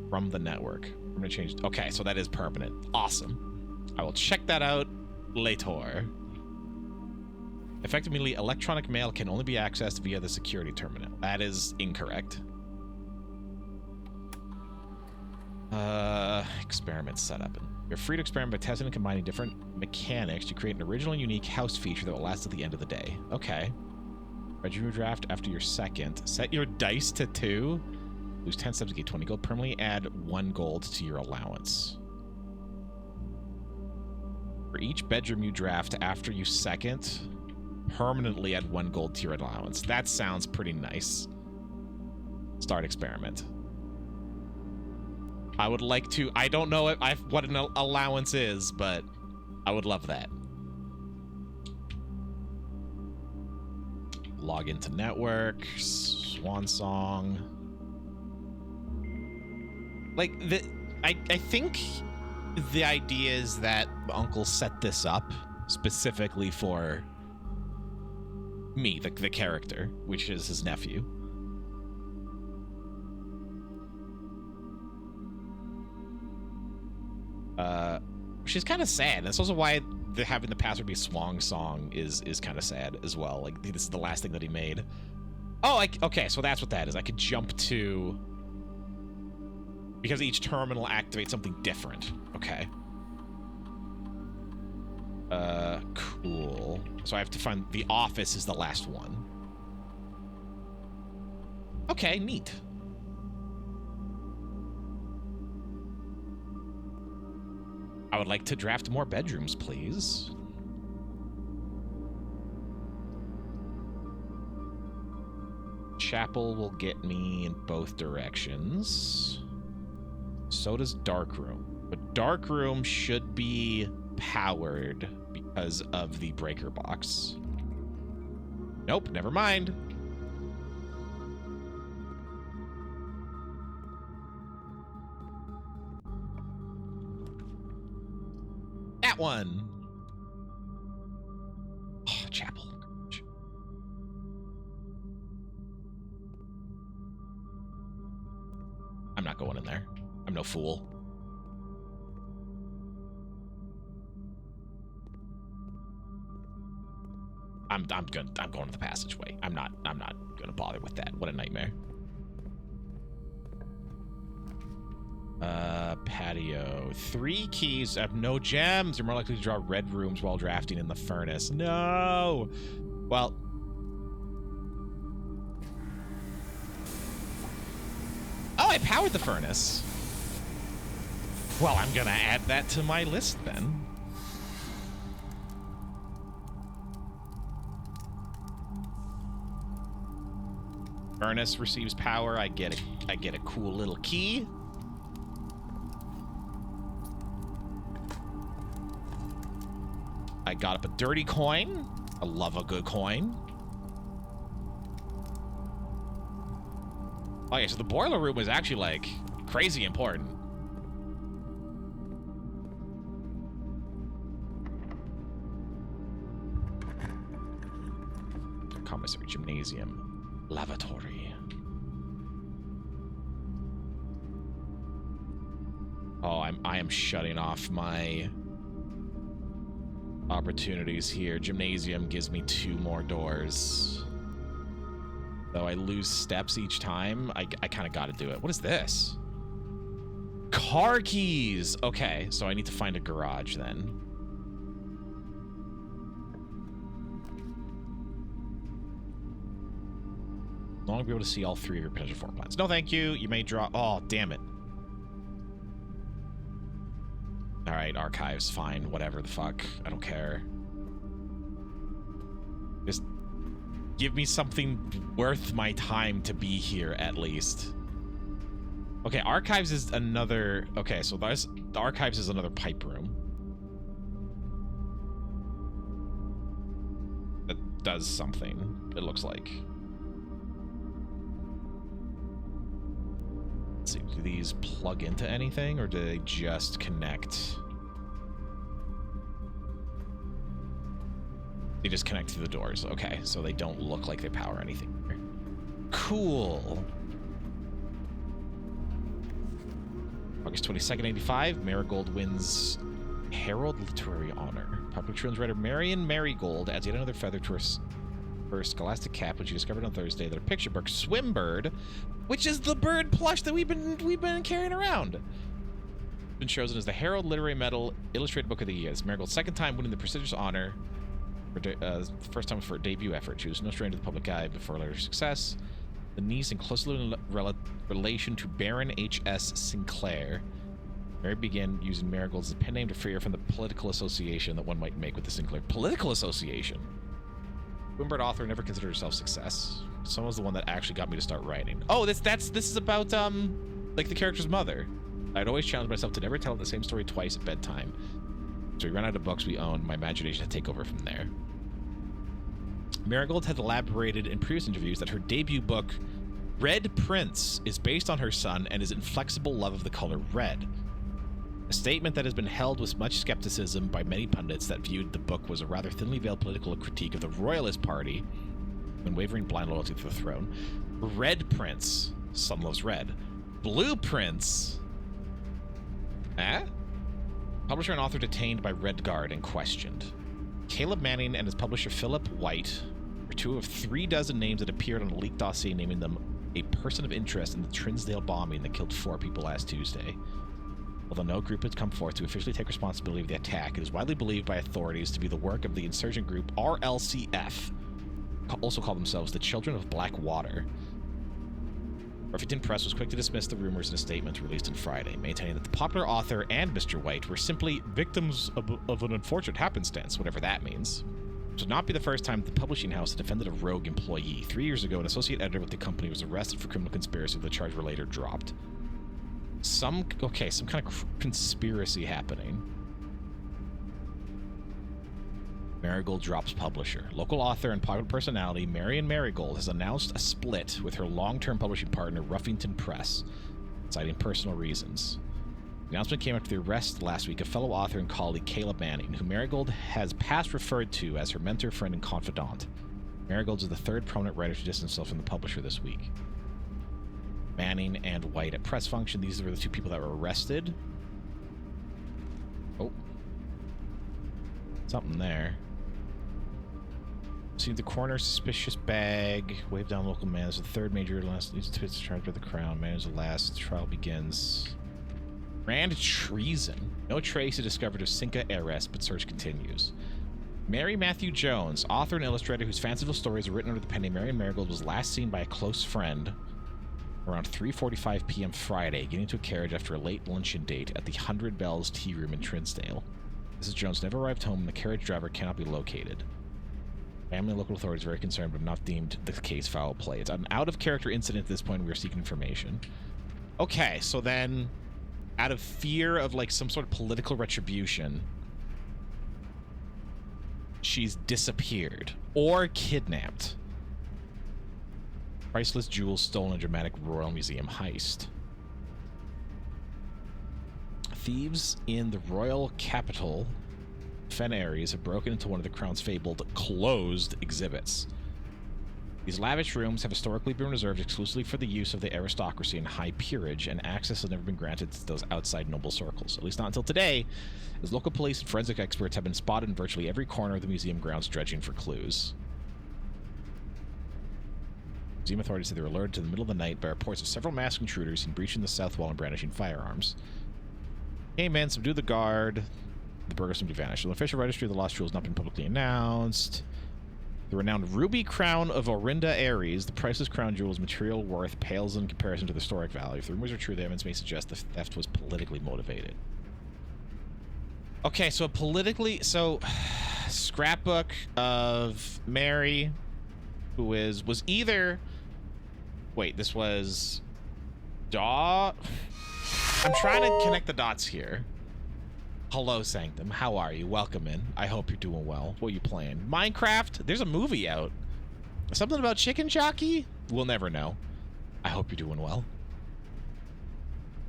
from the network. I'm gonna change. Okay, so that is permanent. Awesome. I will check that out later. Effectively, electronic mail can only be accessed via the security terminal. That is incorrect. Experiment setup. You're free to experiment by testing and combining different mechanics to create an original and unique house feature that will last at the end of the day. Okay. Bedroom draft after your second. Set your dice to 2. Lose 10 steps to get 20 gold. Permanently add 1 gold to your allowance. For each bedroom you draft after you second, permanently add 1 gold to your allowance. That sounds pretty nice. Start experiment. I would like to... I don't know what an allowance is, but I would love that. Log into network. Swan Song. Like, I think the idea is that Uncle set this up specifically for me, the character, which is his nephew. Which is kind of sad. That's also why having the password be Swan Song is kind of sad as well. Like, this is the last thing that he made. Oh, okay, so that's what that is. I could jump to... because each terminal activates something different. Okay. Cool. So I have to find... the office is the last one. Okay, neat. I would like to draft more bedrooms, please. Chapel will get me in both directions. So does Darkroom. But Darkroom should be powered because of the breaker box. Nope, never mind. That one. Oh, Chapel. I'm not going in there. I'm no fool. I'm going to the passageway. I'm not gonna bother with that. What a nightmare. Patio. 3 keys. I have no gems. You're more likely to draw red rooms while drafting in the furnace. No. Well. Oh, I powered the furnace. Well, I'm gonna add that to my list then. Furnace receives power. I get a cool little key. I got up a dirty coin. I love a good coin. Okay, so the boiler room was actually like crazy important. Commissary, gymnasium, lavatory. Oh, I am shutting off my opportunities here. Gymnasium gives me 2 more doors. Though I lose steps each time, I kind of got to do it. What is this? Car keys. Okay, so I need to find a garage then. Long to be able to see all 3 of your potential floor plans. No, thank you. You may draw. Oh, damn it. All right, archives, fine. Whatever the fuck. I don't care. Just give me something worth my time to be here at least. Okay, archives is another. Okay, so the archives is another pipe room. That does something, it looks like. Let's see, do these plug into anything or do they just connect? They just connect to the doors. Okay, so they don't look like they power anything. Cool. August 22nd, 85. Marigold wins Herald Literary Honor. Popular children's writer Marion Marigold adds yet another feather to her scholastic cap when she discovered on Thursday that her picture book Swimbird, which is the bird plush that we've been carrying around, been chosen as the Herald Literary Medal Illustrated Book of the Year. It's Marigold's 2nd time winning the prestigious honor. First time for a debut effort. She was no stranger to the public eye before later success. The niece in close relation to Baron H.S. Sinclair. Mary began using Marigold as a pen name to free her from the political association that one might make with the Sinclair. Political association? Swimbird author never considered herself success. Someone was the one that actually got me to start writing. Oh, this is about like the character's mother. I'd always challenged myself to never tell the same story twice at bedtime. So we ran out of books we owned. My imagination had to take over from there. Marigold had elaborated in previous interviews that her debut book, Red Prince, is based on her son and his inflexible love of the color red. A statement that has been held with much skepticism by many pundits that viewed the book was a rather thinly veiled political critique of the Royalist Party when wavering blind loyalty to the throne. Red Prince. Son loves red. Blue Prince. Publisher and author detained by Red Guard and questioned. Caleb Manning and his publisher Philip White were 2 of 3 dozen names that appeared on a leaked dossier naming them a person of interest in the Trinsdale bombing that killed 4 people last Tuesday. Although no group has come forth to officially take responsibility of the attack, it is widely believed by authorities to be the work of the insurgent group RLCF, also call themselves the Children of Black Water. Ruffington Press was quick to dismiss the rumors in a statement released on Friday, maintaining that the popular author and Mr. White were simply victims of an unfortunate happenstance, whatever that means. It would not be the first time the publishing house had defended a rogue employee. 3 years ago, an associate editor with the company was arrested for criminal conspiracy, the charge were later dropped. Some kind of conspiracy happening. Marigold drops publisher. Local author and popular personality Marion Marigold has announced a split with her long-term publishing partner Ruffington Press, citing personal reasons. The announcement came after the arrest last week of fellow author and colleague Caleb Manning, who Marigold has past referred to as her mentor, friend, and confidant. Marigold is the third prominent writer to distance himself from the publisher this week. Manning and White at press function. These were the two people that were arrested. Oh. Something there. See the coroner, suspicious bag. Wave down local man. As the third major last needs to charged by the crown. Man is the last. Trial begins. Grand treason. No trace is discovered of Cinca arrest, but search continues. Mary Matthew Jones, author and illustrator whose fanciful stories are written under the pen name Marion Marigold, was last seen by a close friend around 3:45 p.m. Friday, getting into a carriage after a late luncheon date at the 100 Bells Tea Room in Trinsdale. Mrs. Jones never arrived home, and the carriage driver cannot be located. Family and local authorities are very concerned, but have not deemed the case foul play. It's an out-of-character incident at this point. We are seeking information. Okay, so then, out of fear of, like, some sort of political retribution, she's disappeared or kidnapped. Priceless jewels stolen in a dramatic Royal Museum heist. Thieves in the royal capital, Fen Aries, have broken into one of the Crown's fabled closed exhibits. These lavish rooms have historically been reserved exclusively for the use of the aristocracy and high peerage, and access has never been granted to those outside noble circles, at least not until today, as local police and forensic experts have been spotted in virtually every corner of the museum grounds dredging for clues. Museum authorities say they were alerted to the middle of the night by reports of several masked intruders seen breaching the south wall and brandishing firearms. Hey man, subdue the guard. The burglars simply vanished. The official registry of the lost jewel has not been publicly announced. The renowned ruby crown of Orinda Aries, the priceless crown jewel's material worth pales in comparison to the historic value. If the rumors are true, the evidence may suggest the theft was politically motivated. Okay, so scrapbook of Mary, who was either... Wait, this was... I'm trying to connect the dots here. Hello, Sanctum. How are you? Welcome in. I hope you're doing well. What are you playing? Minecraft? There's a movie out. Something about chicken jockey? We'll never know. I hope you're doing well.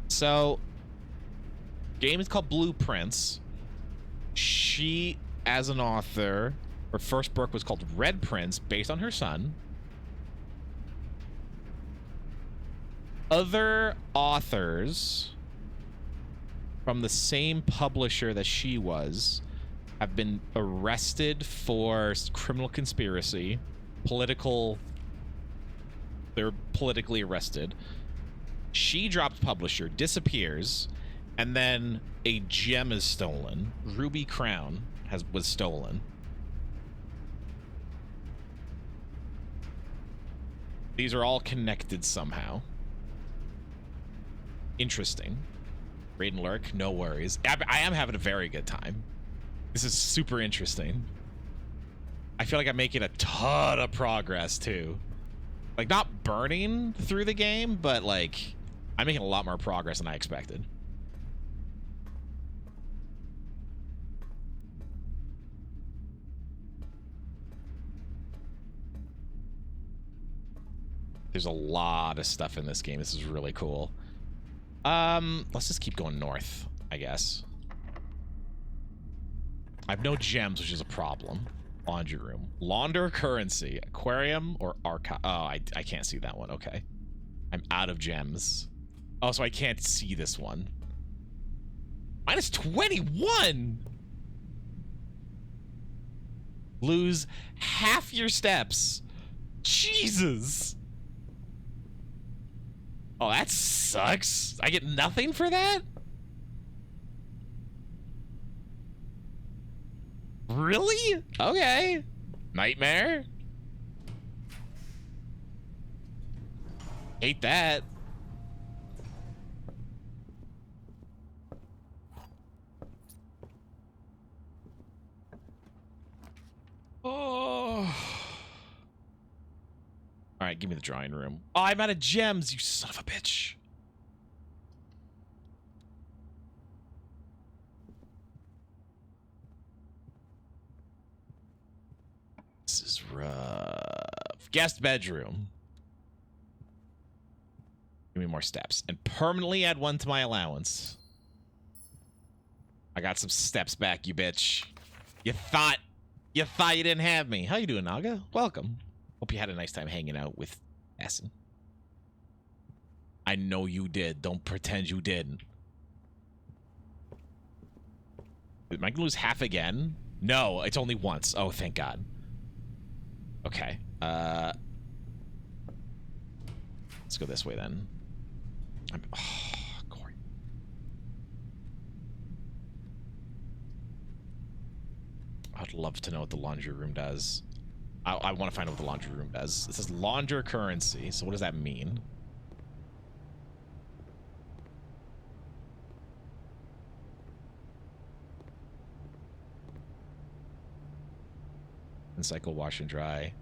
So, game is called Blueprints. She, as an author, her first book was called Red Prince, based on her son. Other authors from the same publisher that she was have been arrested for criminal conspiracy, they're politically arrested. She drops publisher, disappears, and then a gem is stolen. Ruby Crown was stolen. These are all connected somehow. Interesting. Raiden Lurk, no worries. I am having a very good time. This is super interesting. I feel like I'm making a ton of progress too. Like, not burning through the game, but like I'm making a lot more progress than I expected. There's a lot of stuff in this game. This is really cool. Let's just keep going north, I guess. I have no gems, which is a problem. Laundry room. Launder currency. Aquarium or archive. Oh, I can't see that one. Okay. I'm out of gems. Oh, so I can't see this one. Minus 21! Lose half your steps. Jesus! Oh, that sucks. I get nothing for that? Really? Okay. Nightmare? Hate that. right, give me the drawing room. Oh, I'm out of gems, you son of a bitch. This is rough. Guest bedroom. Give me more steps. And permanently add 1 to my allowance. I got some steps back, you bitch. You thought you didn't have me. How you doing, Naga? Welcome. Hope you had a nice time hanging out with Essen. I know you did. Don't pretend you didn't. Am I gonna lose half again? No, it's only once. Oh, thank God. Okay. Let's go this way then. Corey. I'd love to know what the laundry room does. I want to find out what the laundry room does. It says launder currency. So what does that mean? And cycle, wash and dry.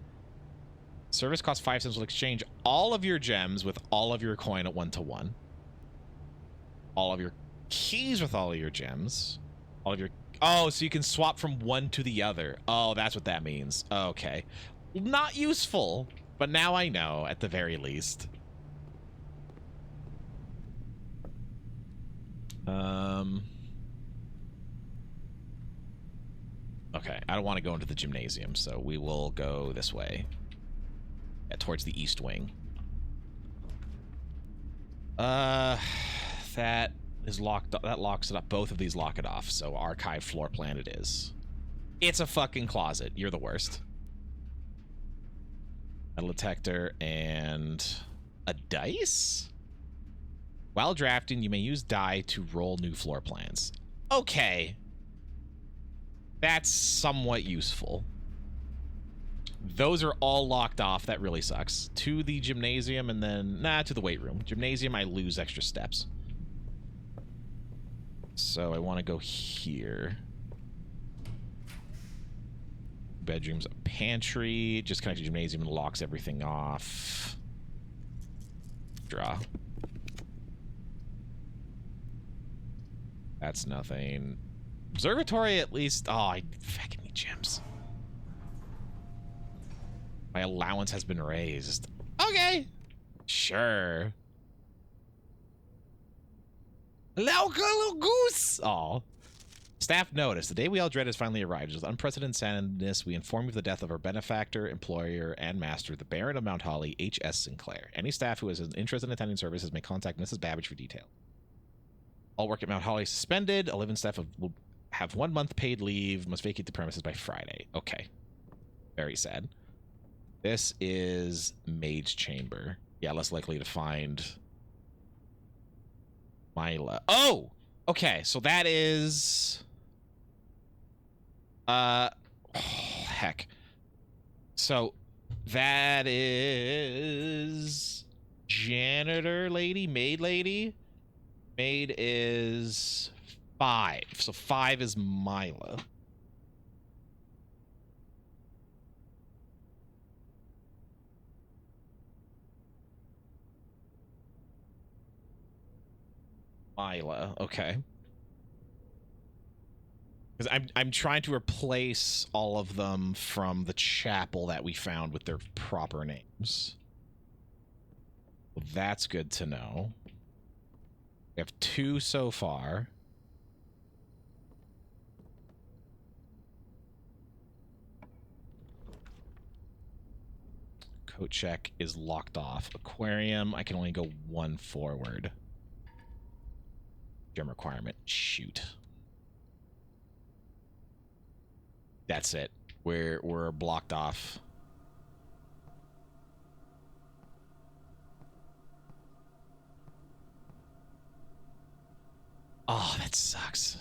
Service costs 5 cents. Will exchange all of your gems with all of your coin at 1-to-1. All of your keys with all of your gems. All of your... Oh, so you can swap from one to the other. Oh, that's what that means. Okay. Not useful, but now I know at the very least. Okay, I don't want to go into the gymnasium, so we will go this way. Yeah, towards the east wing. That is locked. That locks it up. Both of these lock it off. So archive floor plan it is. It's a fucking closet. You're the worst. Metal detector and a dice. While drafting, you may use die to roll new floor plans. Okay. That's somewhat useful. Those are all locked off. That really sucks. To the gymnasium and then... Nah, to the weight room. Gymnasium, I lose extra steps. So I want to go here. Bedroom's a pantry. Just connect to gymnasium and locks everything off. Draw. That's nothing. Observatory at least... Oh, I fucking need gems. My allowance has been raised. Okay. Sure. Little goose. Aw. Staff notice. The day we all dread has finally arrived. With unprecedented sadness, we inform you of the death of our benefactor, employer, and master, the Baron of Mount Holly, H.S. Sinclair. Any staff who has an interest in attending services may contact Mrs. Babbage for detail. All work at Mount Holly suspended. 11 staff will have 1 month paid leave. Must vacate the premises by Friday. Okay. Very sad. This is Mage Chamber. Yeah, less likely to find Mila. Oh! Okay, so that is... Oh, heck. So, that is... Janitor lady? Maid lady? Maid is 5. So 5 is Mila. Mila, okay. Because I'm trying to replace all of them from the chapel that we found with their proper names. Well, that's good to know. We have 2 so far. Coat check is locked off. Aquarium, I can only go 1 forward. Gem requirement. Shoot. That's it. We're blocked off. Oh, that sucks.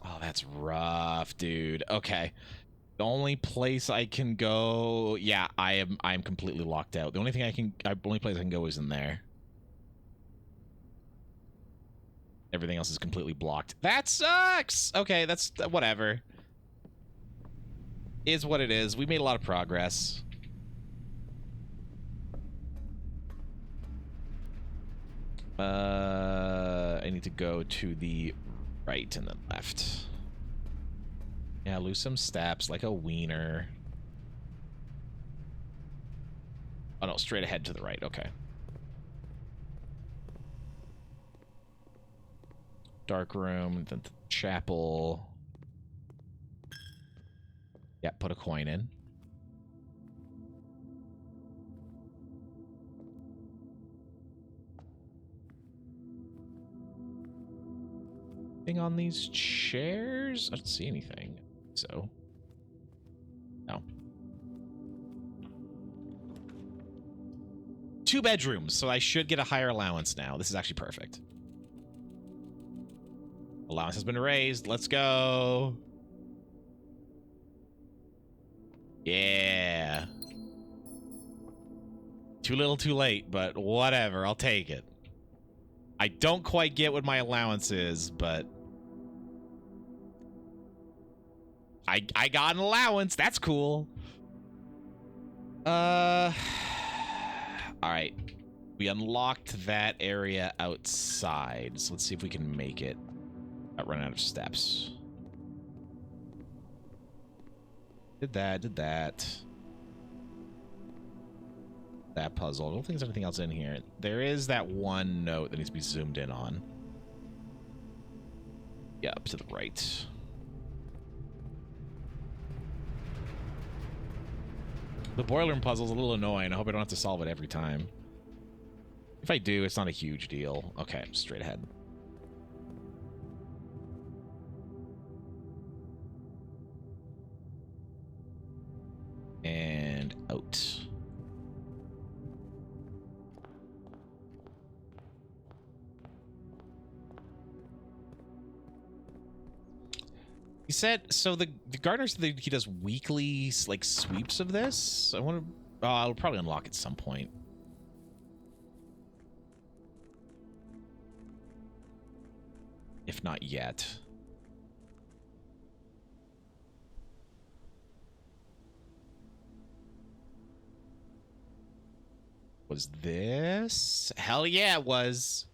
Oh, that's rough, dude. Okay. The only place I can go, yeah, I'm completely locked out. The only place I can go is in there. Everything else is completely blocked. That sucks! Okay, that's whatever. Is what it is. We made a lot of progress. I need to go to the right and then left. Yeah, lose some steps like a wiener. Oh no, straight ahead to the right. Okay. Dark room, then the chapel. Yeah, put a coin in. Thing on these chairs? I don't see anything. So. No. 2 bedrooms, so I should get a higher allowance now. This is actually perfect. Allowance has been raised. Let's go. Yeah. Too little, too late, but whatever. I'll take it. I don't quite get what my allowance is, but I got an allowance. That's cool. All right. We unlocked that area outside, so let's see if we can make it. Got run out of steps. Did that. That puzzle. I don't think there's anything else in here. There is that one note that needs to be zoomed in on. Yeah, up to the right. The boiler room puzzle is a little annoying. I hope I don't have to solve it every time. If I do, it's not a huge deal. Okay, straight ahead. And out. He said, so the gardener said that he does weekly, like, sweeps of this. I want to, I'll probably unlock at some point. If not yet. Was this? Hell yeah, it was.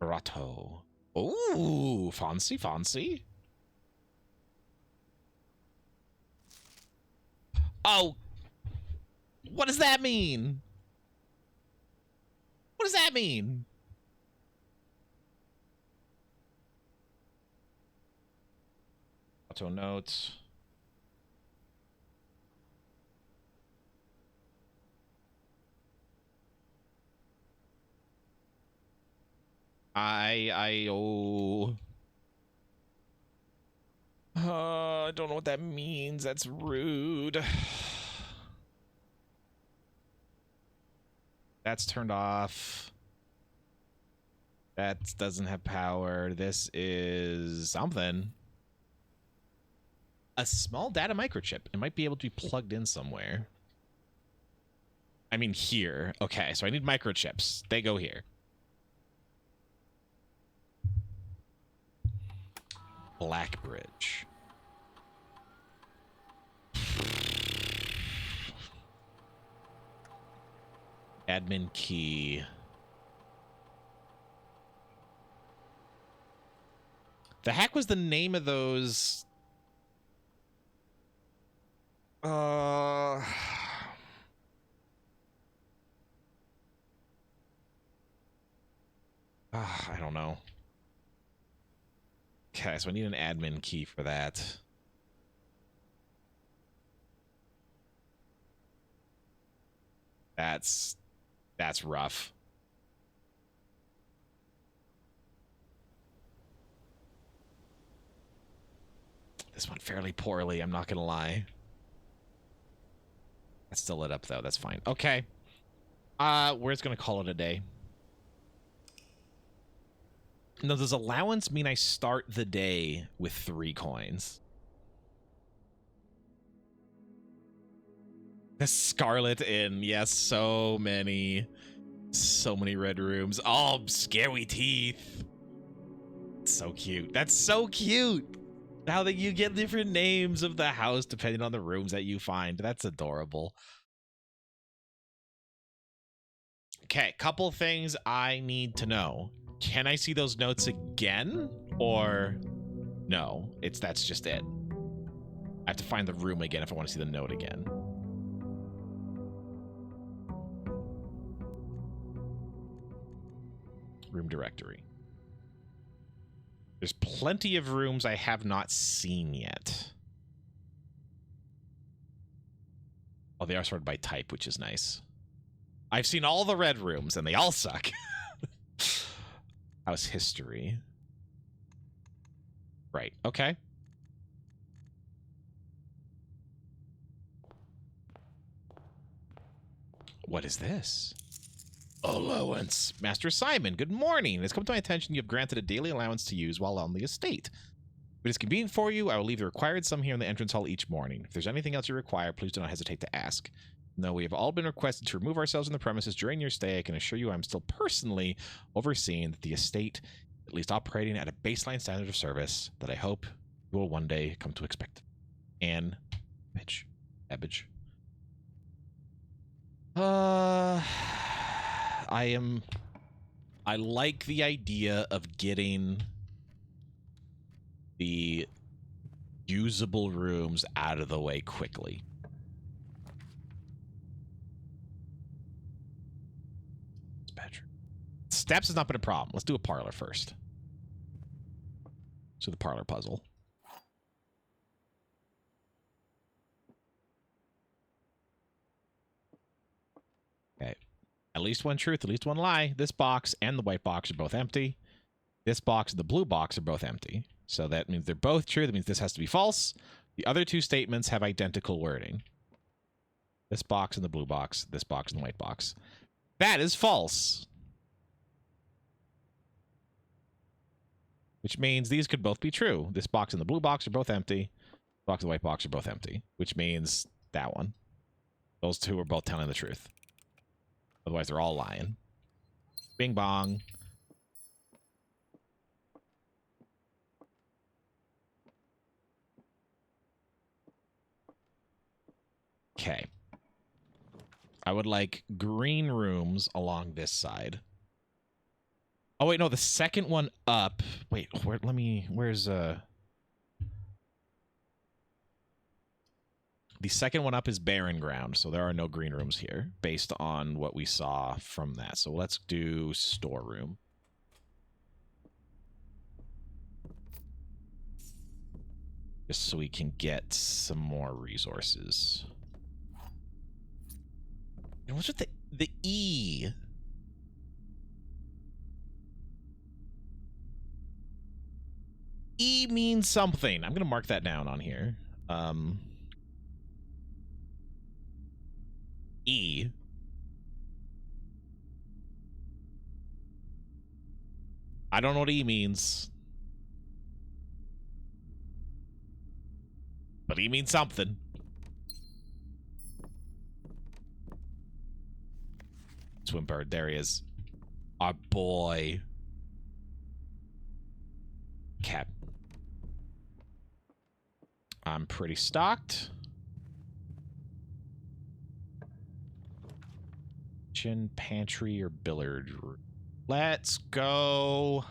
Grotto. Ooh, fancy. Oh. What does that mean? What does that mean? Auto notes. I don't know what that means. That's rude. That's turned off. That doesn't have power. This is something. A small data microchip. It might be able to be plugged in somewhere. I mean here. Okay, so I need microchips. They go here. Blackbridge. Admin key. The heck was the name of those? I don't know. Okay, so I need an admin key for that. That's rough. This went fairly poorly, I'm not gonna lie. That's still lit up though, that's fine. Okay. We're just gonna call it a day. Now, does allowance mean I start the day with 3 coins? The Scarlet Inn. Yes, so many. So many red rooms. Oh, scary teeth. So cute. That's so cute. How that you get different names of the house depending on the rooms that you find. That's adorable. Okay, couple things I need to know. Can I see those notes again? Or no, that's just it. I have to find the room again if I want to see the note again. Room directory. There's plenty of rooms I have not seen yet. Oh, they are sorted by type, which is nice. I've seen all the red rooms, and they all suck. House history. Right, okay. What is this? Allowance. Master Simon, good morning. It's come to my attention you have granted a daily allowance to use while on the estate. If it is convenient for you, I will leave the required sum here in the entrance hall each morning. If there's anything else you require, please do not hesitate to ask. No, we have all been requested to remove ourselves from the premises during your stay. I can assure you I'm still personally overseeing that the estate, at least operating at a baseline standard of service that I hope you will one day come to expect. Anne Ebbage. I like the idea of getting the usable rooms out of the way quickly. Steps has not been a problem. Let's do a parlor first. So the parlor puzzle. Okay. At least one truth, at least one lie. This box and the white box are both empty. This box and the blue box are both empty. So that means they're both true. That means this has to be false. The other two statements have identical wording. This box and the blue box, this box and the white box. That is false. Which means these could both be true. This box and the blue box are both empty. The box and the white box are both empty. Which means that one. Those two are both telling the truth. Otherwise, they're all lying. Bing bong. Okay. I would like green rooms along this side. Oh, wait, no, the second one up. Wait, where's the second one up is barren ground, so there are no green rooms here based on what we saw from that. So let's do storeroom. Just so we can get some more resources. And what's with the E? E means something. I'm going to mark that down on here. E. I don't know what E means. But E means something. Swimbird, there he is. Our boy. Cap. I'm pretty stocked. Kitchen, pantry, or billiard room. Let's go.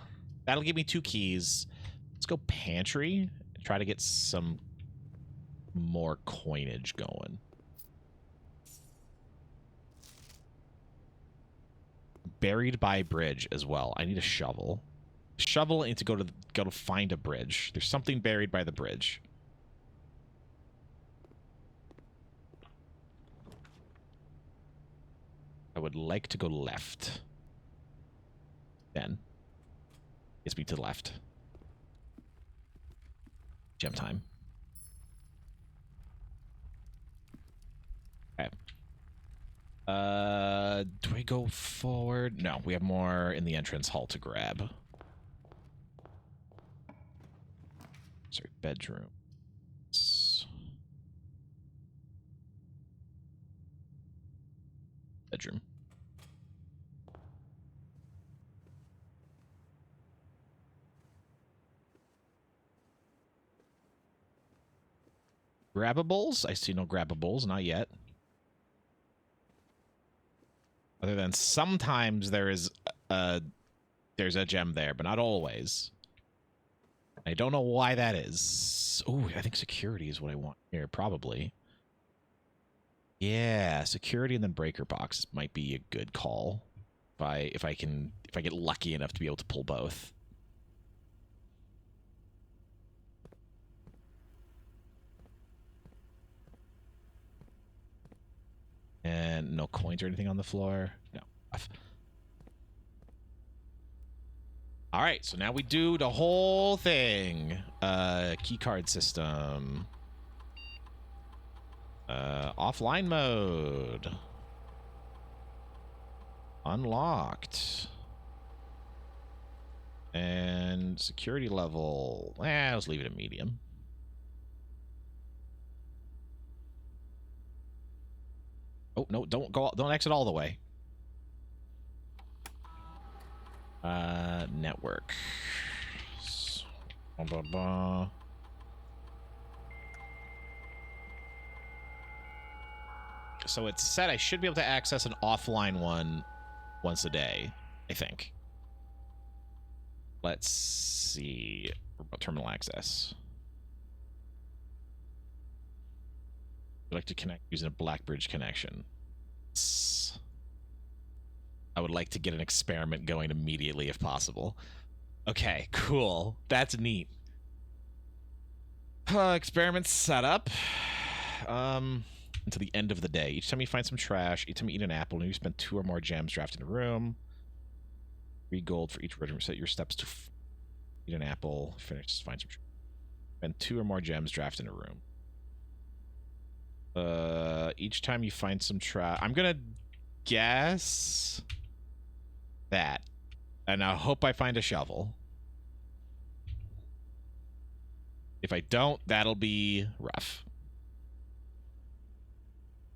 That'll give me 2 keys. Let's go pantry. Try to get some more coinage going. Buried by bridge as well. I need a shovel. Shovel. I need to go to find a bridge. There's something buried by the bridge. I would like to go left. Then. Gets me to the left. Gem time. Okay. Do we go forward? No, we have more in the entrance hall to grab. Sorry, bedroom. Bedroom. Grabbables? I see no grabbables, not yet. Other than sometimes there's a gem there, but not always. I don't know why that is. Oh, I think security is what I want here, probably. Yeah, security and then breaker box might be a good call. If I get lucky enough to be able to pull both. And no coins or anything on the floor. No. All right, so now we do the whole thing. Key card system. Offline mode. Unlocked. And security level. Let's leave it at medium. Oh, no, don't exit all the way. Network. So it's said I should be able to access an offline one once a day, I think. Let's see. Terminal access. I'd like to connect using a Blackbridge connection. I would like to get an experiment going immediately if possible. Okay, cool. That's neat. Experiment set up. Until the end of the day. Each time you find some trash, each time you eat an apple, and you spend 2 or more gems drafted in a room. 3 gold for each room. Set your steps to eat an apple. Finish. Find some trash. Spend 2 or more gems drafted in a room. Each time you find some trash, I'm gonna guess that, and I hope I find a shovel. If I don't, that'll be rough.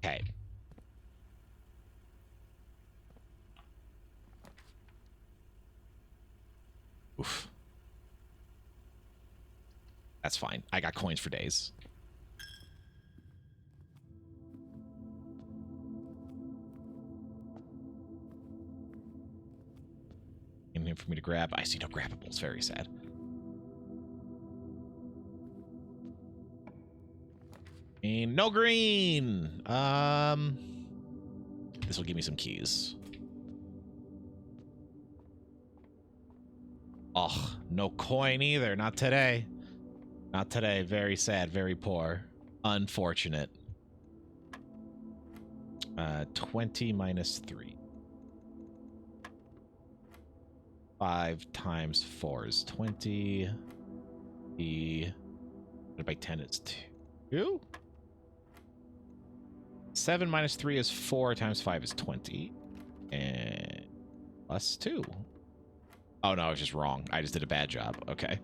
Okay. Oof. That's fine. I got coins for days. Anything for me to grab? I see no grabbables. Very sad. And no green. This will give me some keys. Oh, no coin either. Not today. Not today. Very sad. Very poor. Unfortunate. 20 minus 3. 5 times 4 is 20. Divided by 10 is 2. 7 minus 3 is 4 times 5 is 20. And plus 2. Oh, no, I was just wrong. I just did a bad job. Okay.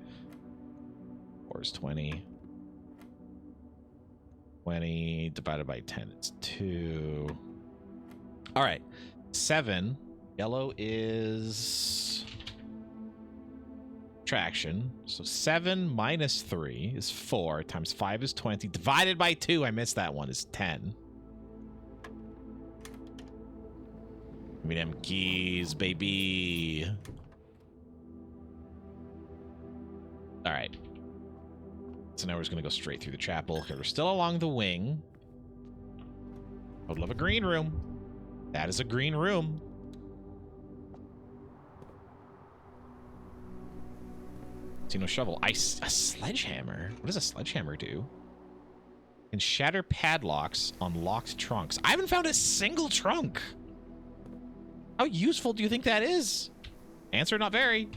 4 is 20. 20 divided by 10 is 2. All right. 7. Yellow is traction. So 7 minus 3 is 4 times 5 is 20. Divided by 2, I missed that one, is 10. Give me them keys, baby. All right. So now we're just going to go straight through the chapel because we're still along the wing. I would love a green room. That is a green room. See no shovel. A sledgehammer. What does a sledgehammer do? Can shatter padlocks on locked trunks. I haven't found a single trunk. How useful do you think that is? Answer, not very.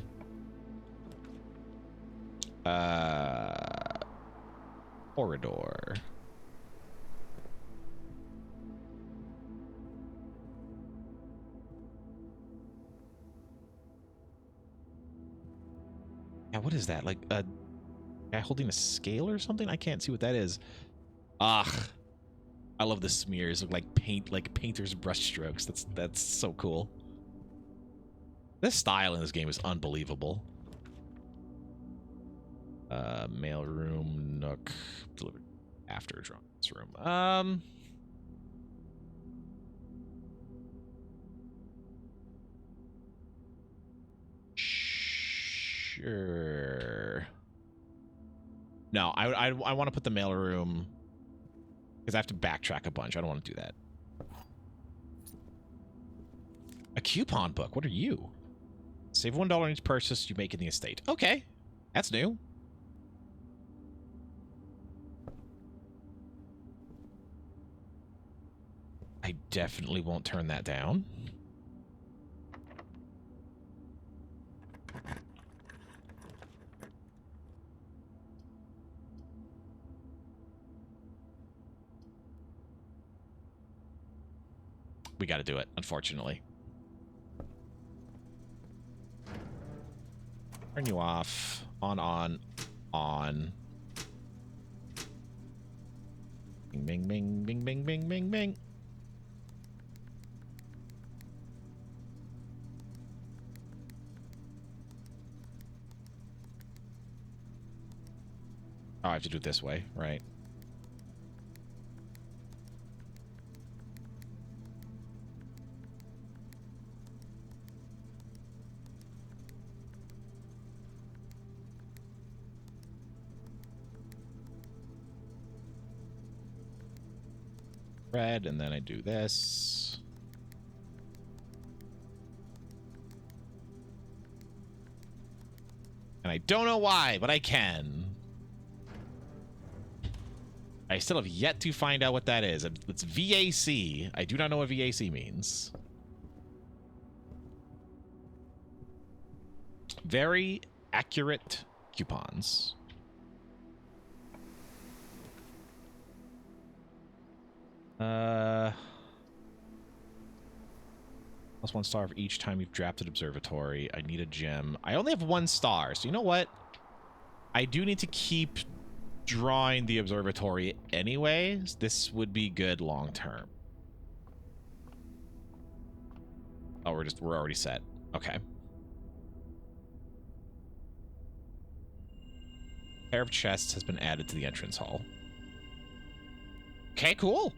Corridor. Yeah, what is that? Like a guy holding a scale or something? I can't see what that is. Ugh. I love the smears. Look like paint, like painter's brushstrokes. That's so cool. This style in this game is unbelievable. Mail room, nook, delivered after drawing this room. Sure. No, I want to put the mailroom because I have to backtrack a bunch. I don't want to do that. A coupon book. What are you? Save $1 on each purchase you make in the estate. Okay, that's new. I definitely won't turn that down. We got to do it, unfortunately. Turn you off. On. Bing, bing, bing, bing, bing, bing, bing, bing. Oh, I have to do it this way, right? Red, and then I do this. And I don't know why, but I can. I still have yet to find out what that is. It's VAC. I do not know what VAC means. Very accurate coupons. Plus 1 star for each time you've drafted observatory. I need a gem. I only have 1 star, so you know what? I do need to keep drawing the observatory anyways. This would be good long term. Oh, we're already set. Okay. Pair of chests has been added to the entrance hall. Okay, cool.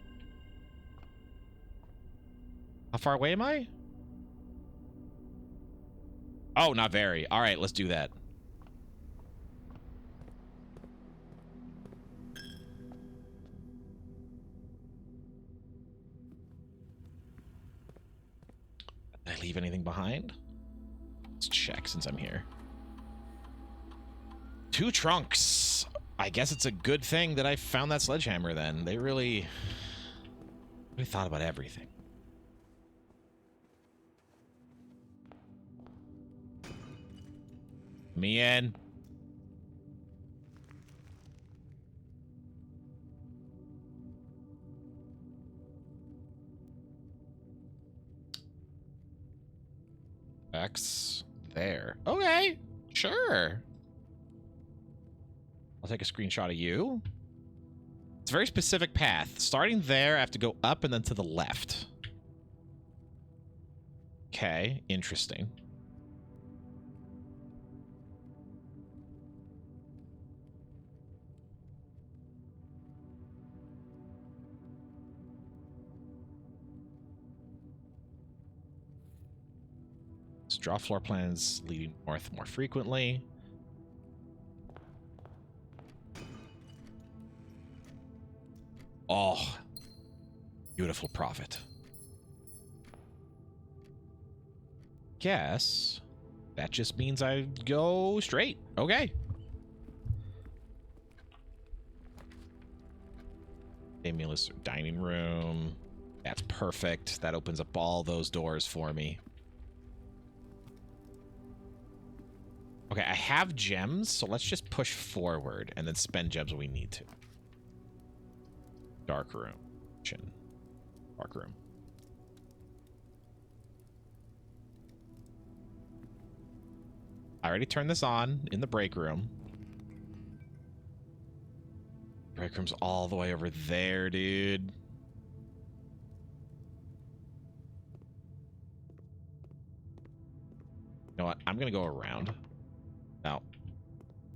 How far away am I? Oh, not very. All right, let's do that. Did I leave anything behind? Let's check since I'm here. 2 trunks. I guess it's a good thing that I found that sledgehammer then. They really thought about everything. Me in. X there. Okay, sure. I'll take a screenshot of you. It's a very specific path. Starting there, I have to go up and then to the left. Okay, interesting. Let's draw floor plans leading north more frequently. Oh, beautiful profit. Guess that just means I go straight. Okay. Famous dining room. That's perfect. That opens up all those doors for me. Okay, I have gems, so let's just push forward and then spend gems when we need to. Dark room. Dark room. I already turned this on in the break room. Break room's all the way over there, dude. You know what? I'm gonna go around. No.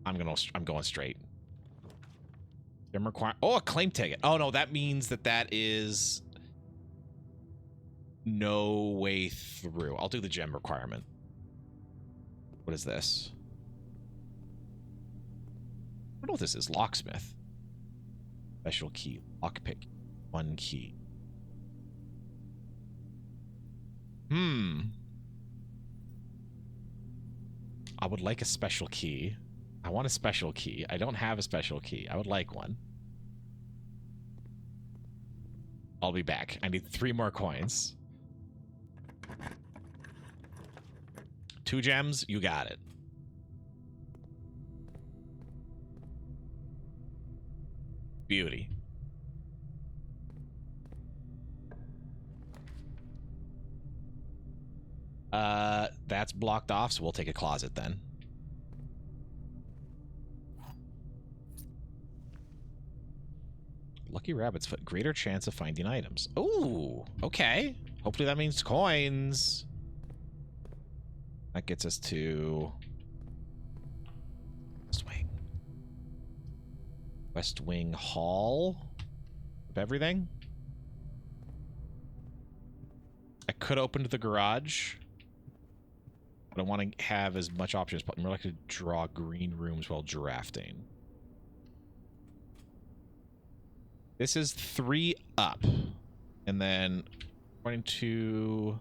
I'm going straight. Gem require. Oh, a claim ticket. Oh no, that means that is no way through. I'll do the gem requirement. What is this? I don't know what this is. Locksmith. Special key. Lockpick. 1 key. I would like a special key. I want a special key. I don't have a special key. I would like one. I'll be back. I need 3 more coins. 2 gems, you got it. Beauty. That's blocked off, so we'll take a closet then. Lucky Rabbit's Foot. Greater chance of finding items. Ooh, okay. Hopefully that means coins. That gets us to West Wing. West Wing Hall of everything. I could open to the garage, but I want to have as much options, but I'm more likely to draw green rooms while drafting. This is 3 up, and then according to...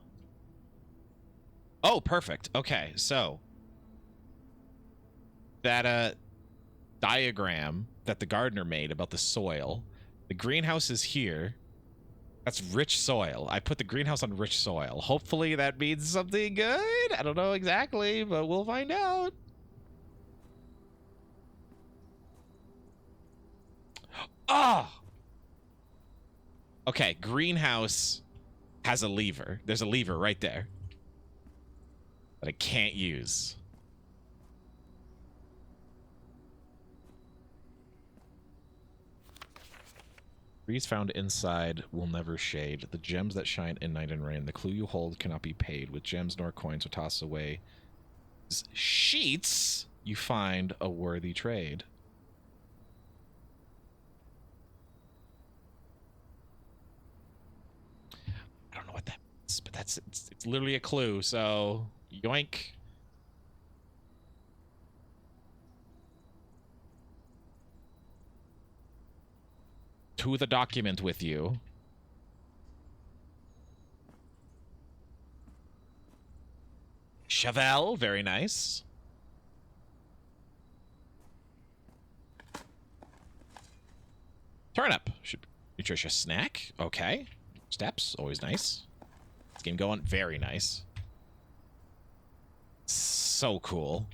Oh, perfect. Okay, so that diagram that the gardener made about the soil, the greenhouse is here. That's rich soil. I put the greenhouse on rich soil. Hopefully that means something good. I don't know exactly, but we'll find out. Ah! Okay, greenhouse has a lever. There's a lever right there that I can't use. Trees found inside will never shade. The gems that shine in night and rain. The clue you hold cannot be paid. With gems nor coins or toss away sheets, you find a worthy trade. I don't know what that means, but it's literally a clue, so yoink. To the document with you. Chevelle, very nice. Turnip, should nutritious snack. Okay. Steps, always nice. This game going very nice. So cool.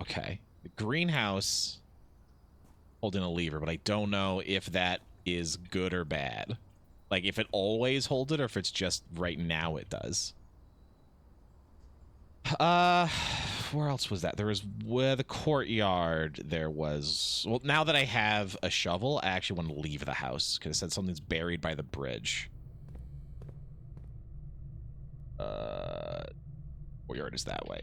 Okay. The greenhouse holding a lever, but I don't know if that is good or bad. Like, if it always holds it or if it's just right now it does. Where else was that? There was the courtyard. There was... Well, now that I have a shovel, I actually want to leave the house because it said something's buried by the bridge. Courtyard is that way.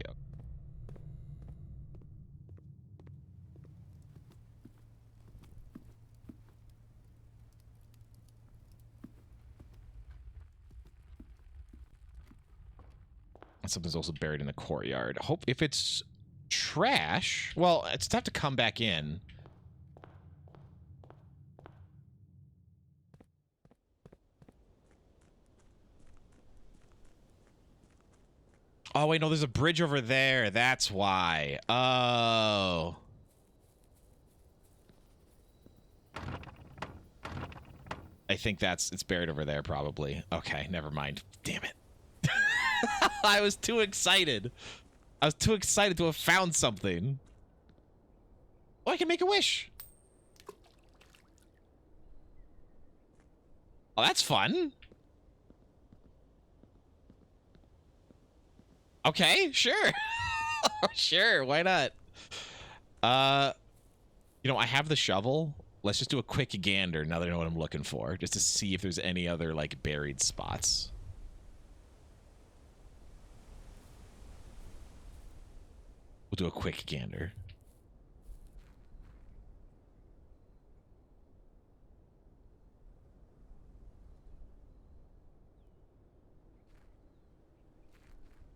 Something's also buried in the courtyard. Hope if it's trash, well, it's tough to come back in. Oh, wait, no, there's a bridge over there. That's why. Oh. I think it's buried over there, probably. Okay, never mind. Damn it. I was too excited. I was too excited to have found something. Oh, I can make a wish. Oh, that's fun. Okay, sure. Sure, why not? You know, I have the shovel. Let's just do a quick gander now that I know what I'm looking for, just to see if there's any other, like, buried spots. We'll do a quick gander.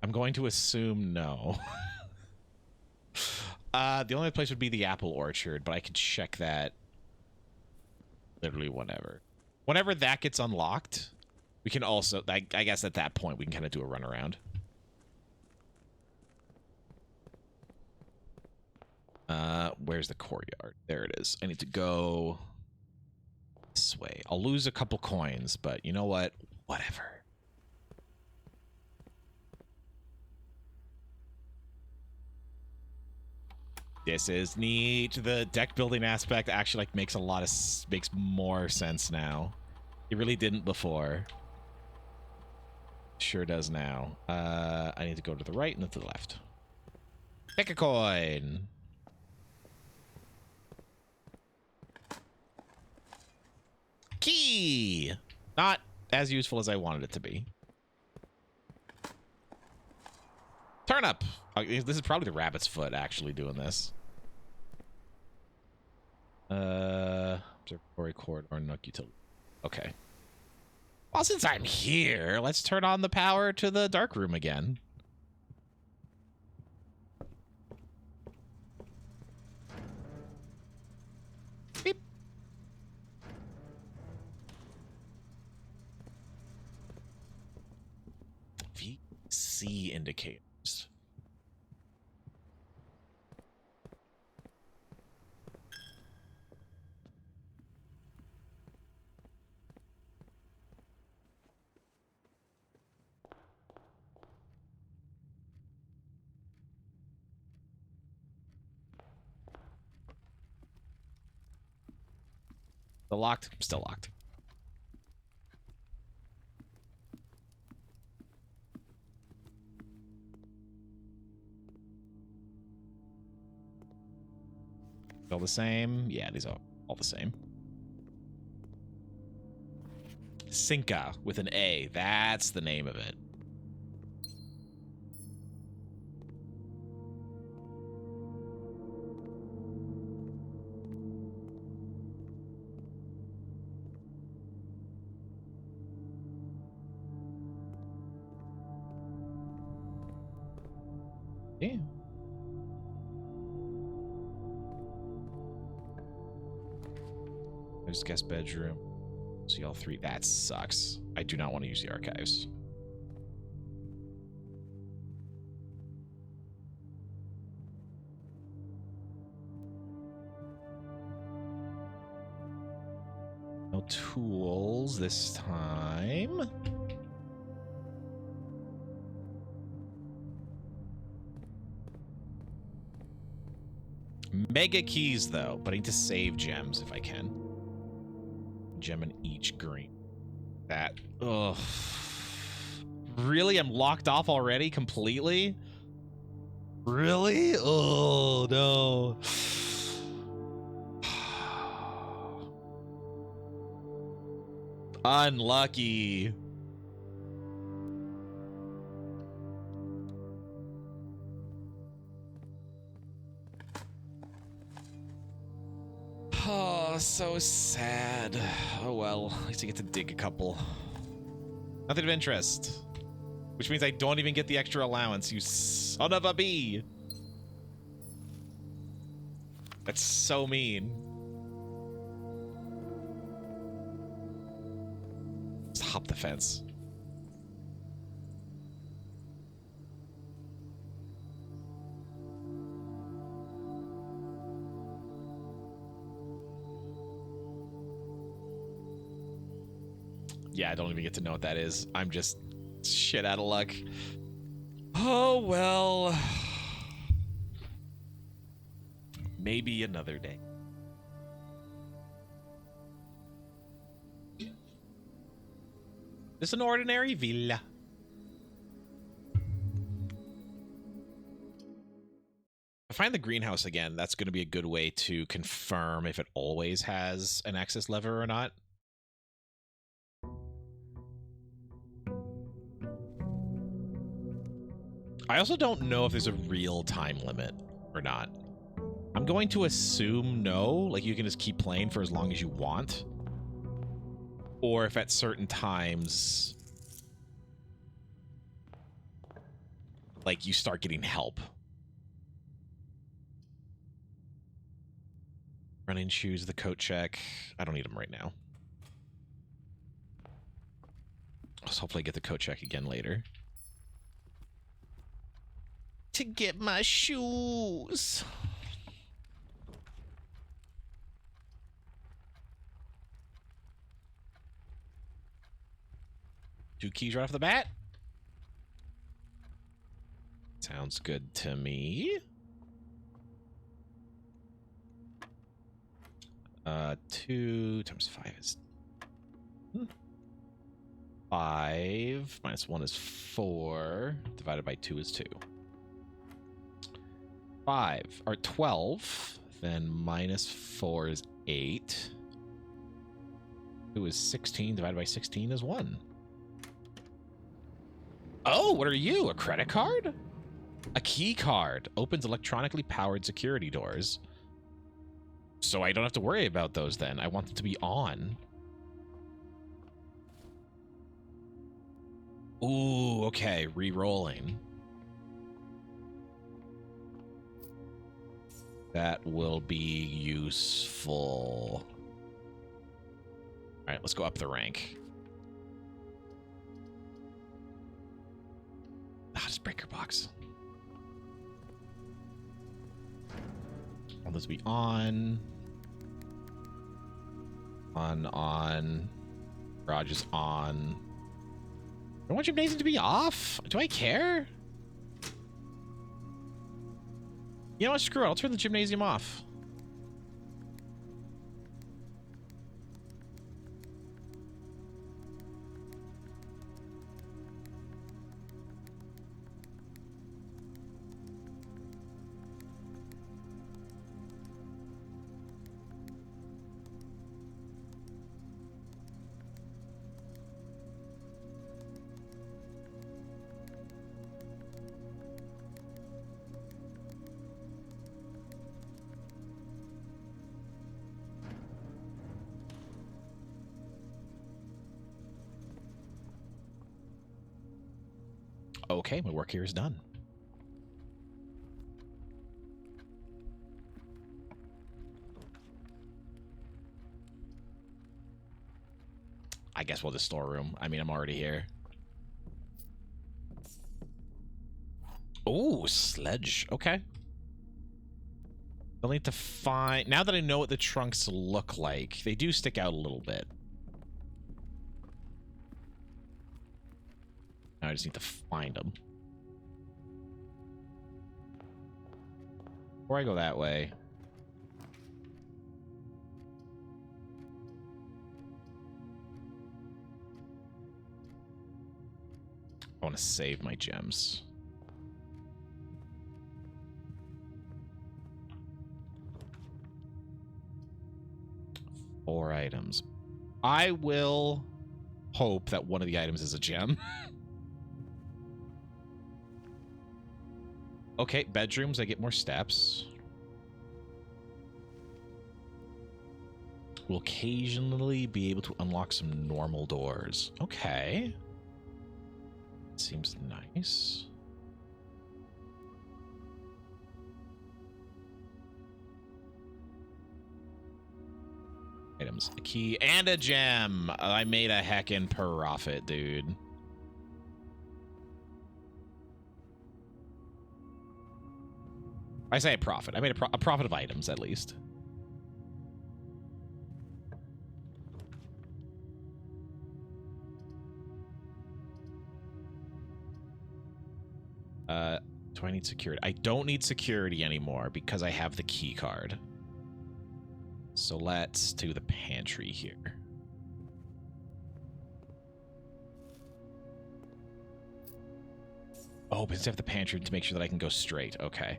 I'm going to assume no. The only place would be the apple orchard, but I could check that literally whenever. Whenever that gets unlocked, we can also, I guess at that point, we can kind of do a run around. Where's the courtyard? There it is. I need to go this way. I'll lose a couple coins, but you know what? Whatever. This is neat. The deck building aspect actually like makes more sense now. It really didn't before. Sure does now. I need to go to the right and then to the left. Pick a coin. Key. Not as useful as I wanted it to be. Turnip. This is probably the rabbit's foot actually doing this. Observatory corridor, Nook utility. Okay. Well, since I'm here, let's turn on the power to the dark room again. Beep. VC indicators. Still locked? Still locked. All the same? Yeah, these are all the same. Cinca with an A. That's the name of it. Yeah. There's guest bedroom. See all three. That sucks. I do not want to use the archives. No tools this time. Mega keys, though, but I need to save gems if I can. Gem in each green. That. Ugh. Really? I'm locked off already completely? Really? Oh, no. Unlucky. Oh, so sad. Oh well, at least I get to dig a couple. Nothing of interest. Which means I don't even get the extra allowance, you son of a bee. That's so mean. Just hop the fence. Yeah, I don't even get to know what that is. I'm just shit out of luck. Oh, well. Maybe another day. Just an ordinary villa. If I find the greenhouse again, that's going to be a good way to confirm if it always has an access lever or not. I also don't know if there's a real time limit or not. I'm going to assume no, like you can just keep playing for as long as you want. Or if at certain times, like you start getting help. Running shoes, the coat check. I don't need them right now. Let's hopefully get the coat check again later. To get my shoes. Two keys right off the bat. Sounds good to me. 2 times 5 is 5. Minus 1 is 4. Divided by 2 is 2. 5 or 12. Then minus 4 is 8. 2 is 16. Divided by 16 is 1. Oh, what are you? A credit card? A key card. Opens electronically powered security doors. So I don't have to worry about those then. I want them to be on. Ooh, okay. Re-rolling. That will be useful. All right, let's go up the rank. Ah, just breaker box. All those be on. On. Garage is on. I want gymnasium to be off. Do I care? You know what? Screw it. I'll turn the gymnasium off. Okay, my work here is done. I guess we'll just storeroom. I mean, I'm already here. Oh, sledge. Okay. I'll need to find... Now that I know what the trunks look like, they do stick out a little bit. Now I just need to find them. Before I go that way... I want to save my gems. Four items. I will hope that one of the items is a gem. Okay, bedrooms, I get more steps. We'll occasionally be able to unlock some normal doors. Okay. Seems nice. Items, a key, and a gem. I made a heckin' profit, dude. I say a profit. I made a profit of items, at least. Do I need security? I don't need security anymore because I have the key card. So let's do the pantry here. Oh, but I have the pantry to make sure that I can go straight. Okay.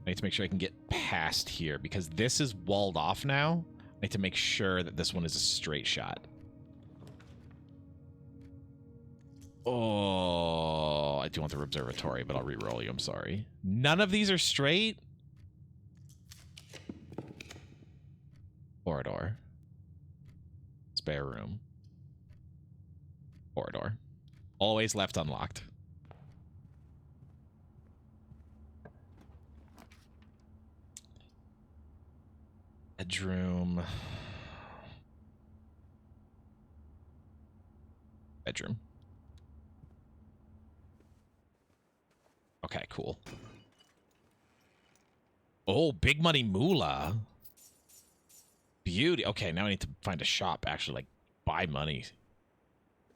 I need to make sure I can get past here because this is walled off now. I need to make sure that this one is a straight shot. Oh, I do want the observatory, but I'll re-roll you. I'm sorry. None of these are straight. Corridor. Spare room. Corridor. Always left unlocked. Bedroom. Bedroom. Okay, cool. Oh, big money moolah. Beauty. Okay, now I need to find a shop, actually, like, buy money.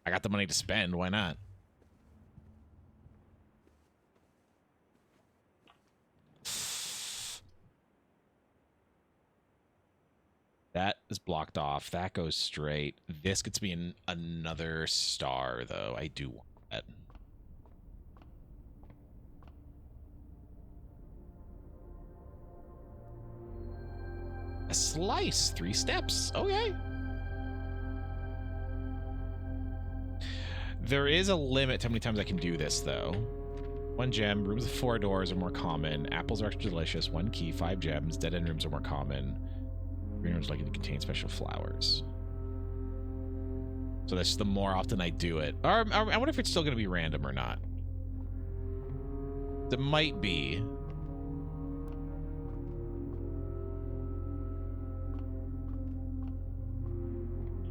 I got the money to spend. Why not? That is blocked off. That goes straight. This gets me another star, though. I do want that. A slice. 3 steps. Okay. There is a limit to how many times I can do this, though. 1 gem. Rooms with 4 doors are more common. Apples are extra delicious. 1 key. 5 gems. Dead end rooms are more common. Green rooms likely to contain special flowers. So that's the more often I do it. Or I wonder if it's still going to be random or not. It might be.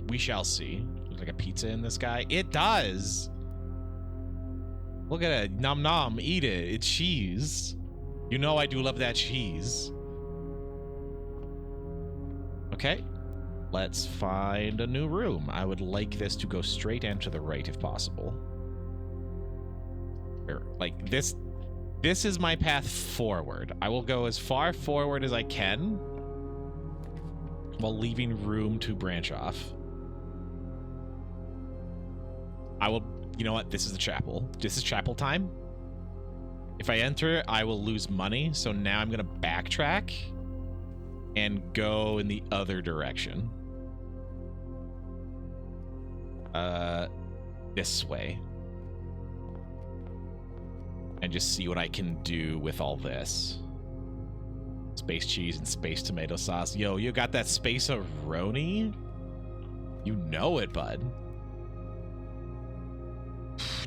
We shall see. Looks like a pizza in this guy. It does. Look at it. Nom nom. Eat it. It's cheese. You know I do love that cheese. Okay. Let's find a new room. I would like this to go straight and to the right if possible. Like this is my path forward. I will go as far forward as I can while leaving room to branch off. I will, you know what? This is the chapel. This is chapel time. If I enter, I will lose money. So now I'm going to backtrack and go in the other direction. This way. And just see what I can do with all this. Space cheese and space tomato sauce. Yo, you got that space-a-roni? You know it, bud.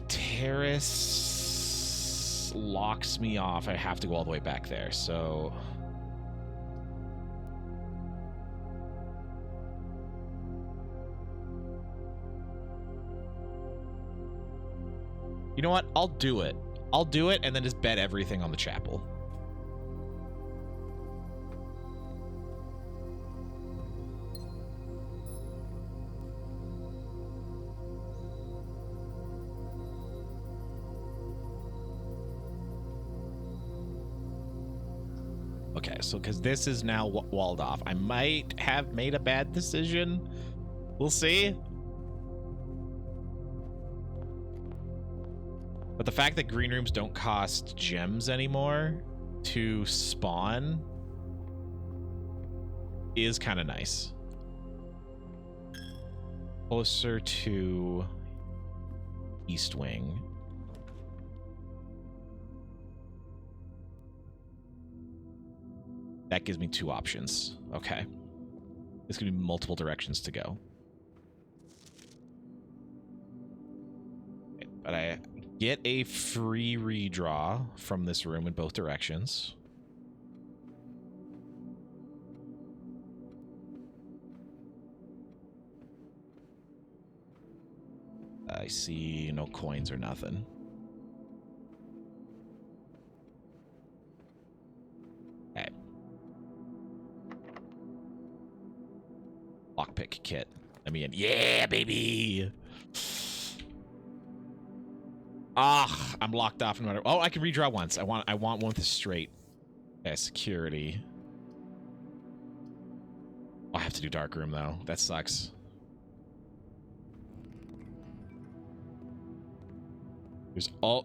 Terrace locks me off. I have to go all the way back there, so... You know what? I'll do it. I'll do it and then just bet everything on the chapel. Okay, so because this is now walled off, I might have made a bad decision. We'll see. But the fact that green rooms don't cost gems anymore to spawn is kind of nice. Closer to East Wing. That gives me 2 options. Okay. There's going to be multiple directions to go. But I get a free redraw from this room in both directions. I see no coins or nothing. Okay. Lockpick kit. Let me in. Yeah, baby! Ah, I'm locked off no matter. Oh, I can redraw once. I want one with a straight. Okay, security. Oh, I have to do dark room though. That sucks.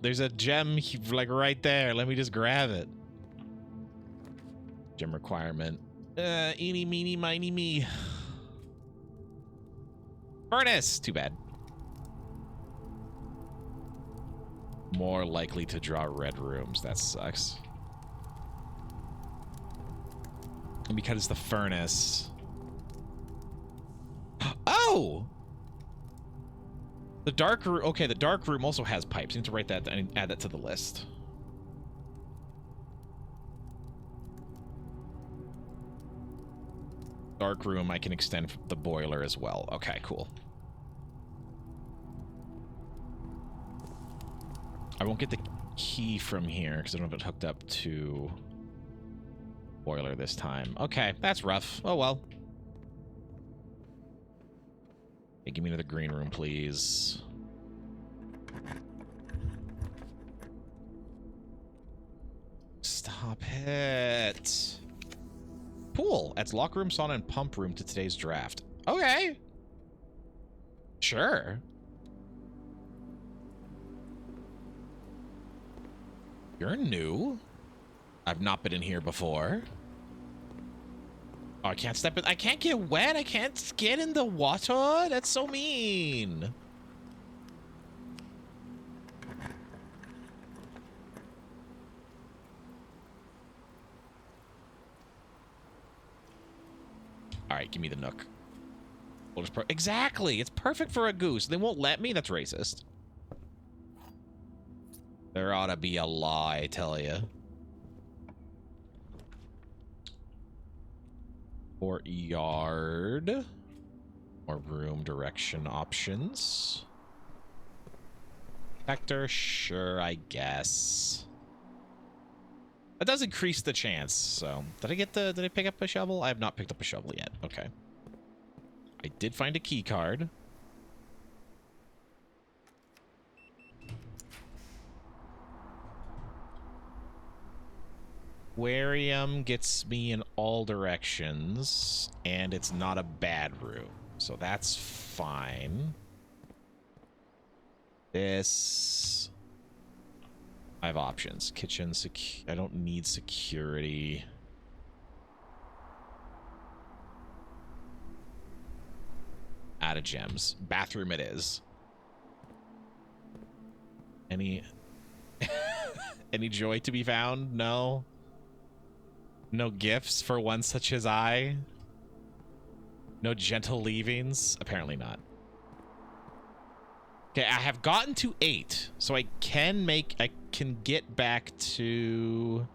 There's a gem like right there. Let me just grab it. Gem requirement. Eeny, meeny, miny, me. Furnace. Too bad. More likely to draw red rooms. That sucks. And because it's the furnace. Oh! The dark room. Okay, the dark room also has pipes. I need to write that and add that to the list. Dark room, I can extend the boiler as well. Okay, cool. I won't get the key from here because I don't have it hooked up to boiler this time. Okay, that's rough. Oh well. Hey, give me another green room, please. Stop it. Pool. Adds locker room, sauna, and pump room to today's draft. Okay. Sure. You're new. I've not been in here before. Oh, I can't step in. I can't get wet. I can't get in the water. That's so mean. All right, give me the nook. We'll just exactly. It's perfect for a goose. They won't let me. That's racist. There ought to be a law, I tell you. Courtyard. Or room direction options. Vector, sure, I guess. That does increase the chance, so. Did I pick up a shovel? I have not picked up a shovel yet. Okay. I did find a key card. Aquarium gets me in all directions, and it's not a bad room, so that's fine. This... I have options. Kitchen, I don't need security. Out of gems. Bathroom it is. Any... Any joy to be found? No. No gifts for one such as I? No gentle leavings? Apparently not. Okay, I have gotten to 8, so I can get back to...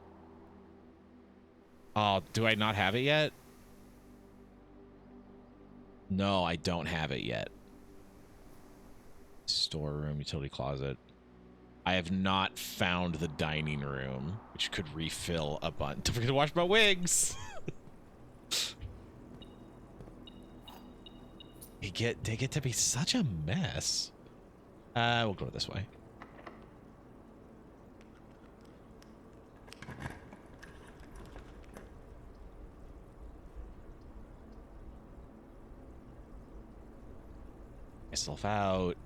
Oh, do I not have it yet? No, I don't have it yet. Storeroom, utility closet. I have not found the dining room, which could refill a bunch. Don't forget to wash my wigs. They get to be such a mess. We'll go this way. Myself out.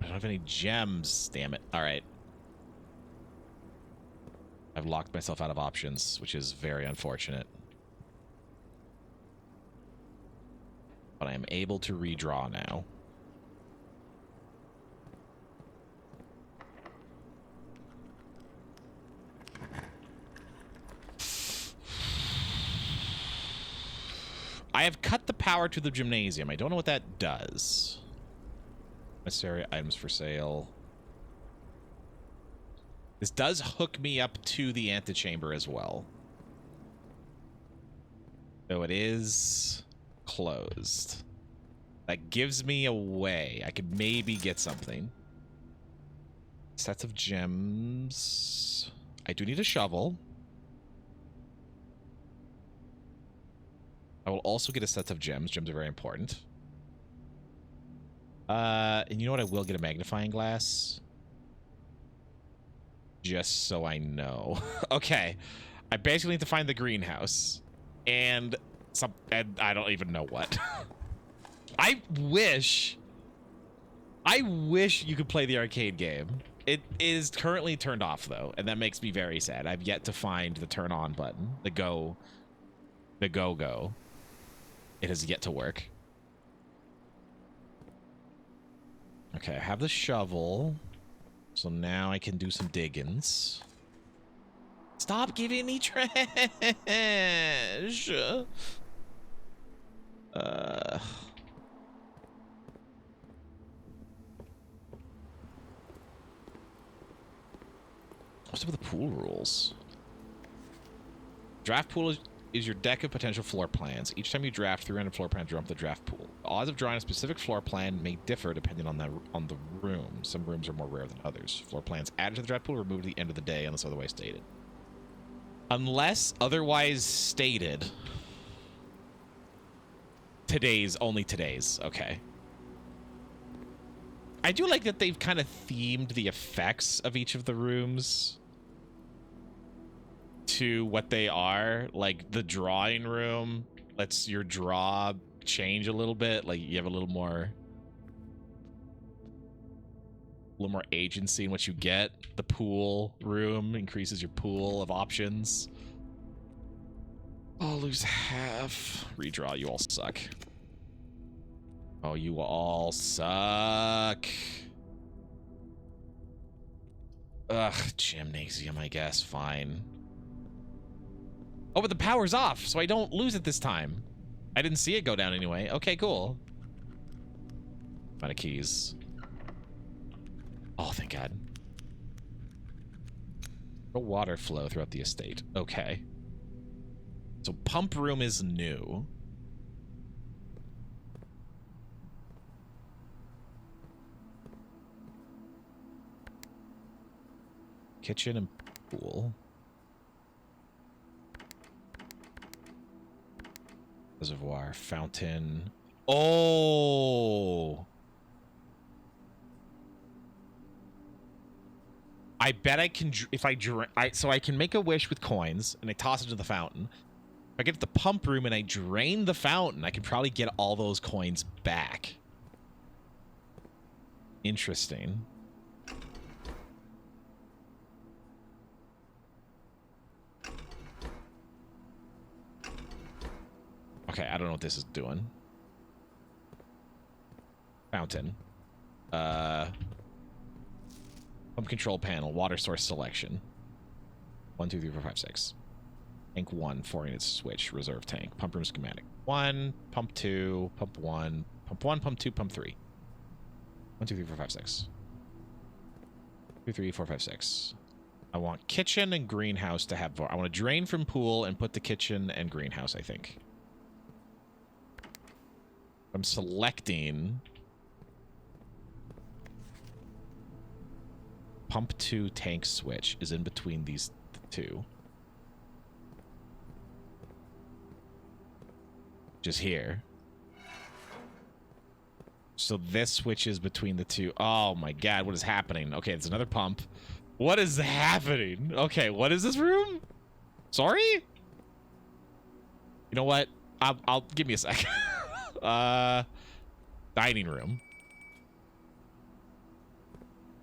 I don't have any gems. Damn it. All right. I've locked myself out of options, which is very unfortunate. But I am able to redraw now. I have cut the power to the gymnasium. I don't know what that does. Necessary items for sale. This does hook me up to the antechamber as well. Though it is closed. That gives me a way. I could maybe get something. Sets of gems. I do need a shovel. I will also get a set of gems. Gems are very important. And you know what? I will get a magnifying glass. Just so I know. Okay. I basically need to find the greenhouse. And I don't even know what. I wish you could play the arcade game. It is currently turned off though, and that makes me very sad. I've yet to find the turn on button. The go. It has yet to work. Okay, I have the shovel. So now I can do some diggings. Stop giving me trash. What's up with the pool rules? Draft pool is your deck of potential floor plans. Each time you draft 3 random floor plans, jump the draft pool. The odds of drawing a specific floor plan may differ depending on the room. Some rooms are more rare than others. Floor plans added to the draft pool are removed at the end of the day unless otherwise stated. Unless otherwise stated. Only today's. Okay. I do like that they've kind of themed the effects of each of the rooms to what they are. Like the drawing room lets your draw change a little bit. Like you have a little more agency in what you get. The pool room increases your pool of options. I'll lose half. Redraw, you all suck. Oh, you all suck. Ugh, gymnasium, I guess. Fine. Oh, but the power's off, so I don't lose it this time. I didn't see it go down anyway. Okay, cool. Amount of keys. Oh, thank God. No water flow throughout the estate. Okay. So pump room is new. Kitchen and pool. Reservoir, fountain. Oh! I bet I can, if I drink, so I can make a wish with coins and I toss it into the fountain. If I get to the pump room and I drain the fountain, I can probably get all those coins back. Interesting. Okay, I don't know what this is doing. Fountain. Pump control panel, water source selection. 1, 2, 3, 4, 5, 6. Tank 1, 4 units switch, reserve tank. Pump room schematic. 1, pump 2, pump 1, pump 1, pump 2, pump 3. 1, 2, 3, 4, 5, 6. 2, 3, 4, 5, 6. I want kitchen and greenhouse to have. I want to drain from pool and put the kitchen and greenhouse, I think. I'm selecting pump 2 tank switch is in between these two. Just here. So this switch is between the two. Oh my God, what is happening? Okay, it's another pump. What is happening? Okay, what is this room? Sorry? You know what? I'll give me a sec. Dining room.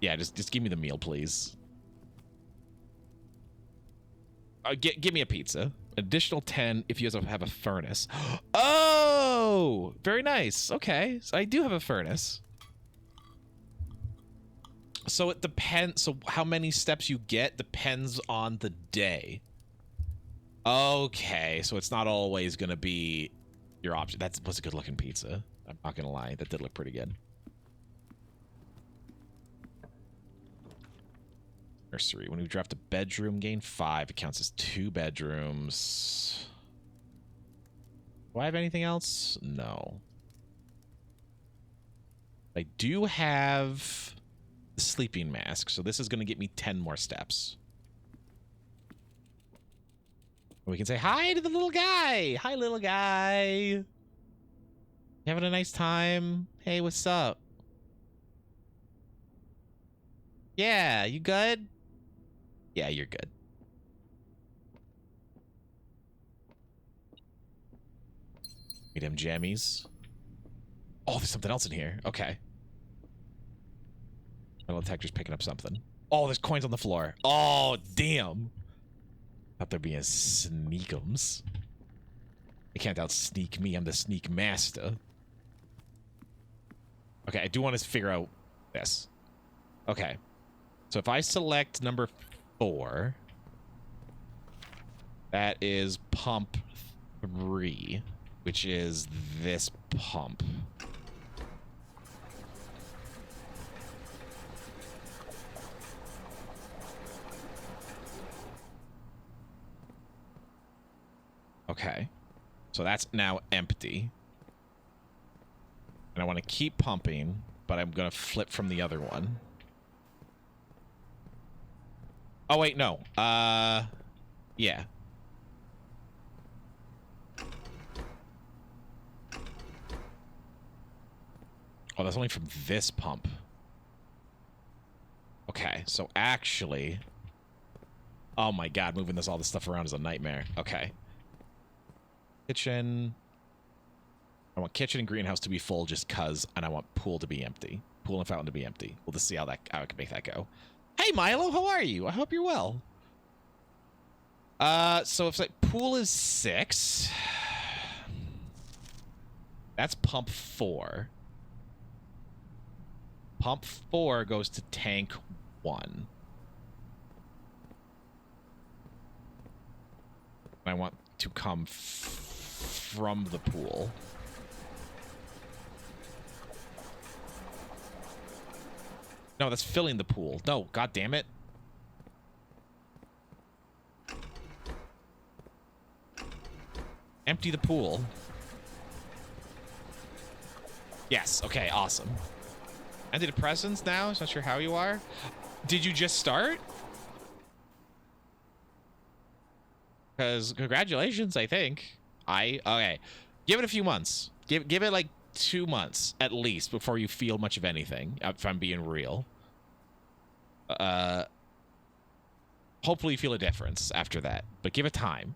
Yeah, just give me the meal, please. Give me a pizza. Additional 10 if you guys have a furnace. Oh, very nice. Okay, so I do have a furnace. So it depends. So how many steps you get depends on the day. Okay, so it's not always gonna be your option. That was a good looking pizza. I'm not gonna lie, that did look pretty good. Nursery. When we draft a bedroom, gain 5. It counts as 2 bedrooms. Do I have anything else? No. I do have the sleeping mask, so this is going to get me 10 more steps. We can say hi to the little guy. Hi, little guy. You having a nice time? Hey, what's up? Yeah, you good? Yeah, you're good. Need them jammies. Oh, there's something else in here. Okay. Metal detector's picking up something. Oh, there's coins on the floor. Oh, damn. Thought there'd be a sneakums. They can't out-sneak me. I'm the sneak master. Okay, I do want to figure out this. Okay. So if I select number 4, that is pump 3, which is this pump. Okay. So that's now empty. And I want to keep pumping, but I'm going to flip from the other one. Oh, wait, no. Yeah. Oh, that's only from this pump. Okay, so actually... Oh my god, moving all this stuff around is a nightmare. Okay. Kitchen... I want kitchen and greenhouse to be full just cuz, and I want pool to be empty. Pool and fountain to be empty. We'll just see how I can make that go. Hey, Milo, how are you? I hope you're well. So if like pool is 6... That's pump 4. Pump 4 goes to tank 1. I want to come from the pool. No, that's filling the pool. No, god damn it. Empty the pool. Yes, okay, awesome. Antidepressants now? Not sure how you are. Did you just start? Because congratulations, I think. Okay. Give it a few months. Give it like 2 months at least before you feel much of anything, if I'm being real. Hopefully you feel a difference after that, but give it time.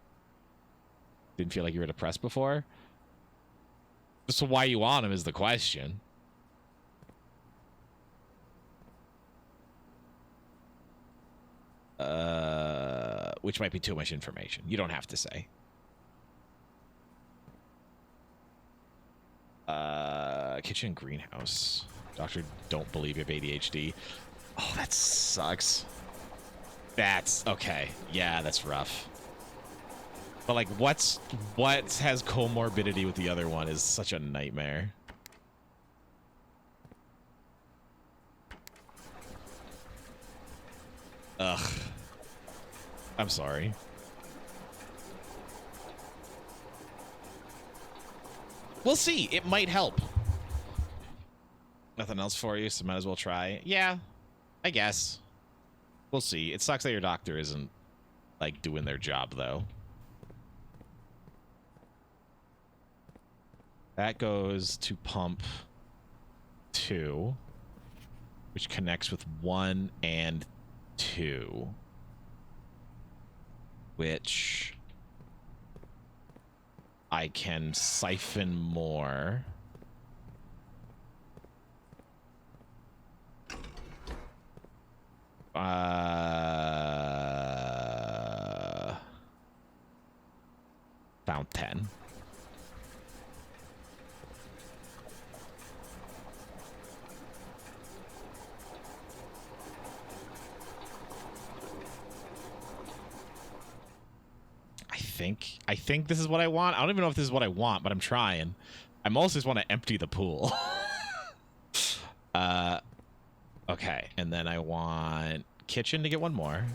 Didn't feel like you were depressed before? So why you on him is the question. Which might be too much information. You don't have to say. Kitchen greenhouse. Doctor, don't believe you have ADHD. Oh, that sucks. That's okay. Yeah, that's rough. But like, what has comorbidity with the other one is such a nightmare. Ugh. I'm sorry. We'll see. It might help. Nothing else for you, so might as well try. Yeah, I guess. We'll see. It sucks that your doctor isn't, like, doing their job, though. That goes to pump 2, which connects with 1 and 2. Which I can siphon more. Found 10. I think this is what I want. I don't even know if this is what I want, but I'm trying. I mostly just want to empty the pool. Okay, and then I want kitchen to get 1 more.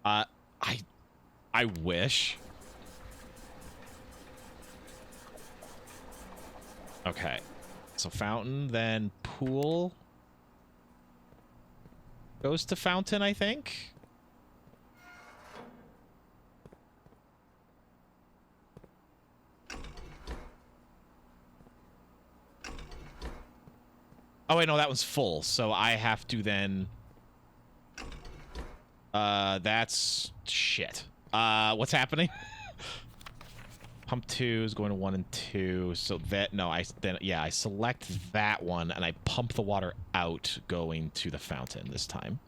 I wish. Okay. So fountain, then pool goes to fountain, I think. Oh wait, no, that was full. So I have to then that's shit. What's happening? Pump 2 is going to 1 and 2. So that I select that one and I pump the water out going to the fountain this time.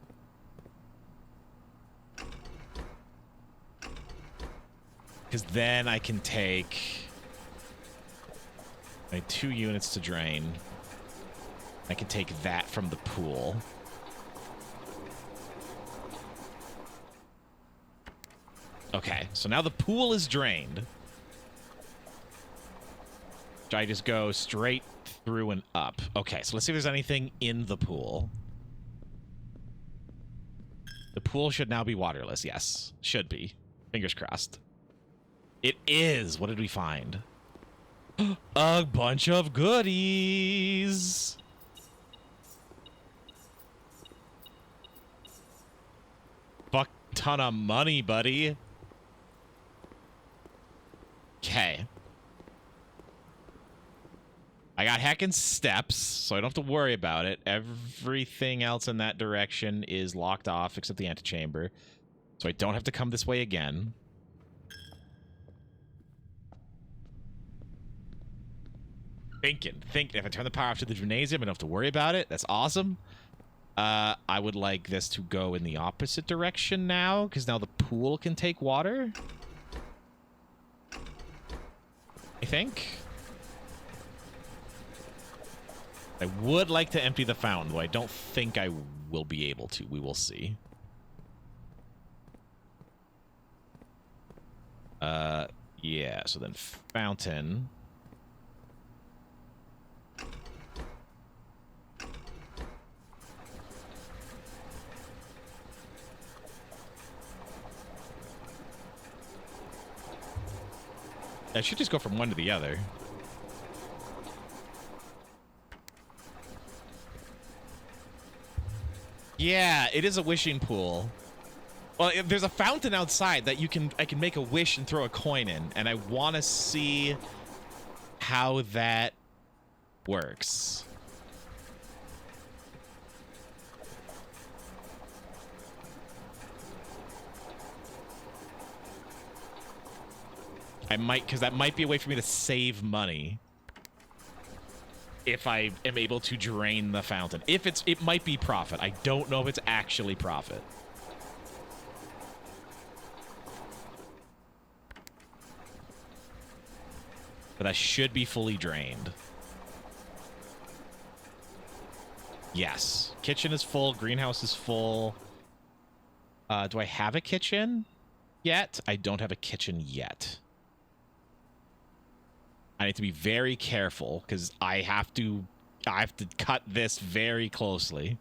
Because then I can take I need 2 units to drain. I can take that from the pool. Okay, so now the pool is drained. I just go straight through and up. Okay, so let's see if there's anything in the pool. The pool should now be waterless. Yes, should be. Fingers crossed. It is. What did we find? A bunch of goodies. Fuck ton of money, buddy. Okay. I got heckin' steps, so I don't have to worry about it. Everything else in that direction is locked off except the antechamber. So I don't have to come this way again. Thinking. If I turn the power off to the gymnasium, I don't have to worry about it. That's awesome. I would like this to go in the opposite direction now, because now the pool can take water. I think. I would like to empty the fountain, though I don't think I will be able to. We will see. Yeah, so then fountain. I should just go from one to the other. Yeah, it is a wishing pool. Well, there's a fountain outside that I can make a wish and throw a coin in, and I want to see how that works. I might, because that might be a way for me to save money if I am able to drain the fountain. It might be profit. I don't know if it's actually profit. But that should be fully drained. Yes. Kitchen is full. Greenhouse is full. Do I have a kitchen yet? I don't have a kitchen yet. I need to be very careful because I have to cut this very closely.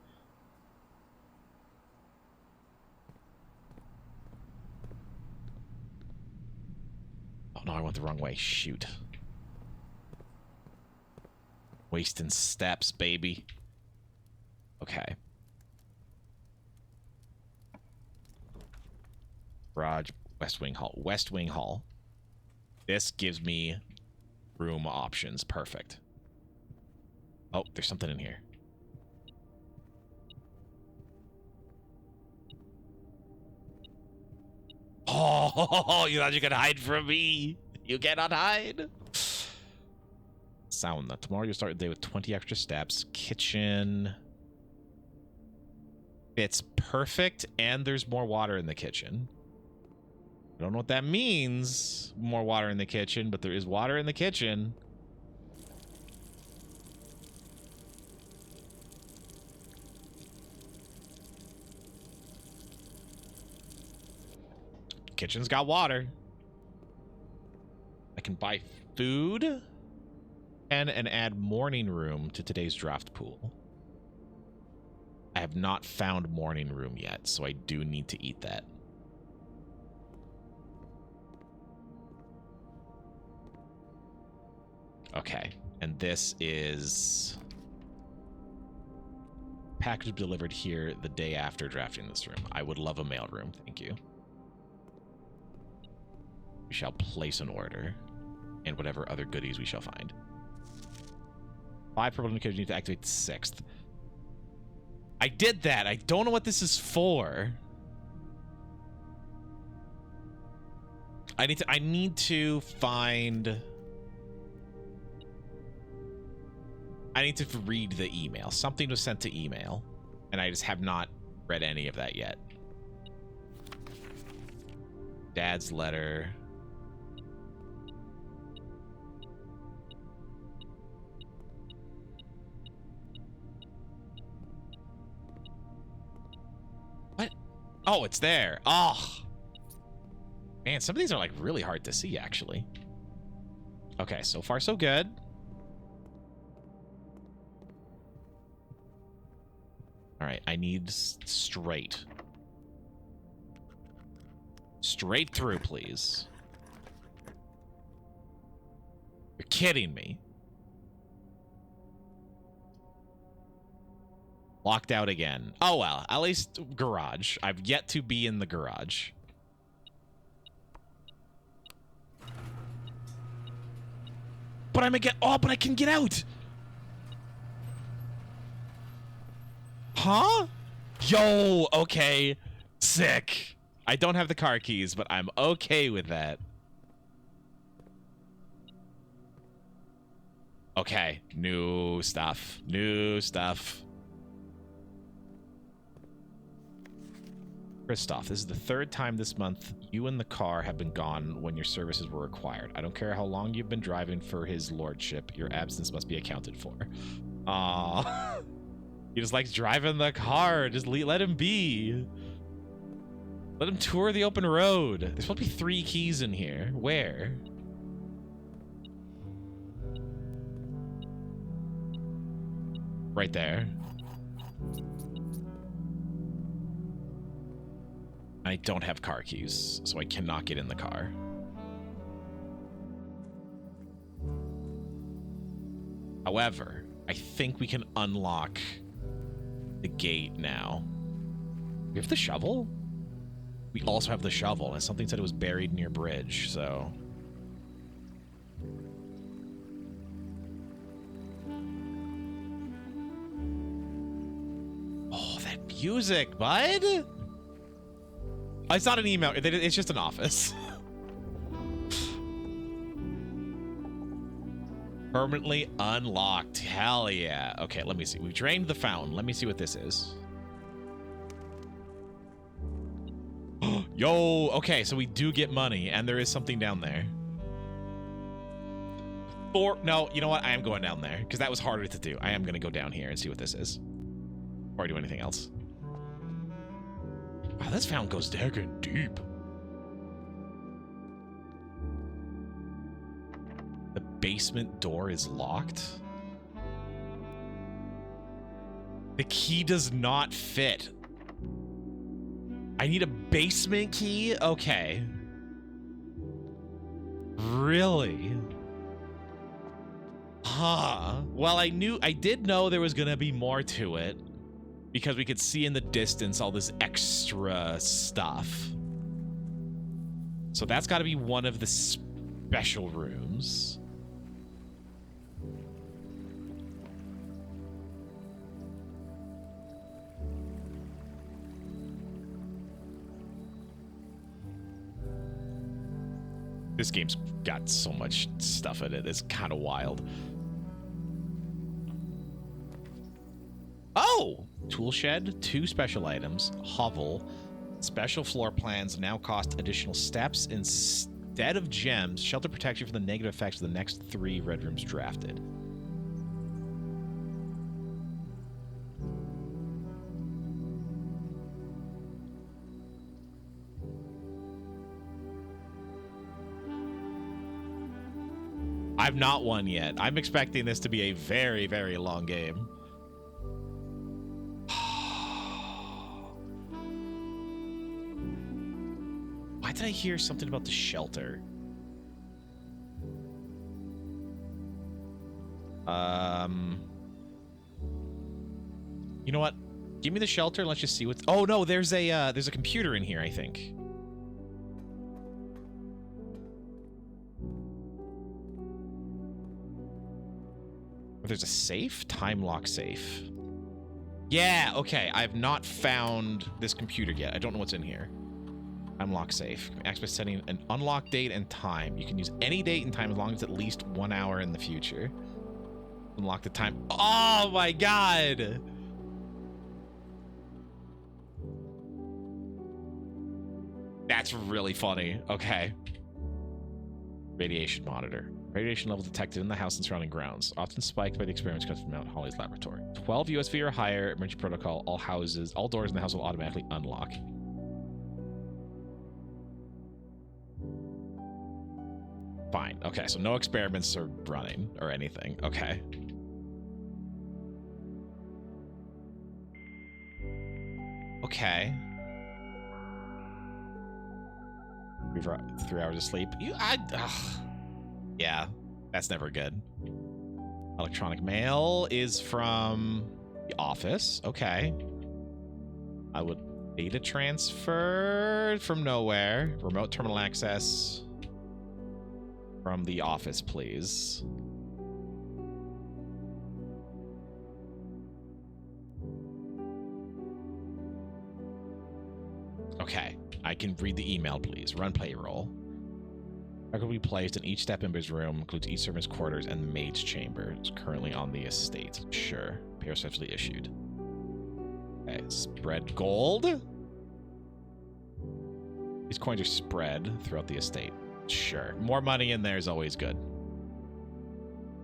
Oh no, I went the wrong way. Shoot. Wasting steps, baby. Okay. Garage, West Wing Hall. West Wing Hall. This gives me room options. Perfect. Oh, there's something in here. Oh, you thought you could hide from me? You cannot hide. Sauna. Tomorrow you'll start the day with 20 extra steps. Kitchen. It's perfect, and there's more water in the kitchen. I don't know what that means, more water in the kitchen, but there is water in the kitchen. Kitchen's got water. I can buy food and add morning room to today's draft pool. I have not found morning room yet, so I do need to eat that. Okay, and this is package delivered here the day after drafting this room. I would love a mail room, thank you. We shall place an order, and whatever other goodies we shall find. 5 purple indicators need to activate the 6th. I did that. I don't know what this is for. I need to find. I need to read the email. Something was sent to email, and I just have not read any of that yet. Dad's letter. Oh, it's there. Oh. Man, some of these are like really hard to see, actually. Okay, so far so good. All right, I need straight. Straight through, please. You're kidding me. Locked out again. Oh, well, at least garage. I've yet to be in the garage. But I'm get. Oh, but I can get out. Huh? Yo, okay. Sick. I don't have the car keys, but I'm okay with that. Okay, new stuff. New stuff. Christoph, this is the third time this month you and the car have been gone when your services were required. I don't care how long you've been driving for his lordship. Your absence must be accounted for. Aw. He just likes driving the car. Just let him be. Let him tour the open road. There's supposed to be 3 keys in here. Where? Right there. I don't have car keys, so I cannot get in the car. However, I think we can unlock the gate now. We have the shovel? We also have the shovel, and something said it was buried near bridge, so... Oh, that music, bud! Oh, it's not an email, it's just an office. Permanently unlocked. Hell yeah. Okay, let me see. We've drained the fountain. Let me see what this is. Yo, okay, so we do get money, and there is something down there. No, you know what? I am going down there, because that was harder to do. I am going to go down here and see what this is. Before I do anything else. Wow, this fountain goes daggone deep. The basement door is locked. The key does not fit. I need a basement key? Okay. Really? Huh. Well, I did know there was gonna be more to it because we could see in the distance all this extra stuff. So that's gotta be one of the special rooms. This game's got so much stuff in it. It's kind of wild. Oh! Tool shed, 2 special items, hovel, special floor plans now cost additional steps instead of gems. Shelter protects you from the negative effects of the next 3 red rooms drafted. I've not won yet. I'm expecting this to be a very, very long game. Why did I hear something about the shelter? You know what? Give me the shelter and let's just see what's... Oh no, there's a computer in here, I think. There's a safe? Time lock safe. Yeah, okay. I have not found this computer yet. I don't know what's in here. Unlock safe. Access by setting an unlock date and time. You can use any date and time as long as at least 1 hour in the future. Unlock the time. Oh my god! That's really funny. Okay. Radiation monitor. Radiation level detected in the house and surrounding grounds. Often spiked by the experiments coming from Mount Holly's laboratory. 12 USV or higher. Emergency protocol. All doors in the house will automatically unlock. Fine. Okay, so no experiments are running or anything. Okay. Okay. 3 hours of sleep. Yeah, that's never good. Electronic mail is from the office. Okay. I would data transfer from nowhere. Remote terminal access from the office, please. Okay, I can read the email, please. Run payroll. Record will be placed in each step member's room, includes each servant's quarters and the maid's chamber. It's currently on the estate. Sure. Payroll successfully issued. Okay, spread gold. These coins are spread throughout the estate. Sure. More money in there is always good.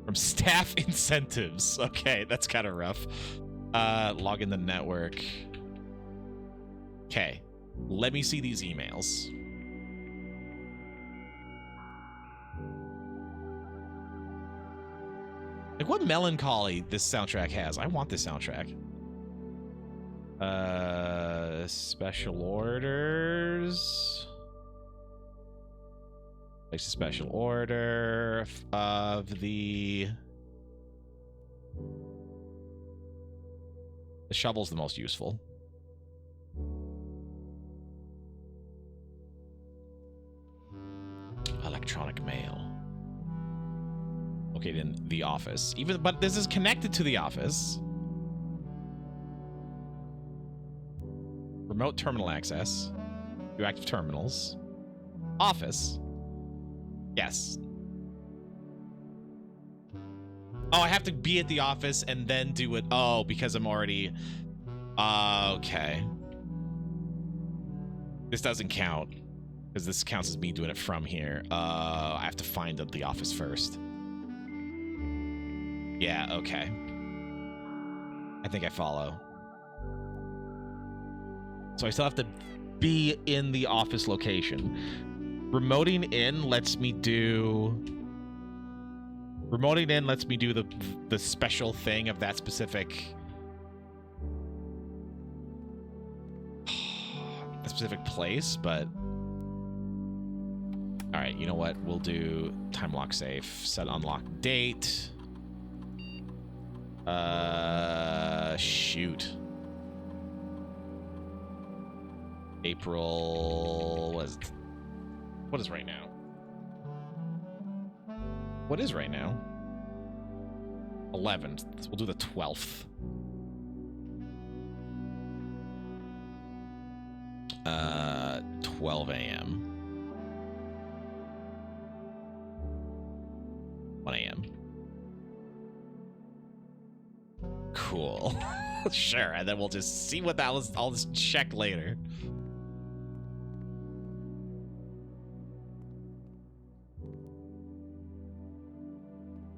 From staff incentives. Okay, that's kind of rough. Log in the network. Okay. Let me see these emails. Like, what melancholy this soundtrack has. I want this soundtrack. Special orders. Place a special order of the shovel's the most useful. Electronic mail. Located in the office. But this is connected to the office. Remote terminal access. 2 active terminals. Office. Yes. Oh, I have to be at the office and then do it. Oh, because I'm already... okay. This doesn't count. Because this counts as me doing it from here. I have to find the office first. Yeah, okay. I think I follow. So I still have to be in the office location. Remoting in lets me do the special thing of that specific place, but all right, you know what? We'll do time lock safe, set unlock date. Shoot. April was... What is right now? What is right now? 11th. We'll do the 12th. 12 a.m. 1 a.m. Cool. Sure, and then we'll just see what that was. I'll just check later.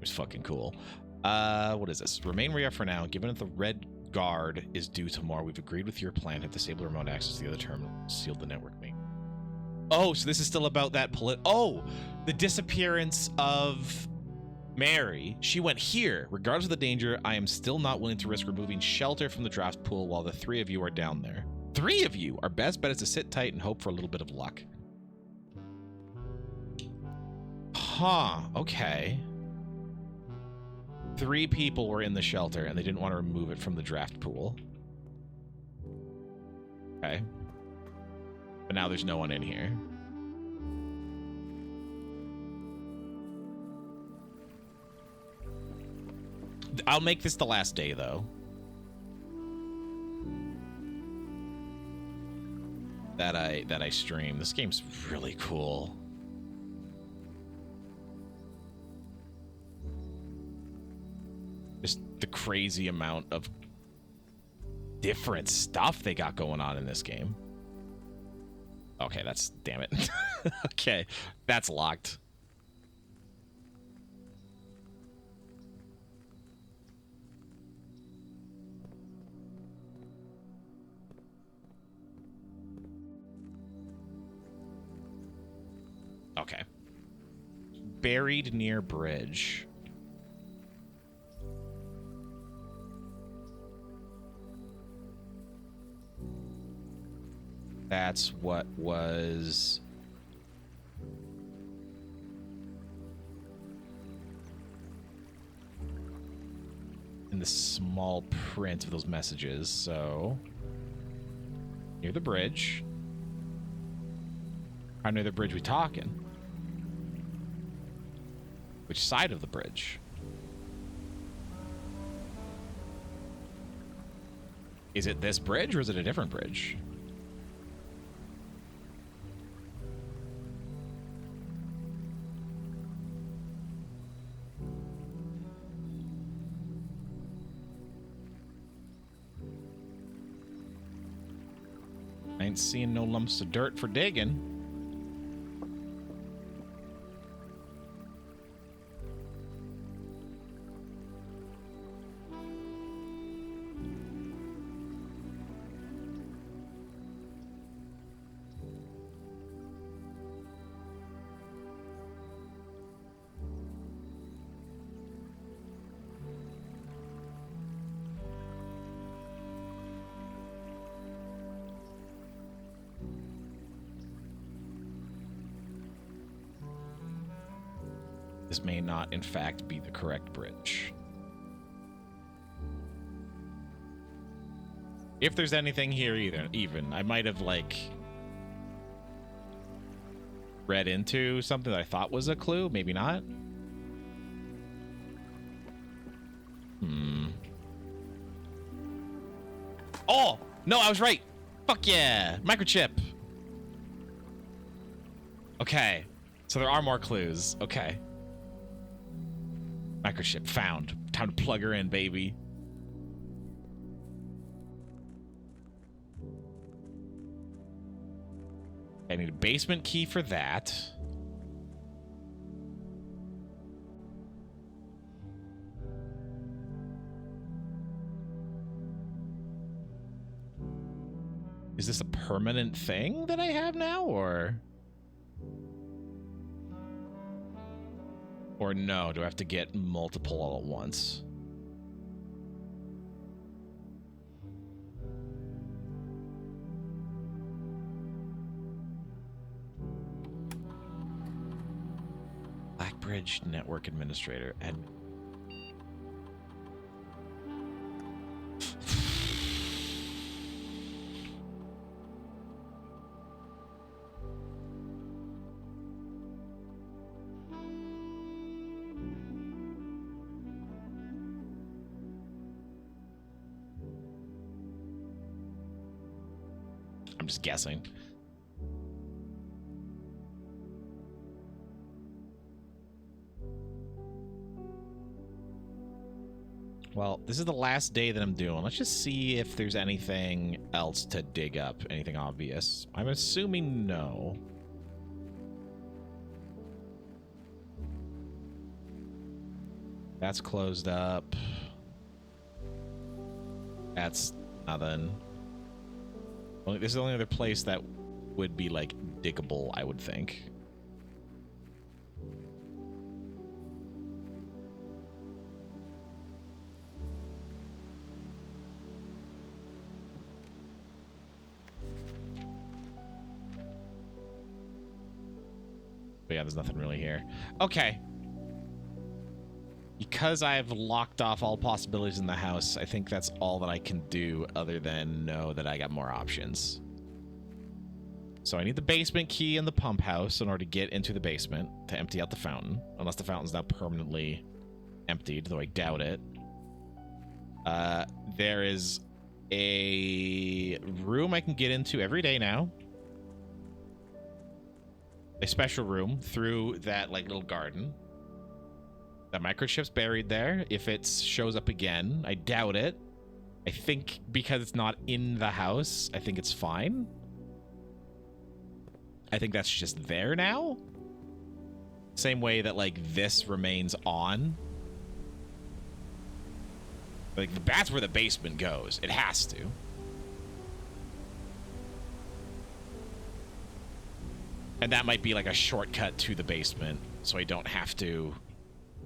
It's fucking cool. What is this? Remain where you are for now. Given that the red guard is due tomorrow, we've agreed with your plan to disable remote access to the other terminal, sealed the network main. Oh, so this is still about that the disappearance of Mary. She went here. Regardless of the danger, I am still not willing to risk removing shelter from the draft pool while the 3 of you are down there. 3 of you? Our best bet is to sit tight and hope for a little bit of luck. Huh, okay. 3 people were in the shelter and they didn't want to remove it from the draft pool. Okay. But now there's no one in here. I'll make this the last day, though. That I stream. This game's really cool. Just the crazy amount of different stuff they got going on in this game. Okay, that's... damn it. Okay, that's locked. Okay. buried near bridge. That's what was... in the small print of those messages. So near the bridge. How near the bridge we talking? Which side of the bridge? Is it this bridge or is it a different bridge? I ain't seeing no lumps of dirt for digging. This may not, in fact, be the correct bridge. If there's anything here even, I might have, like, read into something that I thought was a clue. Maybe not. Oh! No, I was right! Fuck yeah! Microchip! Okay. So there are more clues. Okay. Microchip found. Time to plug her in, baby. I need a basement key for that. Is this a permanent thing that I have now, or no? Do I have to get multiple all at once? Blackbridge Network Administrator. I'm just guessing. Well, this is the last day that I'm doing. Let's just see if there's anything else to dig up. Anything obvious. I'm assuming no. That's closed up. That's nothing. This is the only other place that would be, like, diggable, I would think. But yeah, there's nothing really here. Okay. Because I've locked off all possibilities in the house, I think that's all that I can do other than know that I got more options. So I need the basement key in the pump house in order to get into the basement to empty out the fountain. Unless the fountain's now permanently emptied, though I doubt it. There is a room I can get into every day now. A special room through that, like, little garden. That microchip's buried there. If it shows up again, I doubt it. I think because it's not in the house, I think it's fine. I think that's just there now. Same way that, like, this remains on. Like, that's where the basement goes. It has to. And that might be like a shortcut to the basement. so I don't have to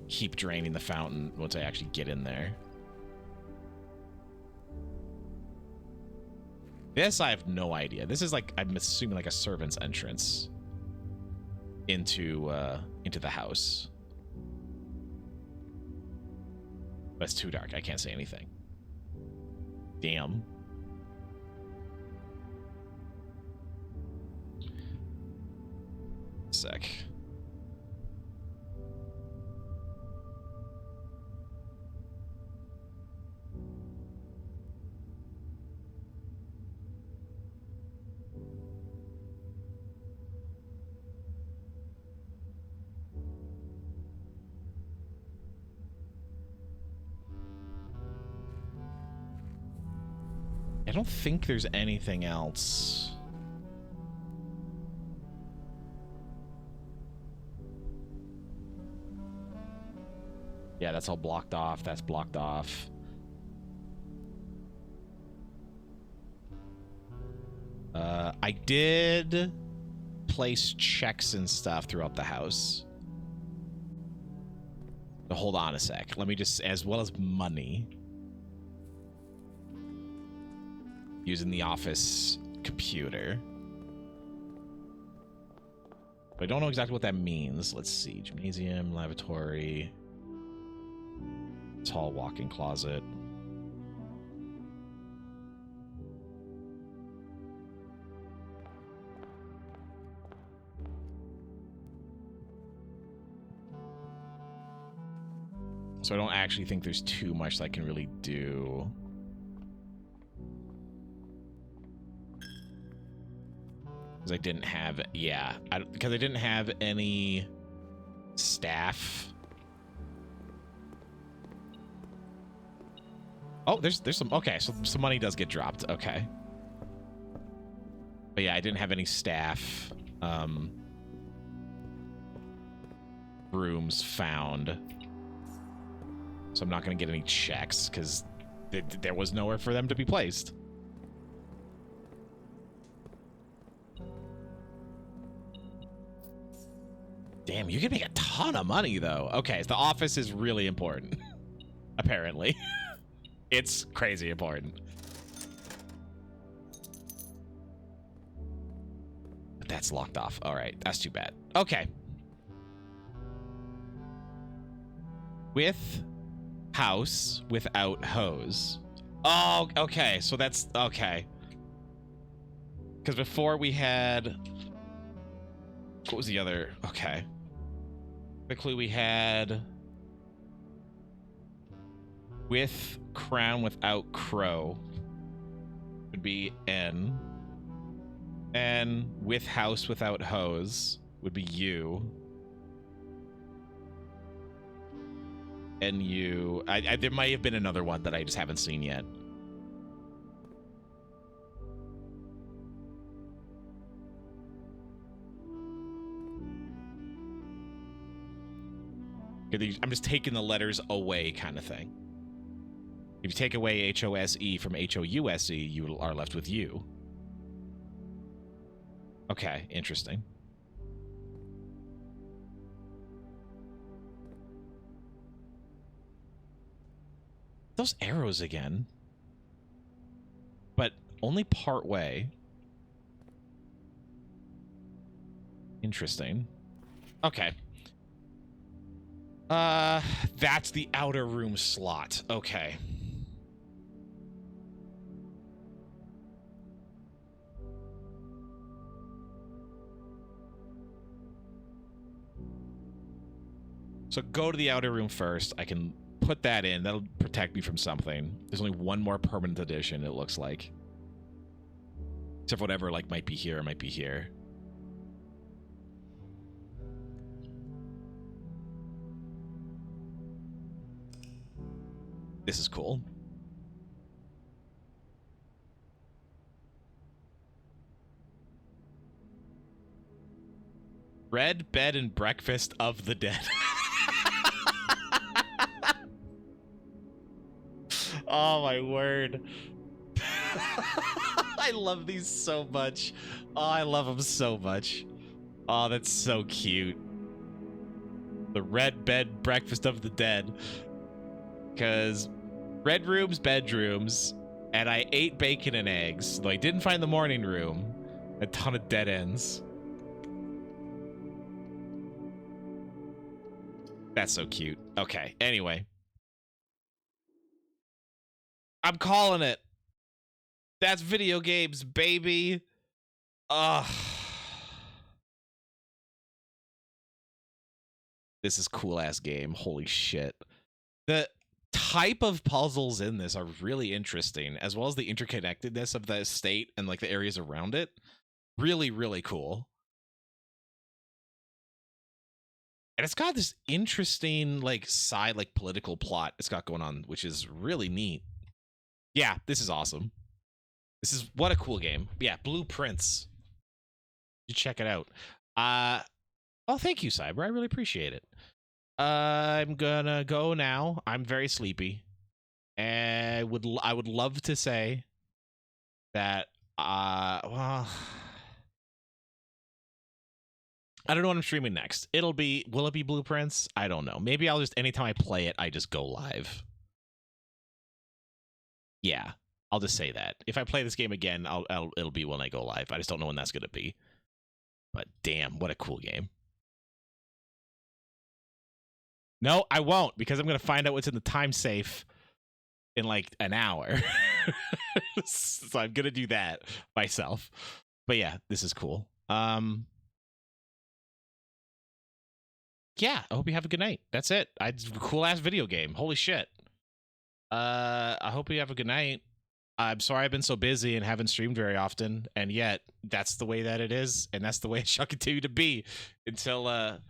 keep draining the fountain once I actually get in there. This I have no idea. This is like, I'm assuming like a servant's entrance into the house. But it's too dark. I can't say anything. Damn. Sec. I don't think there's anything else. Yeah, that's all blocked off. That's blocked off. I did place checks and stuff throughout the house. But hold on a sec. Let me just, as well as money. Using the office computer. But I don't know exactly what that means. Let's see. Gymnasium, lavatory, tall walk-in closet. So I don't actually think there's too much that I can really do. Because I didn't have, yeah, because I didn't have any staff. Oh, there's some, okay, so some money does get dropped, okay. But yeah, I didn't have any staff, rooms found. So I'm not going to get any checks because there was nowhere for them to be placed. Damn, you can make a ton of money, though. Okay, so the office is really important. Apparently. It's crazy important. But that's locked off. All right, that's too bad. Okay. With house, without hose. Oh, okay, so that's... Okay. Because before we had... What was the other? Okay. Quickly, we had with crown without crow would be N. And with house without hose would be U. And U. There might have been another one that I just haven't seen yet. I'm just taking the letters away kind of thing. If you take away H-O-S-E from H-O-U-S-E, you are left with U. Okay, interesting. Those arrows again. But only part way. Interesting. Okay. That's the outer room slot. Okay. So go to the outer room first. I can put that in. That'll protect me from something. There's only one more permanent addition, it looks like. Except for whatever, like, might be here or might be here. This is cool. Bread, bed, and breakfast of the dead. Oh my word. I love these so much. Oh, I love them so much. Oh, that's so cute. The red bed breakfast of the dead. Because red rooms, bedrooms, and I ate bacon and eggs, though I didn't find the morning room. A ton of dead ends. That's so cute. Okay, anyway. I'm calling it. That's video games, baby. Ugh. This is cool-ass game. Holy shit. The type of puzzles in this are really interesting, as well as the interconnectedness of the estate and like the areas around it. Really, really cool. And it's got this interesting like side like political plot it's got going on, which is really neat. Yeah, this is awesome. This is what a cool game. Yeah, Blueprints. You check it out. Oh, thank you, Cyber. I really appreciate it. I'm gonna go now. I'm very sleepy. And I would love to say that well, I don't know what I'm streaming next. Will it be Blueprints? I don't know. Maybe I'll just anytime I play it, I just go live. Yeah, I'll just say that. If I play this game again, it'll be when I go live. I just don't know when that's gonna be. But damn, what a cool game. No, I won't, because I'm gonna find out what's in the time safe in like an hour. So I'm gonna do that myself. But yeah, this is cool. Yeah, I hope you have a good night. That's it. Cool ass video game. Holy shit. I hope you have a good night. I'm sorry I've been so busy and haven't streamed very often, and yet that's the way that it is, and that's the way it shall continue to be until I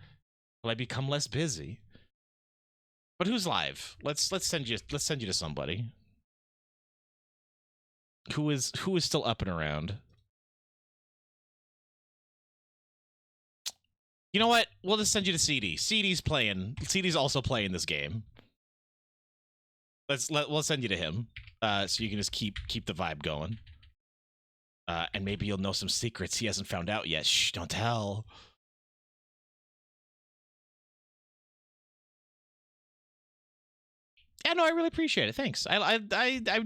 become less busy. But who's live? Let's send you to somebody who is still up and around. You know what? We'll just send you to CD. CD's also playing this game. We'll send you to him, so you can just keep the vibe going. And maybe you'll know some secrets he hasn't found out yet. Shh, don't tell. Yeah, no, I really appreciate it. Thanks. I'm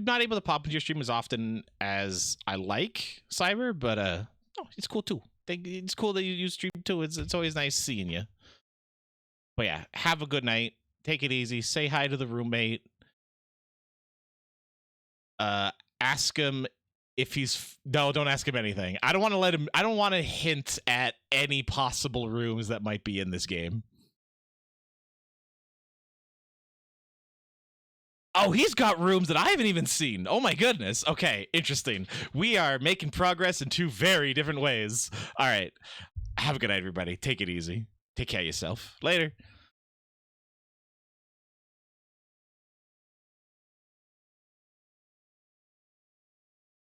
not able to pop into your stream as often as I like, Cyber, but it's cool too. It's cool that you stream too. It's always nice seeing you. But yeah, have a good night. Take it easy. Say hi to the roommate. Ask him if he's don't ask him anything. I don't want to hint at any possible rooms that might be in this game. Oh, he's got rooms that I haven't even seen. Oh my goodness. Okay, interesting. We are making progress in two very different ways. All right. Have a good night, everybody. Take it easy. Take care of yourself. Later.